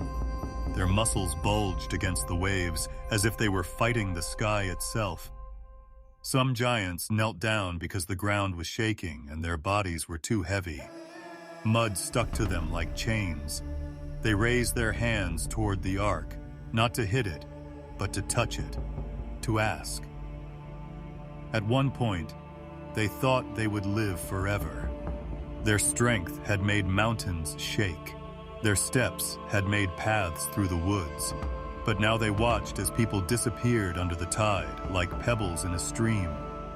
Their muscles bulged against the waves as if they were fighting the sky itself. Some giants knelt down because the ground was shaking and their bodies were too heavy. Mud stuck to them like chains. They raised their hands toward the ark, not to hit it, but to touch it, to ask. At one point, they thought they would live forever. Their strength had made mountains shake. Their steps had made paths through the woods. But now they watched as people disappeared under the tide, like pebbles in a stream.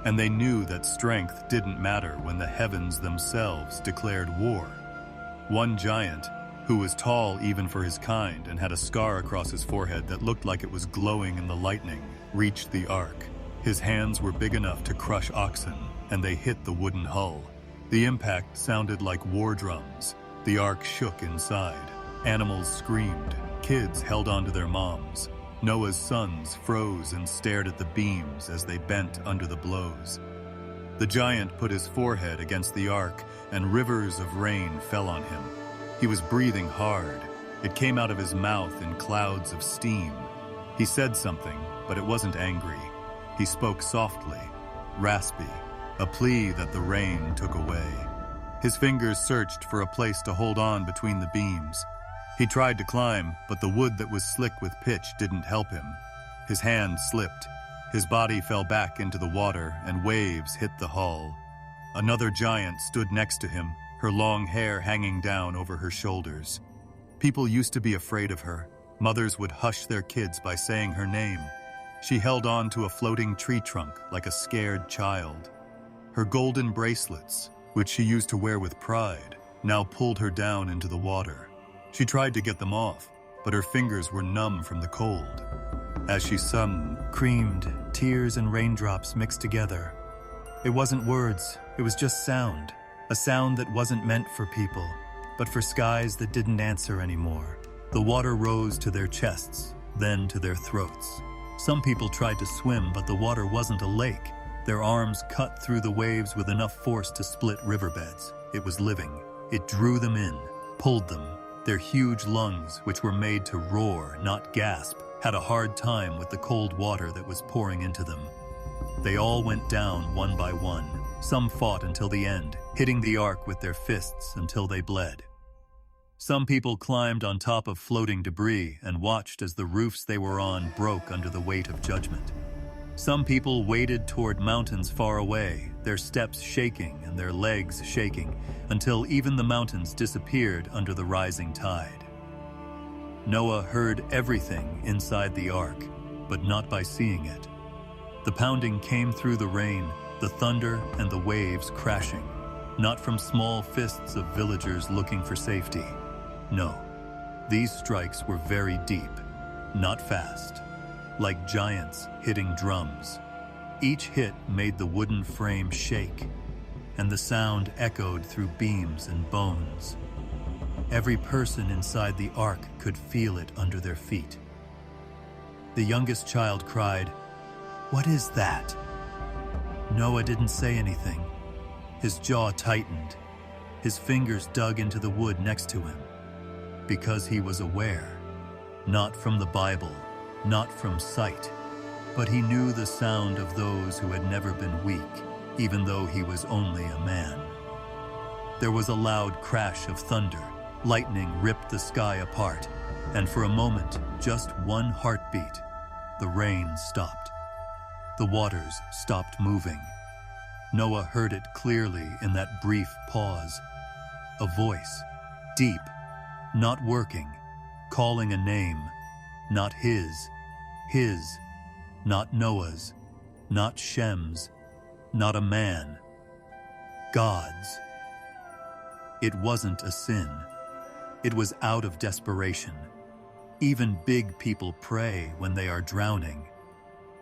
And they knew that strength didn't matter when the heavens themselves declared war. One giant, who was tall even for his kind and had a scar across his forehead that looked like it was glowing in the lightning, reached the ark. His hands were big enough to crush oxen, and they hit the wooden hull. The impact sounded like war drums. The ark shook inside. Animals screamed. Kids held onto their moms. Noah's sons froze and stared at the beams as they bent under the blows. The giant put his forehead against the ark, and rivers of rain fell on him. He was breathing hard. It came out of his mouth in clouds of steam. He said something, but it wasn't angry. He spoke softly, raspy, a plea that the rain took away. His fingers searched for a place to hold on between the beams. He tried to climb, but the wood that was slick with pitch didn't help him. His hand slipped. His body fell back into the water, and waves hit the hull. Another giant stood next to him, her long hair hanging down over her shoulders. People used to be afraid of her. Mothers would hush their kids by saying her name. She held on to a floating tree trunk like a scared child. Her golden bracelets, which she used to wear with pride, now pulled her down into the water. She tried to get them off, but her fingers were numb from the cold. As she screamed, tears and raindrops mixed together. It wasn't words, it was just sound. A sound that wasn't meant for people, but for skies that didn't answer anymore. The water rose to their chests, then to their throats. Some people tried to swim, but the water wasn't a lake. Their arms cut through the waves with enough force to split riverbeds. It was living. It drew them in, pulled them. Their huge lungs, which were made to roar, not gasp, had a hard time with the cold water that was pouring into them. They all went down one by one. Some fought until the end, hitting the ark with their fists until they bled. Some people climbed on top of floating debris and watched as the roofs they were on broke under the weight of judgment. Some people waded toward mountains far away, their steps shaking and their legs shaking, until even the mountains disappeared under the rising tide. Noah heard everything inside the ark, but not by seeing it. The pounding came through the rain, the thunder and the waves crashing, not from small fists of villagers looking for safety. No, these strikes were very deep, not fast, like giants hitting drums. Each hit made the wooden frame shake, and the sound echoed through beams and bones. Every person inside the ark could feel it under their feet. The youngest child cried, "What is that?" Noah didn't say anything. His jaw tightened. His fingers dug into the wood next to him. Because he was aware. not from the Bible, not from sight, but he knew the sound of those who had never been weak, even though he was only a man. There was a loud crash of thunder. Lightning ripped the sky apart, and for a moment, just one heartbeat, the rain stopped. The waters stopped moving. Noah heard it clearly in that brief pause. A voice, deep, not working, calling a name, not his, not Noah's, not Shem's, not a man, God's. It wasn't a sin. It was out of desperation. Even big people pray when they are drowning.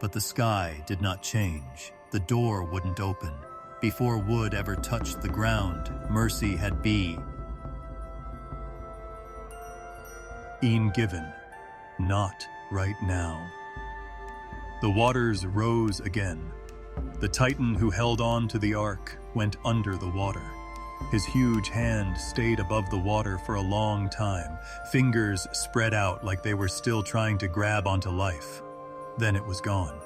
But the sky did not change. The door wouldn't open. Before wood ever touched the ground, mercy had been given. Not right now. The waters rose again. The Titan who held on to the ark went under the water. His huge hand stayed above the water for a long time, fingers spread out like they were still trying to grab onto life. Then it was gone.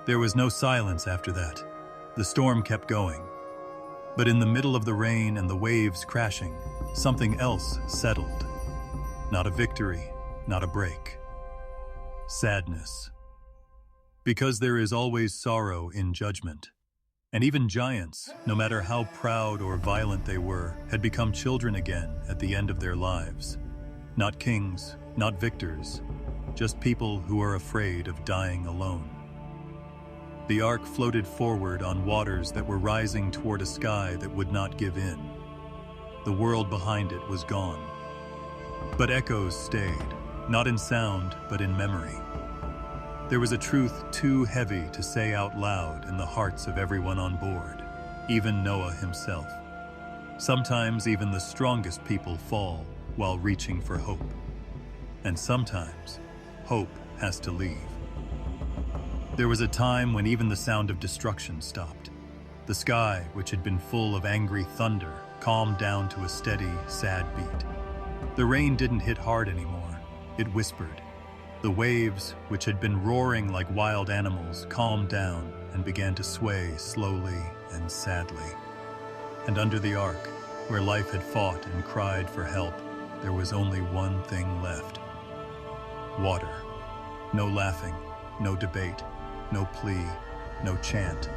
There was no silence after that. The storm kept going. But in the middle of the rain and the waves crashing, something else settled. Not a victory, not a break. Sadness. Because there is always sorrow in judgment. And even giants, no matter how proud or violent they were, had become children again at the end of their lives. Not kings, not victors, just people who are afraid of dying alone. The ark floated forward on waters that were rising toward a sky that would not give in. The world behind it was gone. But echoes stayed, not in sound, but in memory. There was a truth too heavy to say out loud in the hearts of everyone on board, even Noah himself. Sometimes even the strongest people fall while reaching for hope. And sometimes, hope has to leave. There was a time when even the sound of destruction stopped. The sky, which had been full of angry thunder, calmed down to a steady, sad beat. The rain didn't hit hard anymore. It whispered. The waves, which had been roaring like wild animals, calmed down and began to sway slowly and sadly. And under the ark, where life had fought and cried for help, there was only one thing left. Water. No laughing, no debate, no plea, no chant.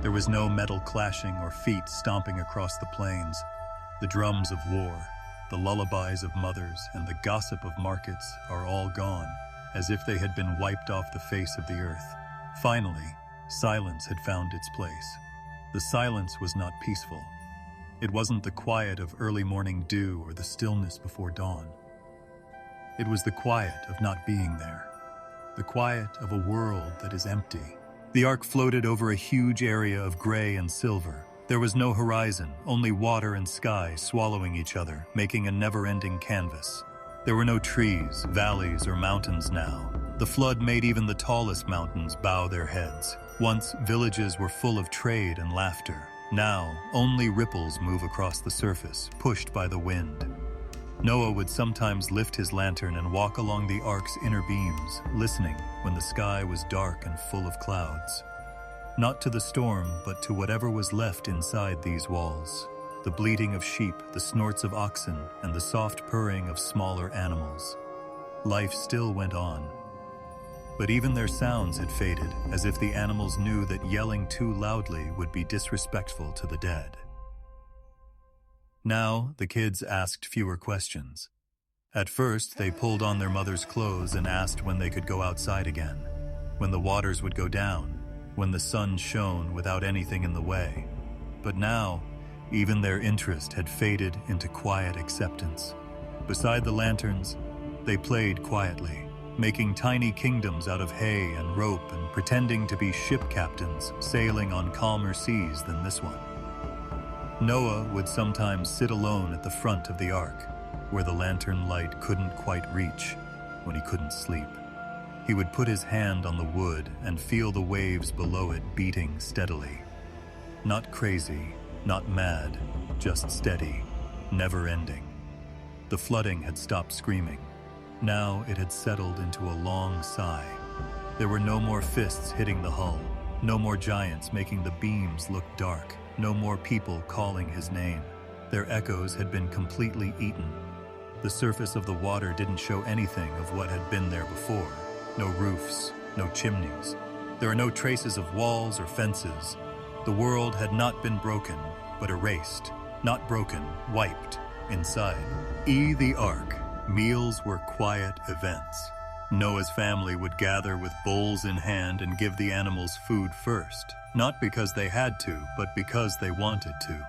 There was no metal clashing or feet stomping across the plains. The drums of war, the lullabies of mothers, and the gossip of markets are all gone, as if they had been wiped off the face of the earth. Finally, silence had found its place. The silence was not peaceful. It wasn't the quiet of early morning dew or the stillness before dawn. It was the quiet of not being there, the quiet of a world that is empty. The ark floated over a huge area of gray and silver. There was no horizon, only water and sky swallowing each other, making a never-ending canvas. There were no trees, valleys, or mountains now. The flood made even the tallest mountains bow their heads. Once, villages were full of trade and laughter. Now, only ripples move across the surface, pushed by the wind. Noah would sometimes lift his lantern and walk along the ark's inner beams, listening when the sky was dark and full of clouds. Not to the storm, but to whatever was left inside these walls. The bleating of sheep, the snorts of oxen, and the soft purring of smaller animals. Life still went on. But even their sounds had faded, as if the animals knew that yelling too loudly would be disrespectful to the dead. Now, the kids asked fewer questions. At first, they pulled on their mother's clothes and asked when they could go outside again, when the waters would go down, when the sun shone without anything in the way. But now, even their interest had faded into quiet acceptance. Beside the lanterns, they played quietly, making tiny kingdoms out of hay and rope and pretending to be ship captains sailing on calmer seas than this one. Noah would sometimes sit alone at the front of the ark, where the lantern light couldn't quite reach when he couldn't sleep. He would put his hand on the wood and feel the waves below it beating steadily. Not crazy, not mad, just steady, never ending. The flooding had stopped screaming. Now it had settled into a long sigh. There were no more fists hitting the hull, no more giants making the beams look dark, no more people calling his name. Their echoes had been completely eaten. The surface of the water didn't show anything of what had been there before. No roofs, no chimneys. There are no traces of walls or fences. The world had not been broken, but erased. Not broken, wiped, inside. The Ark. Meals were quiet events. Noah's family would gather with bowls in hand and give the animals food first, not because they had to, but because they wanted to.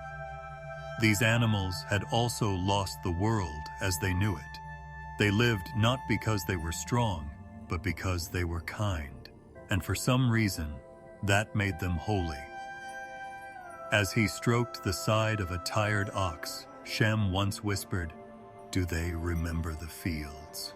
These animals had also lost the world as they knew it. They lived not because they were strong, but because they were kind. And for some reason, that made them holy. As he stroked the side of a tired ox, Shem once whispered, "Do they remember the fields?"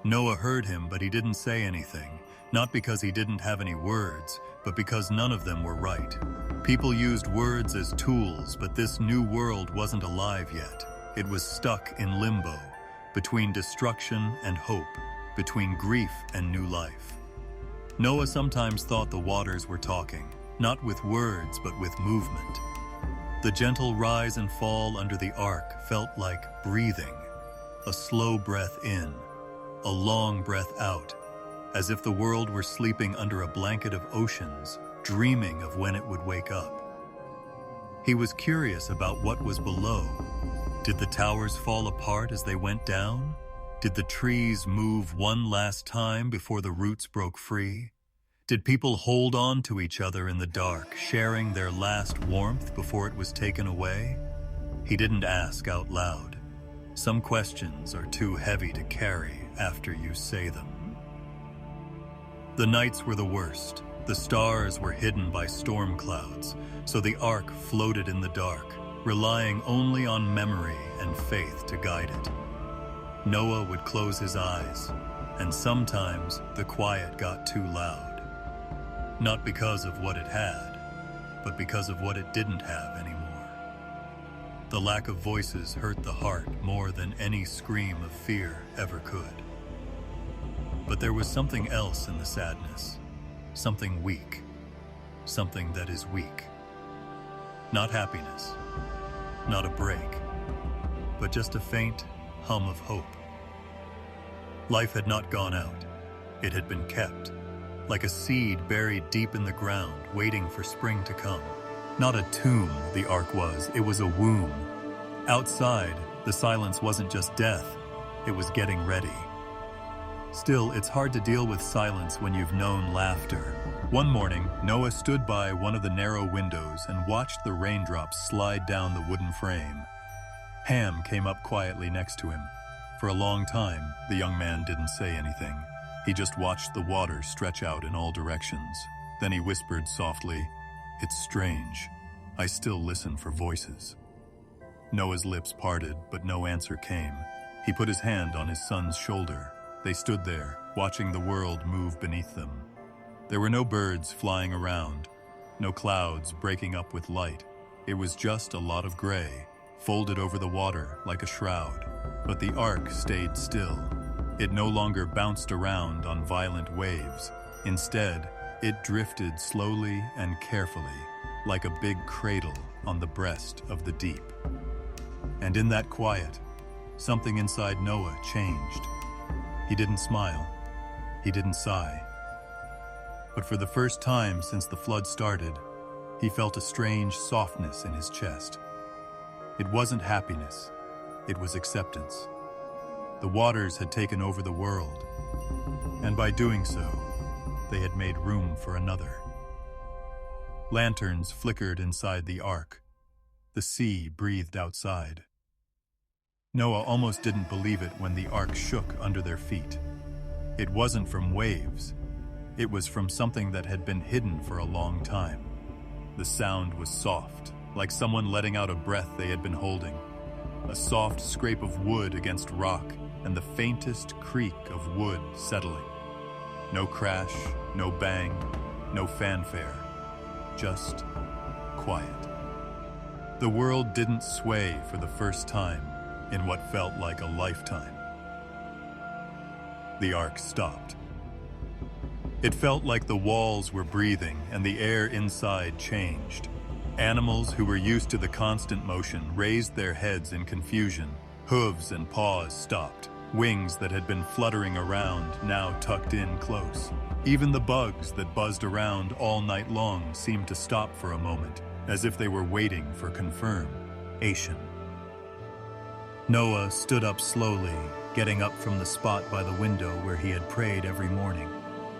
Noah heard him, but he didn't say anything, not because he didn't have any words, but because none of them were right. People used words as tools, but this new world wasn't alive yet. It was stuck in limbo, between destruction and hope, between grief and new life. Noah sometimes thought the waters were talking, not with words, but with movement. The gentle rise and fall under the ark felt like breathing, a slow breath in, a long breath out, as if the world were sleeping under a blanket of oceans, dreaming of when it would wake up. He was curious about what was below. Did the towers fall apart as they went down? Did the trees move one last time before the roots broke free? Did people hold on to each other in the dark, sharing their last warmth before it was taken away? He didn't ask out loud. Some questions are too heavy to carry after you say them. The nights were the worst. The stars were hidden by storm clouds, so the ark floated in the dark, relying only on memory and faith to guide it. Noah would close his eyes, and sometimes the quiet got too loud. Not because of what it had, but because of what it didn't have anymore. The lack of voices hurt the heart more than any scream of fear ever could. But there was something else in the sadness, something weak, something that is weak. Not happiness, not a break, but just a faint hum of hope. Life had not gone out, it had been kept, like a seed buried deep in the ground, waiting for spring to come. Not a tomb, the ark was, it was a womb. Outside, the silence wasn't just death, it was getting ready. Still, it's hard to deal with silence when you've known laughter. One morning, Noah stood by one of the narrow windows and watched the raindrops slide down the wooden frame. Ham came up quietly next to him. For a long time, the young man didn't say anything. He just watched the water stretch out in all directions. Then he whispered softly, "It's strange. I still listen for voices." Noah's lips parted, but no answer came. He put his hand on his son's shoulder. They stood there, watching the world move beneath them. There were no birds flying around, no clouds breaking up with light. It was just a lot of gray, folded over the water like a shroud. But the ark stayed still. It no longer bounced around on violent waves. Instead, it drifted slowly and carefully, like a big cradle on the breast of the deep. And in that quiet, something inside Noah changed. He didn't smile. He didn't sigh. But for the first time since the flood started, he felt a strange softness in his chest. It wasn't happiness. It was acceptance. The waters had taken over the world, and by doing so, they had made room for another. Lanterns flickered inside the ark. The sea breathed outside. Noah almost didn't believe it when the ark shook under their feet. It wasn't from waves. It was from something that had been hidden for a long time. The sound was soft, like someone letting out a breath they had been holding. A soft scrape of wood against rock, and the faintest creak of wood settling. No crash, no bang, no fanfare. Just quiet. The world didn't sway for the first time in what felt like a lifetime. the ark stopped. It felt like the walls were breathing and the air inside changed. Animals who were used to the constant motion raised their heads in confusion. Hooves and paws stopped. Wings that had been fluttering around now tucked in close. Even the bugs that buzzed around all night long seemed to stop for a moment, as if they were waiting for confirmation. Noah stood up slowly, getting up from the spot by the window where he had prayed every morning.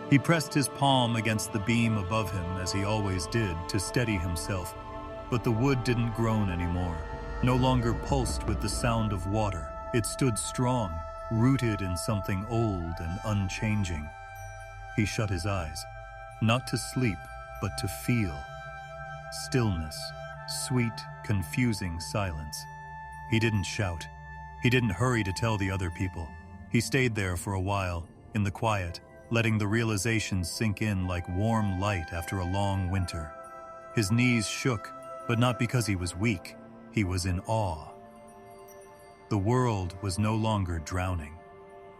He pressed his palm against the beam above him, as he always did, to steady himself. But the wood didn't groan anymore, no longer pulsed with the sound of water. It stood strong, rooted in something old and unchanging. He shut his eyes, not to sleep, but to feel. Stillness, sweet, confusing silence. He didn't shout. He didn't hurry to tell the other people. He stayed there for a while, in the quiet, letting the realization sink in like warm light after a long winter. His knees shook, but not because he was weak. He was in awe. The world was no longer drowning.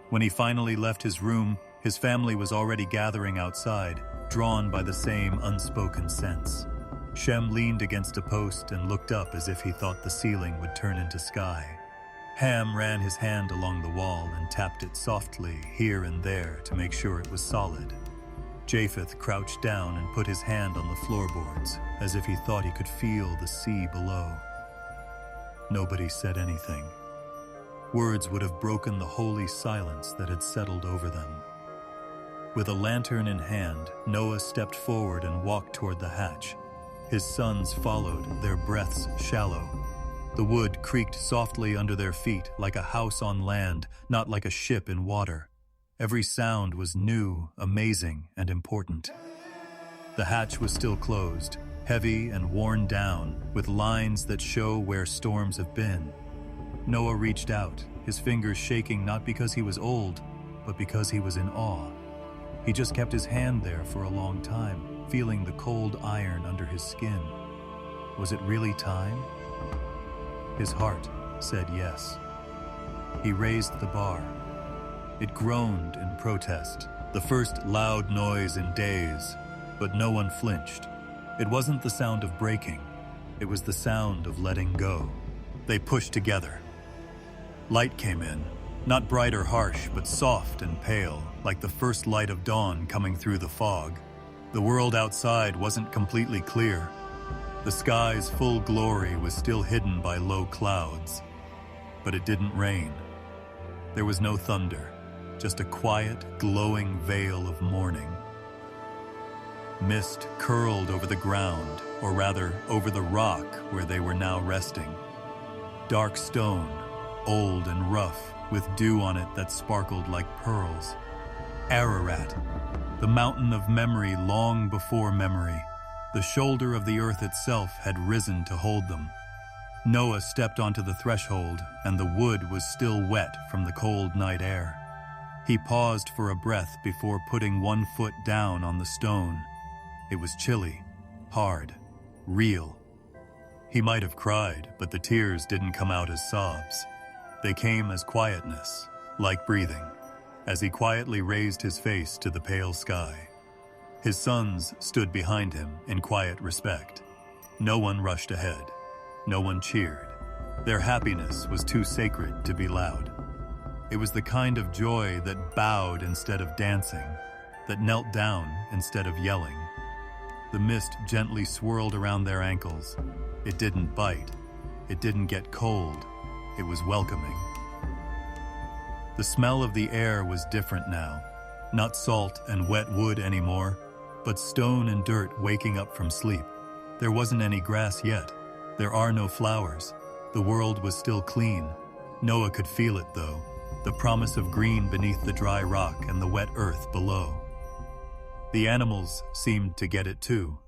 When he finally left his room, his family was already gathering outside, drawn by the same unspoken sense. Shem leaned against a post and looked up as if he thought the ceiling would turn into sky. Ham ran his hand along the wall and tapped it softly here and there to make sure it was solid. Japheth crouched down and put his hand on the floorboards, as if he thought he could feel the sea below. Nobody said anything. Words would have broken the holy silence that had settled over them. With a lantern in hand, Noah stepped forward and walked toward the hatch. His sons followed, their breaths shallow. The wood creaked softly under their feet, like a house on land, not like a ship in water. Every sound was new, amazing, and important. The hatch was still closed, heavy and worn down, with lines that show where storms have been. Noah reached out, his fingers shaking not because he was old, but because he was in awe. He just kept his hand there for a long time, feeling the cold iron under his skin. Was it really time? His heart said yes. He raised the bar. It groaned in protest, the first loud noise in days, but no one flinched. It wasn't the sound of breaking. It was the sound of letting go. They pushed together. Light came in, not bright or harsh, but soft and pale, like the first light of dawn coming through the fog. The world outside wasn't completely clear. The sky's full glory was still hidden by low clouds. But it didn't rain. There was no thunder, just a quiet, glowing veil of morning. Mist curled over the ground, or rather, over the rock where they were now resting. Dark stone, old and rough, with dew on it that sparkled like pearls. Ararat, the mountain of memory long before memory. The shoulder of the earth itself had risen to hold them. Noah stepped onto the threshold, and the wood was still wet from the cold night air. He paused for a breath before putting one foot down on the stone. It was chilly, hard, real. He might have cried, but the tears didn't come out as sobs. They came as quietness, like breathing, as he quietly raised his face to the pale sky. His sons stood behind him in quiet respect. No one rushed ahead. No one cheered. Their happiness was too sacred to be loud. It was the kind of joy that bowed instead of dancing, that knelt down instead of yelling. The mist gently swirled around their ankles. It didn't bite. It didn't get cold. It was welcoming. The smell of the air was different now. Not salt and wet wood anymore, but stone and dirt waking up from sleep. There wasn't any grass yet. There are no flowers. The world was still clean. Noah could feel it, though, the promise of green beneath the dry rock and the wet earth below. The animals seemed to get it too.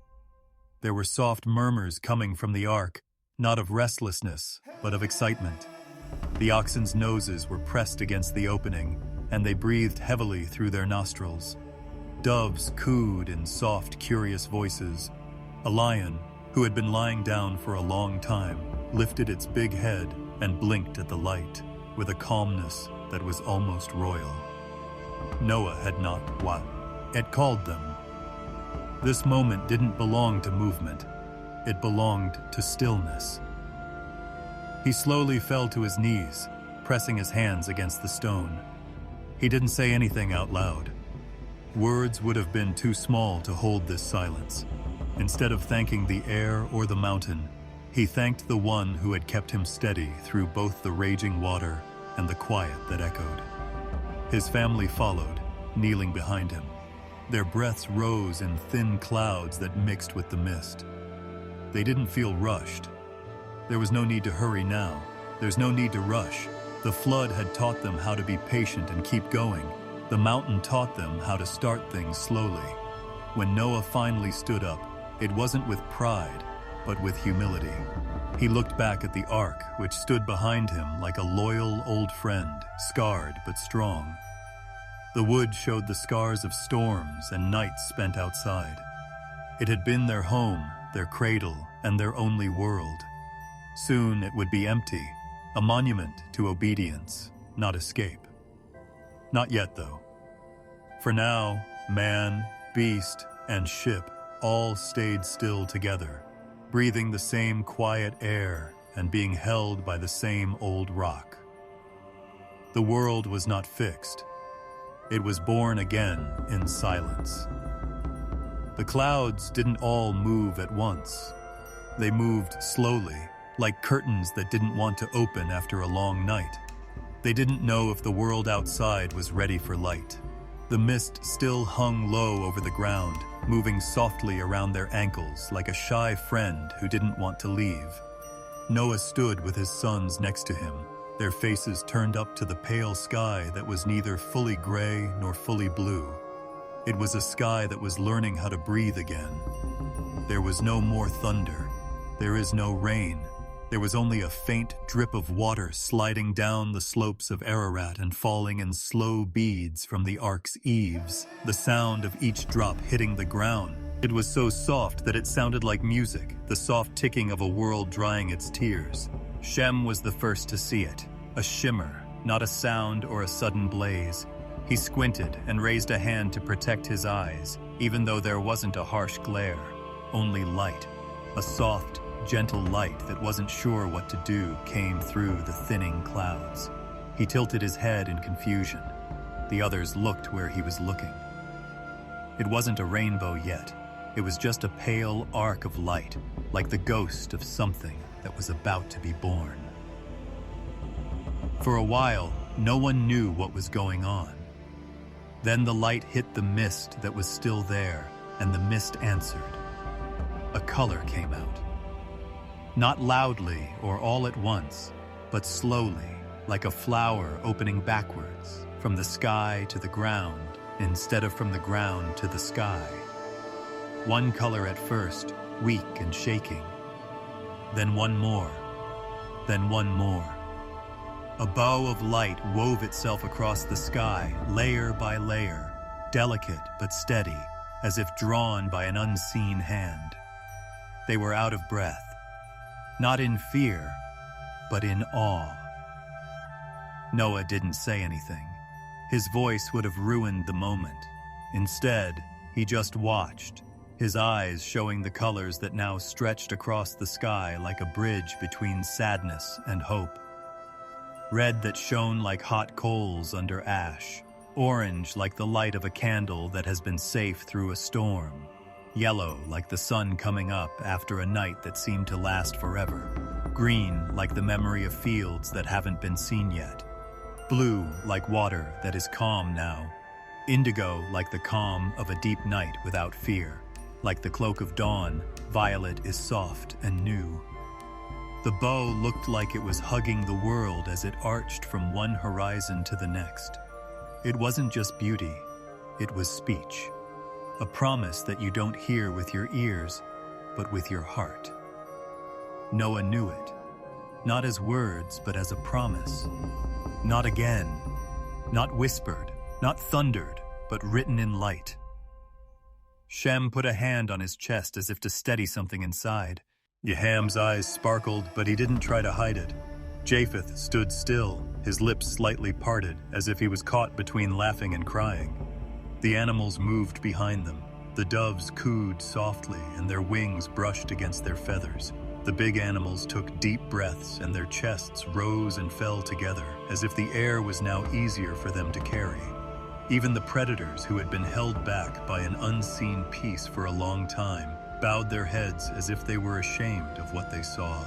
There were soft murmurs coming from the ark, not of restlessness, but of excitement. The oxen's noses were pressed against the opening, and they breathed heavily through their nostrils. Doves cooed in soft, curious voices. A lion, who had been lying down for a long time, lifted its big head and blinked at the light with a calmness that was almost royal. Noah had not what? It called them. This moment didn't belong to movement. It belonged to stillness. He slowly fell to his knees, pressing his hands against the stone. He didn't say anything out loud. Words would have been too small to hold this silence. Instead of thanking the air or the mountain, he thanked the one who had kept him steady through both the raging water and the quiet that echoed. His family followed, kneeling behind him. Their breaths rose in thin clouds that mixed with the mist. They didn't feel rushed. There was no need to hurry now. There's no need to rush. The flood had taught them how to be patient and keep going. The mountain taught them how to start things slowly. When Noah finally stood up, it wasn't with pride, but with humility. He looked back at the ark, which stood behind him like a loyal old friend, scarred but strong. The wood showed the scars of storms and nights spent outside. It had been their home, their cradle, and their only world. Soon it would be empty, a monument to obedience, not escape. Not yet, though. For now, man, beast, and ship all stayed still together, breathing the same quiet air and being held by the same old rock. The world was not fixed. It was born again in silence. The clouds didn't all move at once. They moved slowly, like curtains that didn't want to open after a long night. They didn't know if the world outside was ready for light. The mist still hung low over the ground, moving softly around their ankles like a shy friend who didn't want to leave. Noah stood with his sons next to him, their faces turned up to the pale sky that was neither fully gray nor fully blue. It was a sky that was learning how to breathe again. There was no more thunder. There is no rain. There was only a faint drip of water sliding down the slopes of Ararat and falling in slow beads from the ark's eaves, the sound of each drop hitting the ground. It was so soft that it sounded like music, the soft ticking of a world drying its tears. Shem was the first to see it, a shimmer, not a sound or a sudden blaze. He squinted and raised a hand to protect his eyes, even though there wasn't a harsh glare, only light. A soft, gentle light that wasn't sure what to do came through the thinning clouds. He tilted his head in confusion. The others looked where he was looking. It wasn't a rainbow yet. It was just a pale arc of light, like the ghost of something that was about to be born. For a while, no one knew what was going on. Then the light hit the mist that was still there, and the mist answered. A color came out. Not loudly or all at once, but slowly, like a flower opening backwards, from the sky to the ground, instead of from the ground to the sky. One color at first, weak and shaking. Then one more. Then one more. A bow of light wove itself across the sky, layer by layer, delicate but steady, as if drawn by an unseen hand. They were out of breath. Not in fear, but in awe. Noah didn't say anything. His voice would have ruined the moment. Instead, he just watched, his eyes showing the colors that now stretched across the sky like a bridge between sadness and hope. Red that shone like hot coals under ash, orange like the light of a candle that has been safe through a storm, yellow like the sun coming up after a night that seemed to last forever, green like the memory of fields that haven't been seen yet, blue like water that is calm now, indigo like the calm of a deep night without fear, like the cloak of dawn, violet is soft and new. The bow looked like it was hugging the world as it arched from one horizon to the next. It wasn't just beauty, it was speech. A promise that you don't hear with your ears, but with your heart. Noah knew it, not as words, but as a promise. Not again, not whispered, not thundered, but written in light. Shem put a hand on his chest as if to steady something inside. Yaham's eyes sparkled, but he didn't try to hide it. Japheth stood still, his lips slightly parted as if he was caught between laughing and crying. The animals moved behind them. The doves cooed softly and their wings brushed against their feathers. The big animals took deep breaths and their chests rose and fell together as if the air was now easier for them to carry. Even the predators, who had been held back by an unseen peace for a long time, bowed their heads as if they were ashamed of what they saw.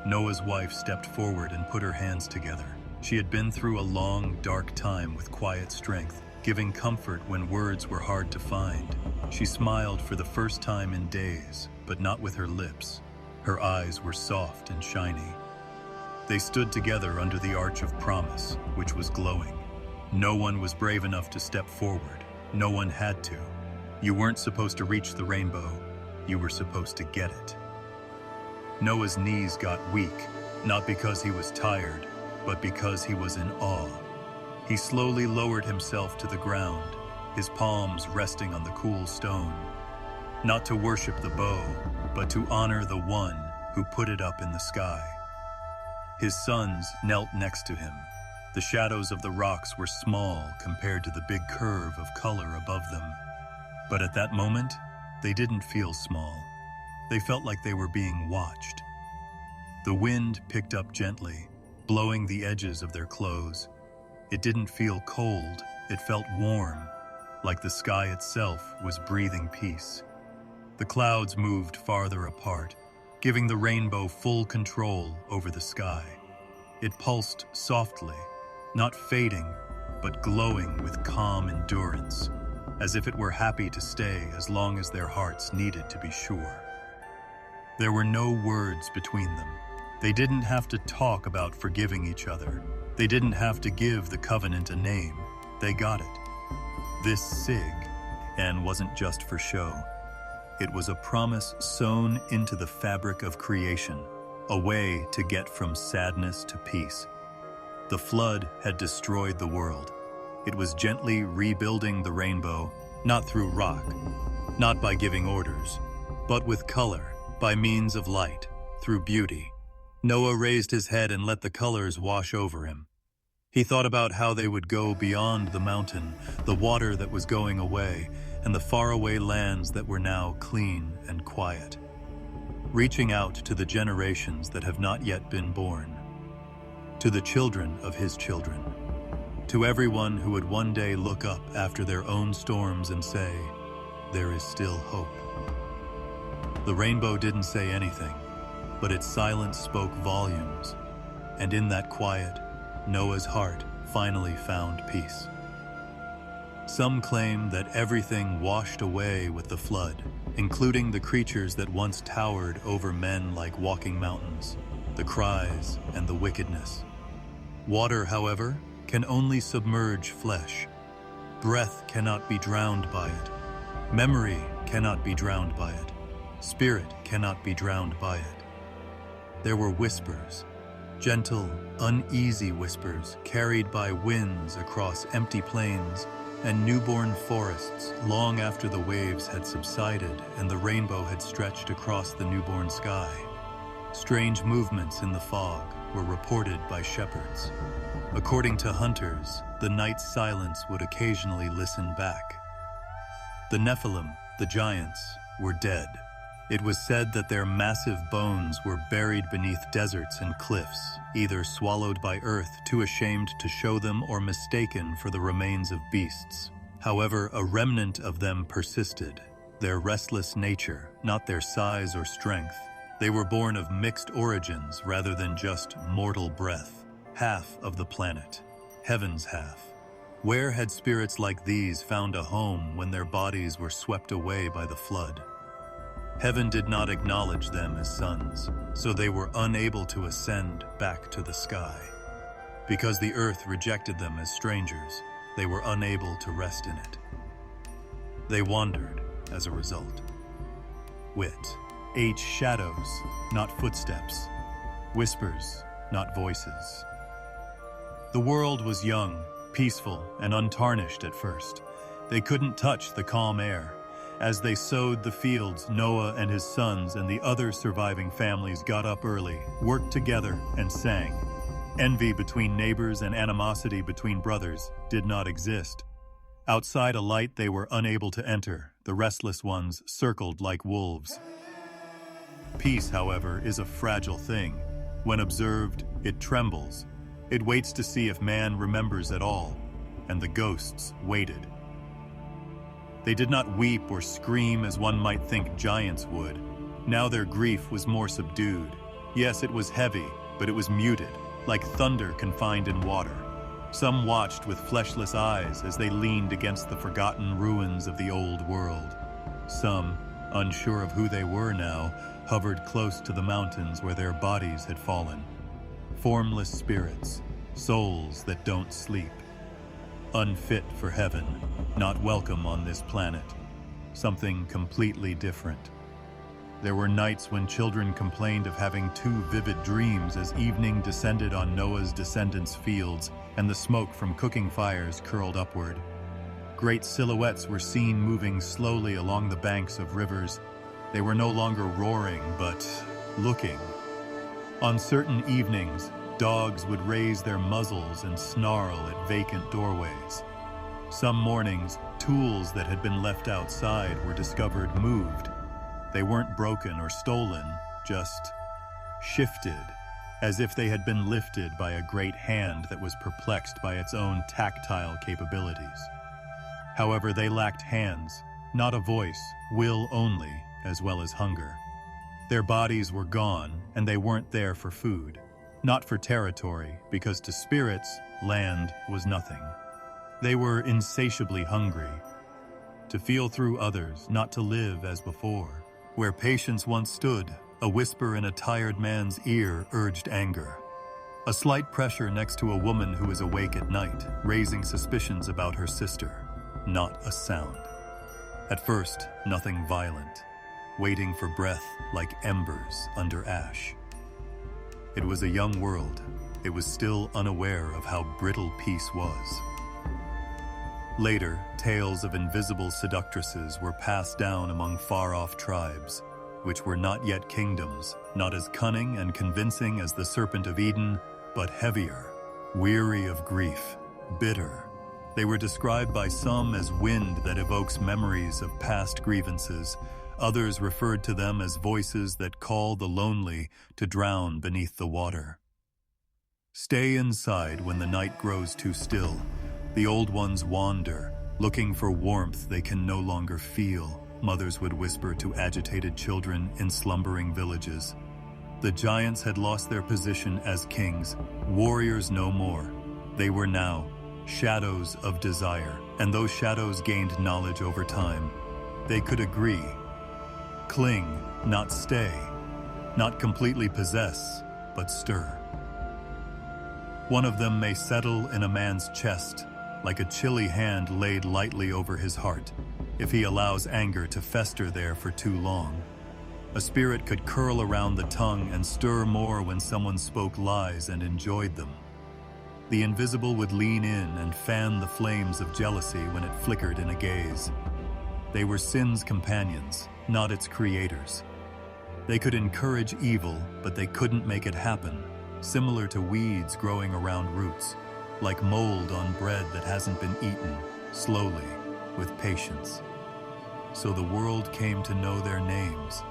Noah's wife stepped forward and put her hands together. She had been through a long, dark time with quiet strength, giving comfort when words were hard to find. She smiled for the first time in days, but not with her lips. Her eyes were soft and shiny. They stood together under the arch of promise, which was glowing. No one was brave enough to step forward. No one had to. You weren't supposed to reach the rainbow. You were supposed to get it. Noah's knees got weak, not because he was tired, but because he was in awe. He slowly lowered himself to the ground, his palms resting on the cool stone, not to worship the bow, but to honor the one who put it up in the sky. His sons knelt next to him. The shadows of the rocks were small compared to the big curve of color above them. But at that moment, they didn't feel small. They felt like they were being watched. The wind picked up gently, blowing the edges of their clothes. It didn't feel cold, it felt warm, like the sky itself was breathing peace. The clouds moved farther apart, giving the rainbow full control over the sky. It pulsed softly, not fading, but glowing with calm endurance, as if it were happy to stay as long as their hearts needed to be sure. There were no words between them. They didn't have to talk about forgiving each other. They didn't have to give the covenant a name. They got it. This sig, and wasn't just for show. It was a promise sewn into the fabric of creation, a way to get from sadness to peace. The flood had destroyed the world. It was gently rebuilding the rainbow, not through rock, not by giving orders, but with color, by means of light, through beauty. Noah raised his head and let the colors wash over him. He thought about how they would go beyond the mountain, the water that was going away, and the faraway lands that were now clean and quiet, reaching out to the generations that have not yet been born, to the children of his children, to everyone who would one day look up after their own storms and say, "There is still hope." The rainbow didn't say anything, but its silence spoke volumes, and in that quiet, Noah's heart finally found peace. Some claim that everything washed away with the flood, including the creatures that once towered over men like walking mountains, the cries and the wickedness. Water, however, can only submerge flesh. Breath cannot be drowned by it. Memory cannot be drowned by it. Spirit cannot be drowned by it. There were whispers, gentle, uneasy whispers carried by winds across empty plains and newborn forests long after the waves had subsided and the rainbow had stretched across the newborn sky. Strange movements in the fog were reported by shepherds. According to hunters, the night's silence would occasionally listen back. The Nephilim, the giants, were dead. It was said that their massive bones were buried beneath deserts and cliffs, either swallowed by earth, too ashamed to show them, or mistaken for the remains of beasts. However, a remnant of them persisted, their restless nature, not their size or strength. They were born of mixed origins rather than just mortal breath, half of the planet, heaven's half. Where had spirits like these found a home when their bodies were swept away by the flood? Heaven did not acknowledge them as sons, so they were unable to ascend back to the sky. Because the earth rejected them as strangers, they were unable to rest in it. They wandered as a result. Wit. H. Shadows, not footsteps. Whispers, not voices. The world was young, peaceful, and untarnished at first. They couldn't touch the calm air. As they sowed the fields, Noah and his sons and the other surviving families got up early, worked together, and sang. Envy between neighbors and animosity between brothers did not exist. Outside a light they were unable to enter, the restless ones circled like wolves. Peace, however, is a fragile thing. When observed, it trembles. It waits to see if man remembers at all, and the ghosts waited. They did not weep or scream as one might think giants would. Now their grief was more subdued. Yes, it was heavy, but it was muted, like thunder confined in water. Some watched with fleshless eyes as they leaned against the forgotten ruins of the old world. Some, unsure of who they were now, hovered close to the mountains where their bodies had fallen. Formless spirits, souls that don't sleep. Unfit for heaven, not welcome on this planet. Something completely different. There were nights when children complained of having too vivid dreams as evening descended on Noah's descendants' fields and the smoke from cooking fires curled upward. Great silhouettes were seen moving slowly along the banks of rivers. They were no longer roaring, but looking. On certain evenings, dogs would raise their muzzles and snarl at vacant doorways. Some mornings, tools that had been left outside were discovered moved. They weren't broken or stolen, just shifted, as if they had been lifted by a great hand that was perplexed by its own tactile capabilities. However, they lacked hands, not a voice, will only, as well as hunger. Their bodies were gone, and they weren't there for food, not for territory, because to spirits, land was nothing. They were insatiably hungry, to feel through others, not to live as before. Where patience once stood, a whisper in a tired man's ear urged anger. A slight pressure next to a woman who is awake at night, raising suspicions about her sister. Not a sound. At first, nothing violent, waiting for breath like embers under ash. It was a young world. It was still unaware of how brittle peace was. Later, tales of invisible seductresses were passed down among far-off tribes, which were not yet kingdoms, not as cunning and convincing as the Serpent of Eden, but heavier, weary of grief, bitter. They were described by some as wind that evokes memories of past grievances. Others referred to them as voices that call the lonely to drown beneath the water. Stay inside when the night grows too still. The old ones wander, looking for warmth they can no longer feel, mothers would whisper to agitated children in slumbering villages. The giants had lost their position as kings, warriors no more. They were now shadows of desire, and those shadows gained knowledge over time. They could agree, cling, not stay, not completely possess, but stir. One of them may settle in a man's chest, like a chilly hand laid lightly over his heart, if he allows anger to fester there for too long. A spirit could curl around the tongue and stir more when someone spoke lies and enjoyed them. The invisible would lean in and fan the flames of jealousy when it flickered in a gaze. They were sin's companions, not its creators. They could encourage evil, but they couldn't make it happen, similar to weeds growing around roots, like mold on bread that hasn't been eaten, slowly, with patience. So the world came to know their names.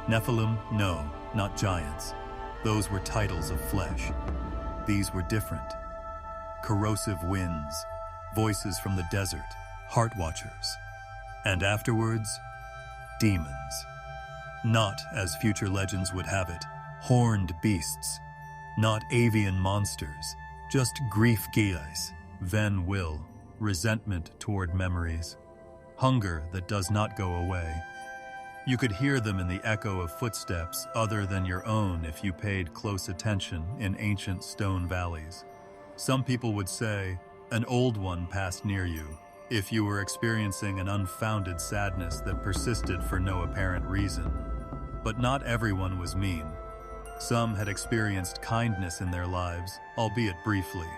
Nephilim, no, not giants. Those were titles of flesh. These were different. Corrosive winds, voices from the desert, heart watchers. And afterwards, demons. Not, as future legends would have it, horned beasts. Not avian monsters, just grief geas, ven will, resentment toward memories. Hunger that does not go away. You could hear them in the echo of footsteps other than your own if you paid close attention in ancient stone valleys. Some people would say, an old one passed near you, if you were experiencing an unfounded sadness that persisted for no apparent reason. But not everyone was mean. Some had experienced kindness in their lives, albeit briefly.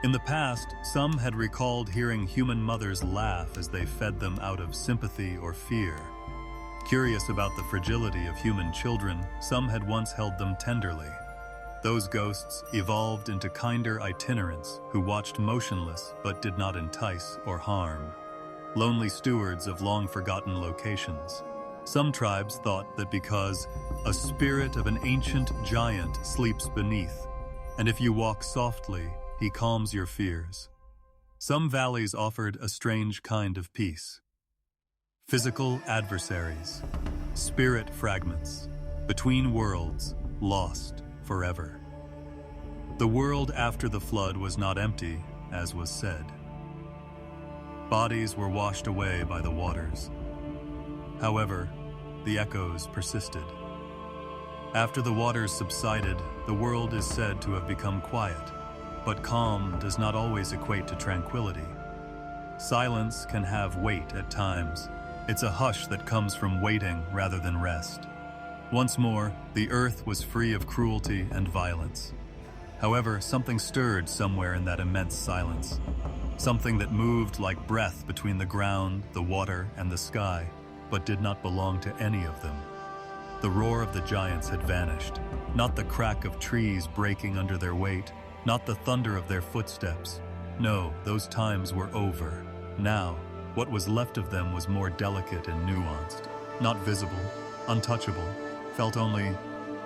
In the past, some had recalled hearing human mothers laugh as they fed them out of sympathy or fear. Curious about the fragility of human children, some had once held them tenderly. Those ghosts evolved into kinder itinerants who watched motionless but did not entice or harm. Lonely stewards of long-forgotten locations. Some tribes thought that because a spirit of an ancient giant sleeps beneath, and if you walk softly, he calms your fears. Some valleys offered a strange kind of peace. Physical adversaries, spirit fragments, between worlds, lost forever. The world after the flood was not empty, as was said. Bodies were washed away by the waters. However, the echoes persisted. After the waters subsided, the world is said to have become quiet, but calm does not always equate to tranquility. Silence can have weight at times. It's a hush that comes from waiting rather than rest. Once more, the earth was free of cruelty and violence. However, something stirred somewhere in that immense silence. Something that moved like breath between the ground, the water, and the sky, but did not belong to any of them. The roar of the giants had vanished, not the crack of trees breaking under their weight, not the thunder of their footsteps. No, those times were over. Now, what was left of them was more delicate and nuanced, not visible, untouchable, felt only.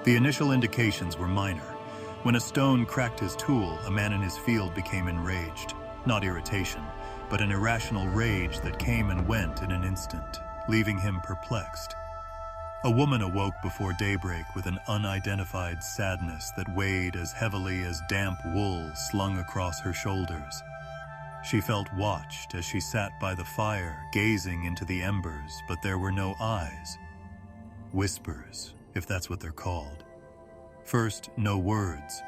The initial indications were minor. When a stone cracked his tool, a man in his field became enraged. Not irritation, but an irrational rage that came and went in an instant, leaving him perplexed. A woman awoke before daybreak with an unidentified sadness that weighed as heavily as damp wool slung across her shoulders. She felt watched as she sat by the fire, gazing into the embers, but there were no eyes. Whispers, if that's what they're called. First, no words,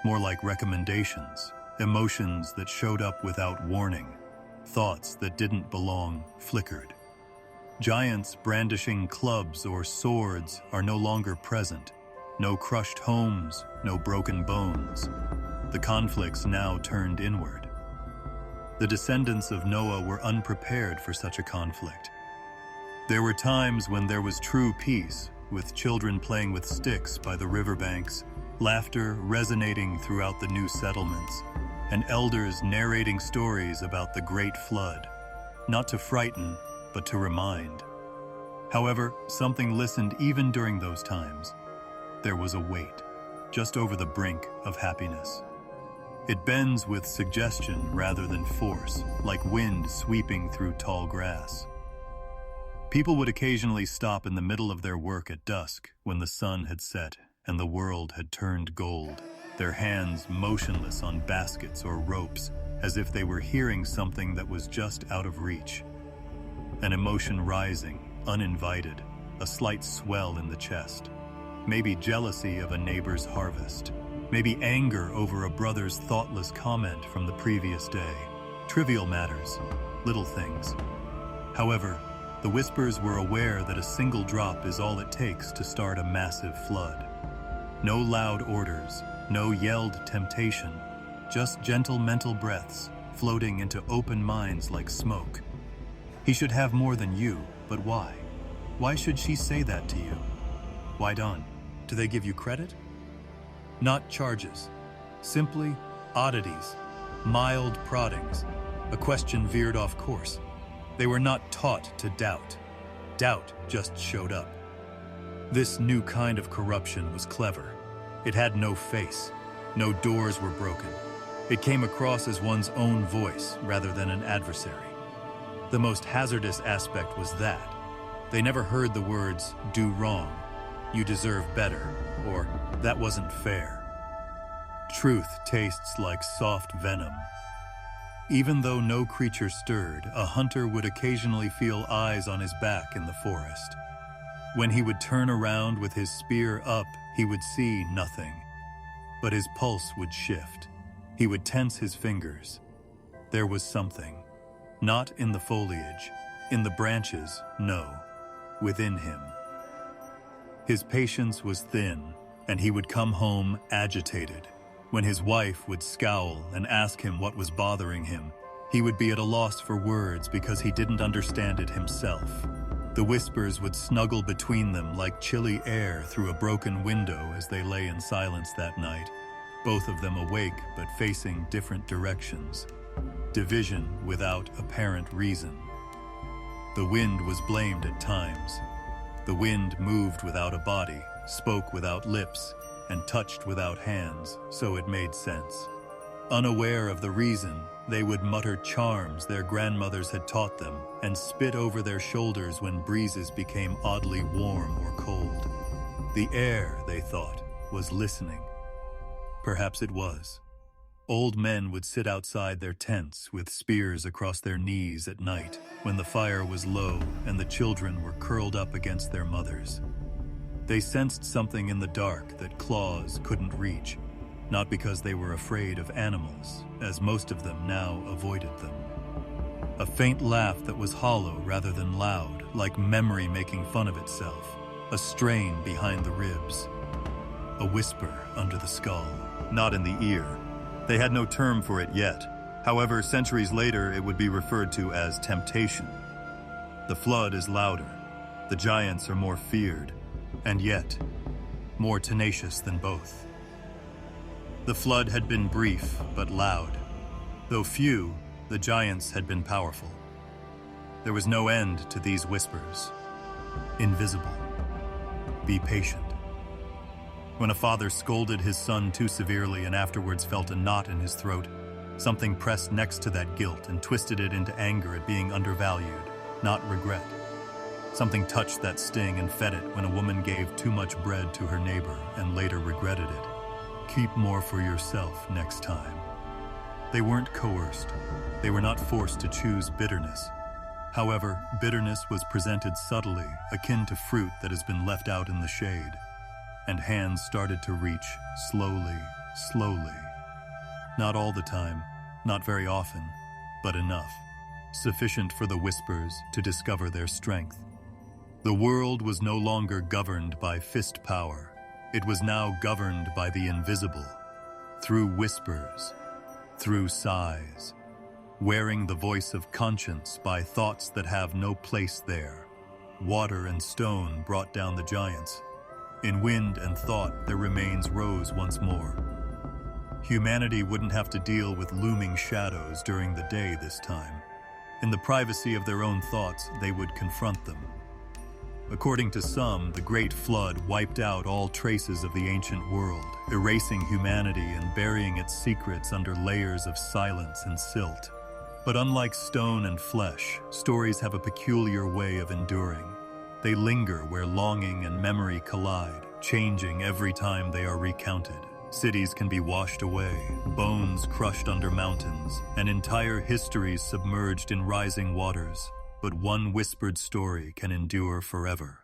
more like recommendations, emotions that showed up without warning, thoughts that didn't belong flickered. Giants brandishing clubs or swords are no longer present. No crushed homes, no broken bones. The conflicts now turned inward. The descendants of Noah were unprepared for such a conflict. There were times when there was true peace, with children playing with sticks by the riverbanks, laughter resonating throughout the new settlements, and elders narrating stories about the great flood, not to frighten, but to remind. However, something listened even during those times. There was a weight, just over the brink of happiness. It bends with suggestion rather than force, like wind sweeping through tall grass. People would occasionally stop in the middle of their work at dusk when the sun had set and the world had turned gold, their hands motionless on baskets or ropes, as if they were hearing something that was just out of reach. An emotion rising, uninvited, a slight swell in the chest. Maybe jealousy of a neighbor's harvest. Maybe anger over a brother's thoughtless comment from the previous day. Trivial matters, little things. However, the whispers were aware that a single drop is all it takes to start a massive flood. No loud orders, no yelled temptation, just gentle mental breaths floating into open minds like smoke. He should have more than you, but why? Why should she say that to you? Why done? Do they give you credit? Not charges, simply oddities, mild proddings. A question veered off course. They were not taught to doubt. Doubt just showed up. This new kind of corruption was clever. It had no face. No doors were broken. It came across as one's own voice rather than an adversary. The most hazardous aspect was that they never heard the words, "do wrong," "you deserve better," or "that wasn't fair." Truth tastes like soft venom. Even though no creature stirred, a hunter would occasionally feel eyes on his back in the forest. When he would turn around with his spear up, he would see nothing. But his pulse would shift. He would tense his fingers. There was something. Not in the foliage, in the branches, no, within him. His patience was thin, and he would come home agitated. When his wife would scowl and ask him what was bothering him, he would be at a loss for words because he didn't understand it himself. The whispers would snuggle between them like chilly air through a broken window as they lay in silence that night, both of them awake but facing different directions. Division without apparent reason. The wind was blamed at times. The wind moved without a body, spoke without lips, and touched without hands, so it made sense. Unaware of the reason, they would mutter charms their grandmothers had taught them and spit over their shoulders when breezes became oddly warm or cold. The air, they thought, was listening. Perhaps it was. Old men would sit outside their tents with spears across their knees at night when the fire was low and the children were curled up against their mothers. They sensed something in the dark that claws couldn't reach, not because they were afraid of animals, as most of them now avoided them. A faint laugh that was hollow rather than loud, like memory making fun of itself, a strain behind the ribs, a whisper under the skull, not in the ear. They had no term for it yet. However, centuries later, it would be referred to as temptation. The flood is louder. The giants are more feared, and yet, more tenacious than both. The flood had been brief, but loud. Though few, the giants had been powerful. There was no end to these whispers. Invisible. Be patient. When a father scolded his son too severely and afterwards felt a knot in his throat, something pressed next to that guilt and twisted it into anger at being undervalued, not regret. Something touched that sting and fed it when a woman gave too much bread to her neighbor and later regretted it. Keep more for yourself next time. They weren't coerced. They were not forced to choose bitterness. However, bitterness was presented subtly, akin to fruit that has been left out in the shade. And hands started to reach, slowly, slowly. Not all the time, not very often, but enough. Sufficient for the whispers to discover their strength. The world was no longer governed by fist power. It was now governed by the invisible, through whispers, through sighs, wearing the voice of conscience by thoughts that have no place there. Water and stone brought down the giants. In wind and thought, their remains rose once more. Humanity wouldn't have to deal with looming shadows during the day this time. In the privacy of their own thoughts, they would confront them. According to some, the Great Flood wiped out all traces of the ancient world, erasing humanity and burying its secrets under layers of silence and silt. But unlike stone and flesh, stories have a peculiar way of enduring. They linger where longing and memory collide, changing every time they are recounted. Cities can be washed away, bones crushed under mountains, and entire histories submerged in rising waters. But one whispered story can endure forever.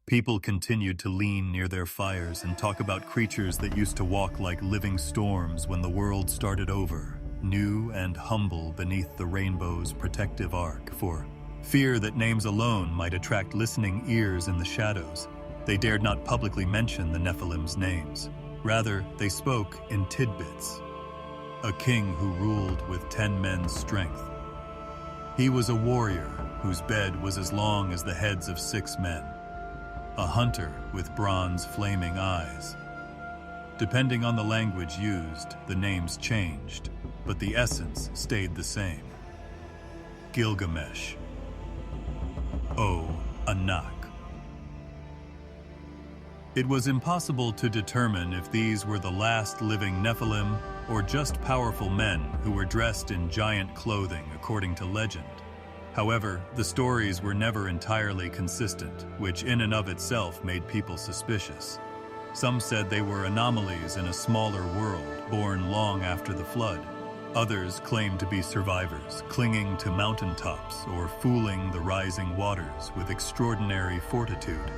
People continued to lean near their fires and talk about creatures that used to walk like living storms when the world started over, new and humble beneath the rainbow's protective arc, for fear that names alone might attract listening ears in the shadows. They dared not publicly mention the Nephilim's names. Rather, they spoke in tidbits. A king who ruled with 10 men's strength. He was a warrior whose bed was as long as the heads of 6 men. A hunter with bronze flaming eyes. Depending on the language used, the names changed, but the essence stayed the same. Gilgamesh. Anak. It was impossible to determine if these were the last living Nephilim or just powerful men who were dressed in giant clothing according to legend. However, the stories were never entirely consistent, which in and of itself made people suspicious. Some said they were anomalies in a smaller world born long after the flood. Others claimed to be survivors, clinging to mountaintops or fooling the rising waters with extraordinary fortitude.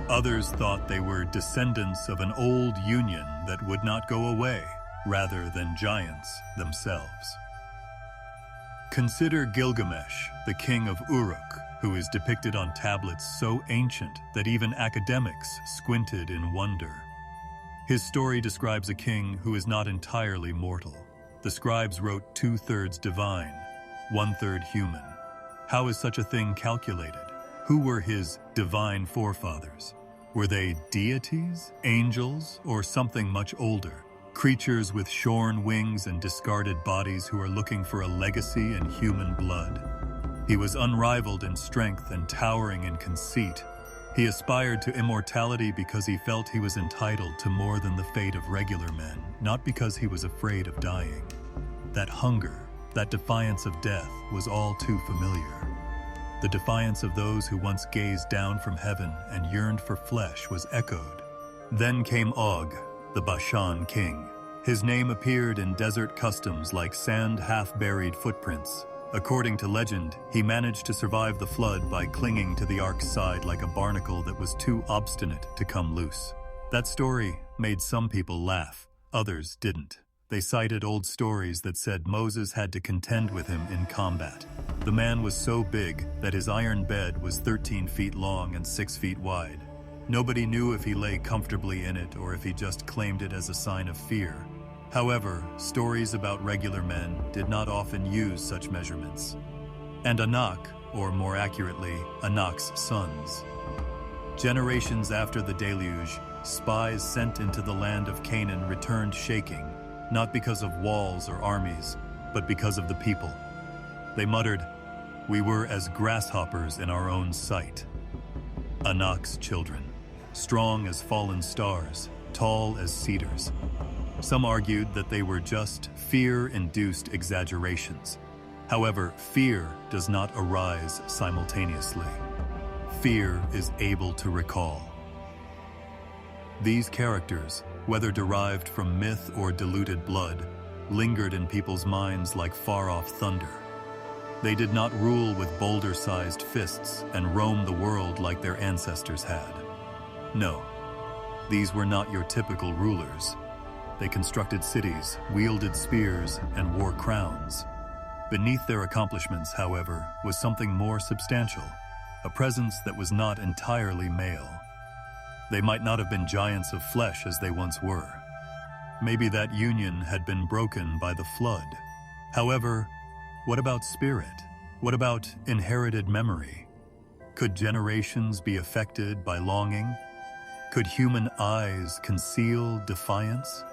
Others thought they were descendants of an old union that would not go away, rather than giants themselves. Consider Gilgamesh, the king of Uruk, who is depicted on tablets so ancient that even academics squinted in wonder. His story describes a king who is not entirely mortal. The scribes wrote 2/3 divine, 1/3 human. How is such a thing calculated? Who were his divine forefathers? Were they deities, angels, or something much older? Creatures with shorn wings and discarded bodies who are looking for a legacy in human blood. He was unrivaled in strength and towering in conceit. He aspired to immortality because he felt he was entitled to more than the fate of regular men, not because he was afraid of dying. That hunger, that defiance of death, was all too familiar. The defiance of those who once gazed down from heaven and yearned for flesh was echoed. Then came Og, the Bashan king. His name appeared in desert customs like sand half-buried footprints. According to legend, he managed to survive the flood by clinging to the ark's side like a barnacle that was too obstinate to come loose. That story made some people laugh, others didn't. They cited old stories that said Moses had to contend with him in combat. The man was so big that his iron bed was 13 feet long and 6 feet wide. Nobody knew if he lay comfortably in it or if he just claimed it as a sign of fear. However, stories about regular men did not often use such measurements. And Anak, or more accurately, Anak's sons. Generations after the deluge, spies sent into the land of Canaan returned shaking, not because of walls or armies, but because of the people. They muttered, "We were as grasshoppers in our own sight." Anak's children, strong as fallen stars, tall as cedars. Some argued that they were just fear-induced exaggerations. However, fear does not arise simultaneously. Fear is able to recall. These characters, whether derived from myth or diluted blood, lingered in people's minds like far-off thunder. They did not rule with boulder-sized fists and roam the world like their ancestors had. No, these were not your typical rulers. They constructed cities, wielded spears, and wore crowns. Beneath their accomplishments, however, was something more substantial, a presence that was not entirely male. They might not have been giants of flesh as they once were. Maybe that union had been broken by the flood. However, what about spirit? What about inherited memory? Could generations be affected by longing? Could human eyes conceal defiance?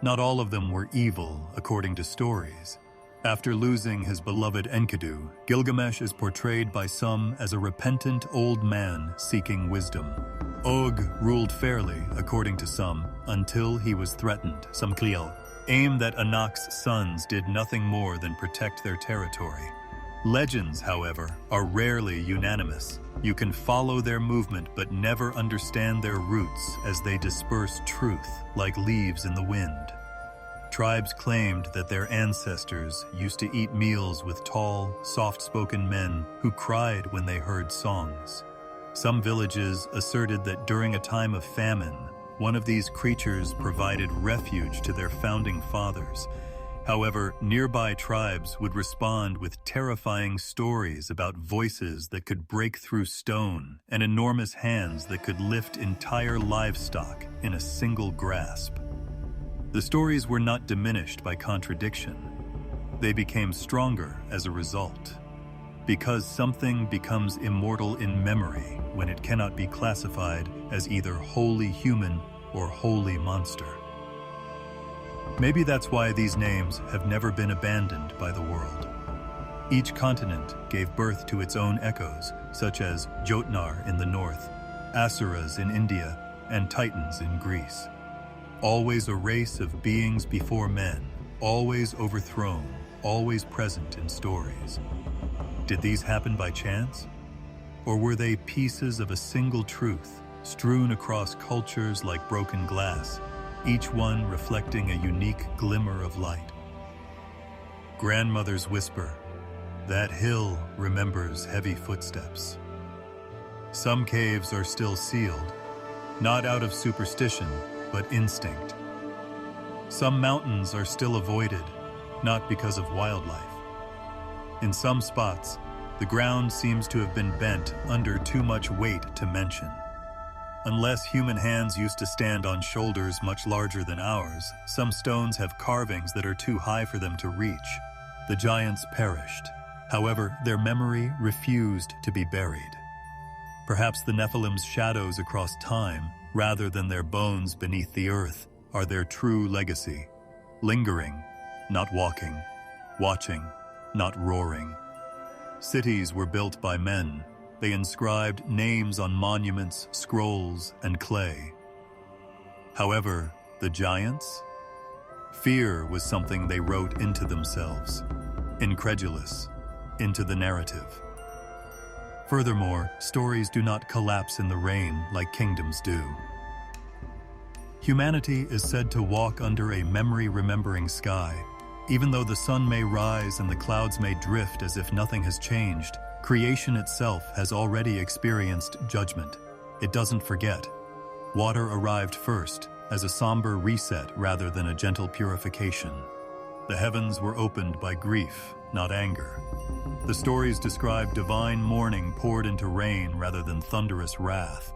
Not all of them were evil, according to stories. After losing his beloved Enkidu, Gilgamesh is portrayed by some as a repentant old man seeking wisdom. Og ruled fairly, according to some, until he was threatened. Some Clio aimed that Anak's sons did nothing more than protect their territory. Legends, however, are rarely unanimous. You can follow their movement but never understand their roots as they disperse truth like leaves in the wind. Tribes claimed that their ancestors used to eat meals with tall, soft-spoken men who cried when they heard songs. Some villages asserted that during a time of famine, one of these creatures provided refuge to their founding fathers. However, nearby tribes would respond with terrifying stories about voices that could break through stone and enormous hands that could lift entire livestock in a single grasp. The stories were not diminished by contradiction. They became stronger as a result. Because something becomes immortal in memory when it cannot be classified as either wholly human or wholly monster. Maybe that's why these names have never been abandoned by the world. Each continent gave birth to its own echoes, such as Jotnar in the north, Asuras in India, and Titans in Greece. Always a race of beings before men, always overthrown, always present in stories. Did these happen by chance? Or were they pieces of a single truth, strewn across cultures like broken glass, each one reflecting a unique glimmer of light? Grandmother's whisper, that hill remembers heavy footsteps. Some caves are still sealed, not out of superstition, but instinct. Some mountains are still avoided, not because of wildlife. In some spots, the ground seems to have been bent under too much weight to mention. Unless human hands used to stand on shoulders much larger than ours, some stones have carvings that are too high for them to reach. The giants perished. However, their memory refused to be buried. Perhaps the Nephilim's shadows across time, rather than their bones beneath the earth, are their true legacy. Lingering, not walking. Watching, not roaring. Cities were built by men. They inscribed names on monuments, scrolls, and clay. However, the giants? Fear was something they wrote into themselves, incredulous, into the narrative. Furthermore, stories do not collapse in the rain like kingdoms do. Humanity is said to walk under a memory-remembering sky. Even though the sun may rise and the clouds may drift as if nothing has changed, creation itself has already experienced judgment. It doesn't forget. Water arrived first, as a somber reset rather than a gentle purification. The heavens were opened by grief, not anger. The stories describe divine mourning poured into rain rather than thunderous wrath.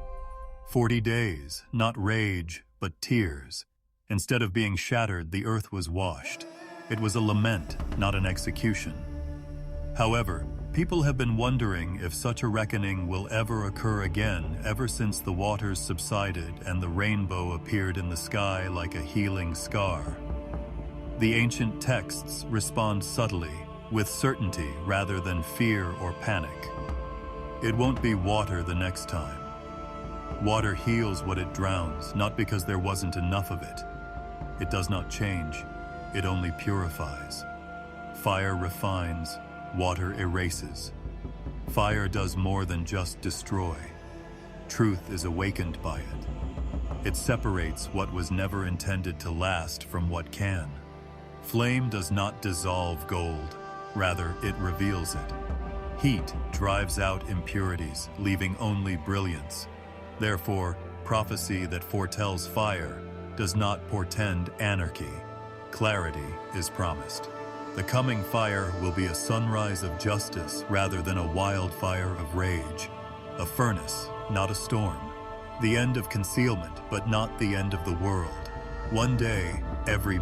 40 days, not rage, but tears. Instead of being shattered, the earth was washed. It was a lament, not an execution. However, people have been wondering if such a reckoning will ever occur again ever since the waters subsided and the rainbow appeared in the sky like a healing scar. The ancient texts respond subtly, with certainty rather than fear or panic. It won't be water the next time. Water heals what it drowns, not because there wasn't enough of it. It does not change. It only purifies. Fire refines, water erases. Fire does more than just destroy. Truth is awakened by it. It separates what was never intended to last from what can. Flame does not dissolve gold, rather it reveals it. Heat drives out impurities, leaving only brilliance. Therefore, prophecy that foretells fire does not portend anarchy. Clarity is promised. The coming fire will be a sunrise of justice rather than a wildfire of rage. A furnace, not a storm. The end of concealment, but not the end of the world. One day, every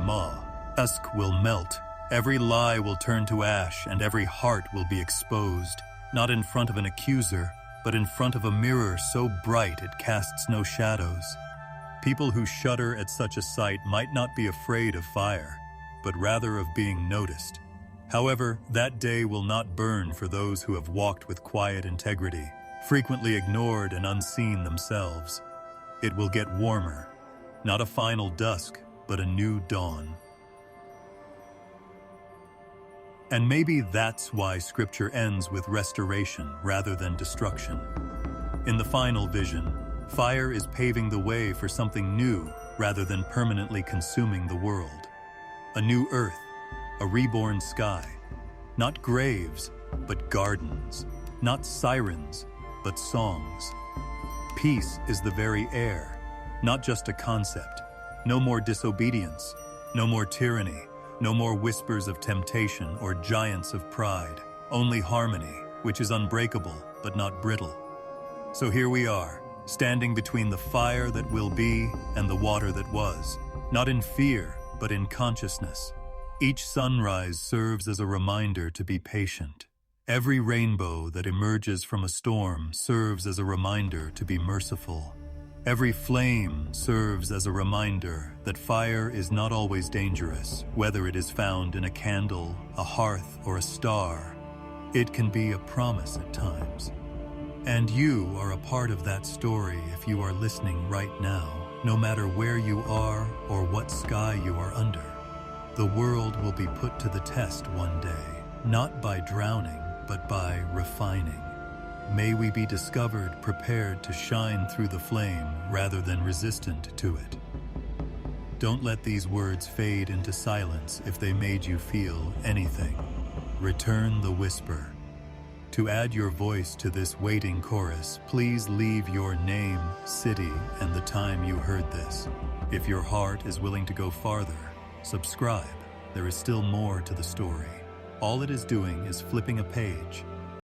husk will melt, every lie will turn to ash, and every heart will be exposed, not in front of an accuser, but in front of a mirror so bright it casts no shadows. People who shudder at such a sight might not be afraid of fire, but rather of being noticed. However, that day will not burn for those who have walked with quiet integrity, frequently ignored and unseen themselves. It will get warmer, not a final dusk, but a new dawn. And maybe that's why Scripture ends with restoration rather than destruction. In the final vision, fire is paving the way for something new rather than permanently consuming the world. A new earth, a reborn sky. Not graves, but gardens. Not sirens, but songs. Peace is the very air, not just a concept. No more disobedience, no more tyranny, no more whispers of temptation or giants of pride. Only harmony, which is unbreakable but not brittle. So here we are, standing between the fire that will be and the water that was, not in fear, but in consciousness. Each sunrise serves as a reminder to be patient. Every rainbow that emerges from a storm serves as a reminder to be merciful. Every flame serves as a reminder that fire is not always dangerous, whether it is found in a candle, a hearth, or a star. It can be a promise at times. And you are a part of that story if you are listening right now, no matter where you are or what sky you are under. The world will be put to the test one day, not by drowning, but by refining. May we be discovered prepared to shine through the flame rather than resistant to it. Don't let these words fade into silence if they made you feel anything. Return the whisper. To add your voice to this waiting chorus, please leave your name, city, and the time you heard this. If your heart is willing to go farther, subscribe. There is still more to the story. All it is doing is flipping a page,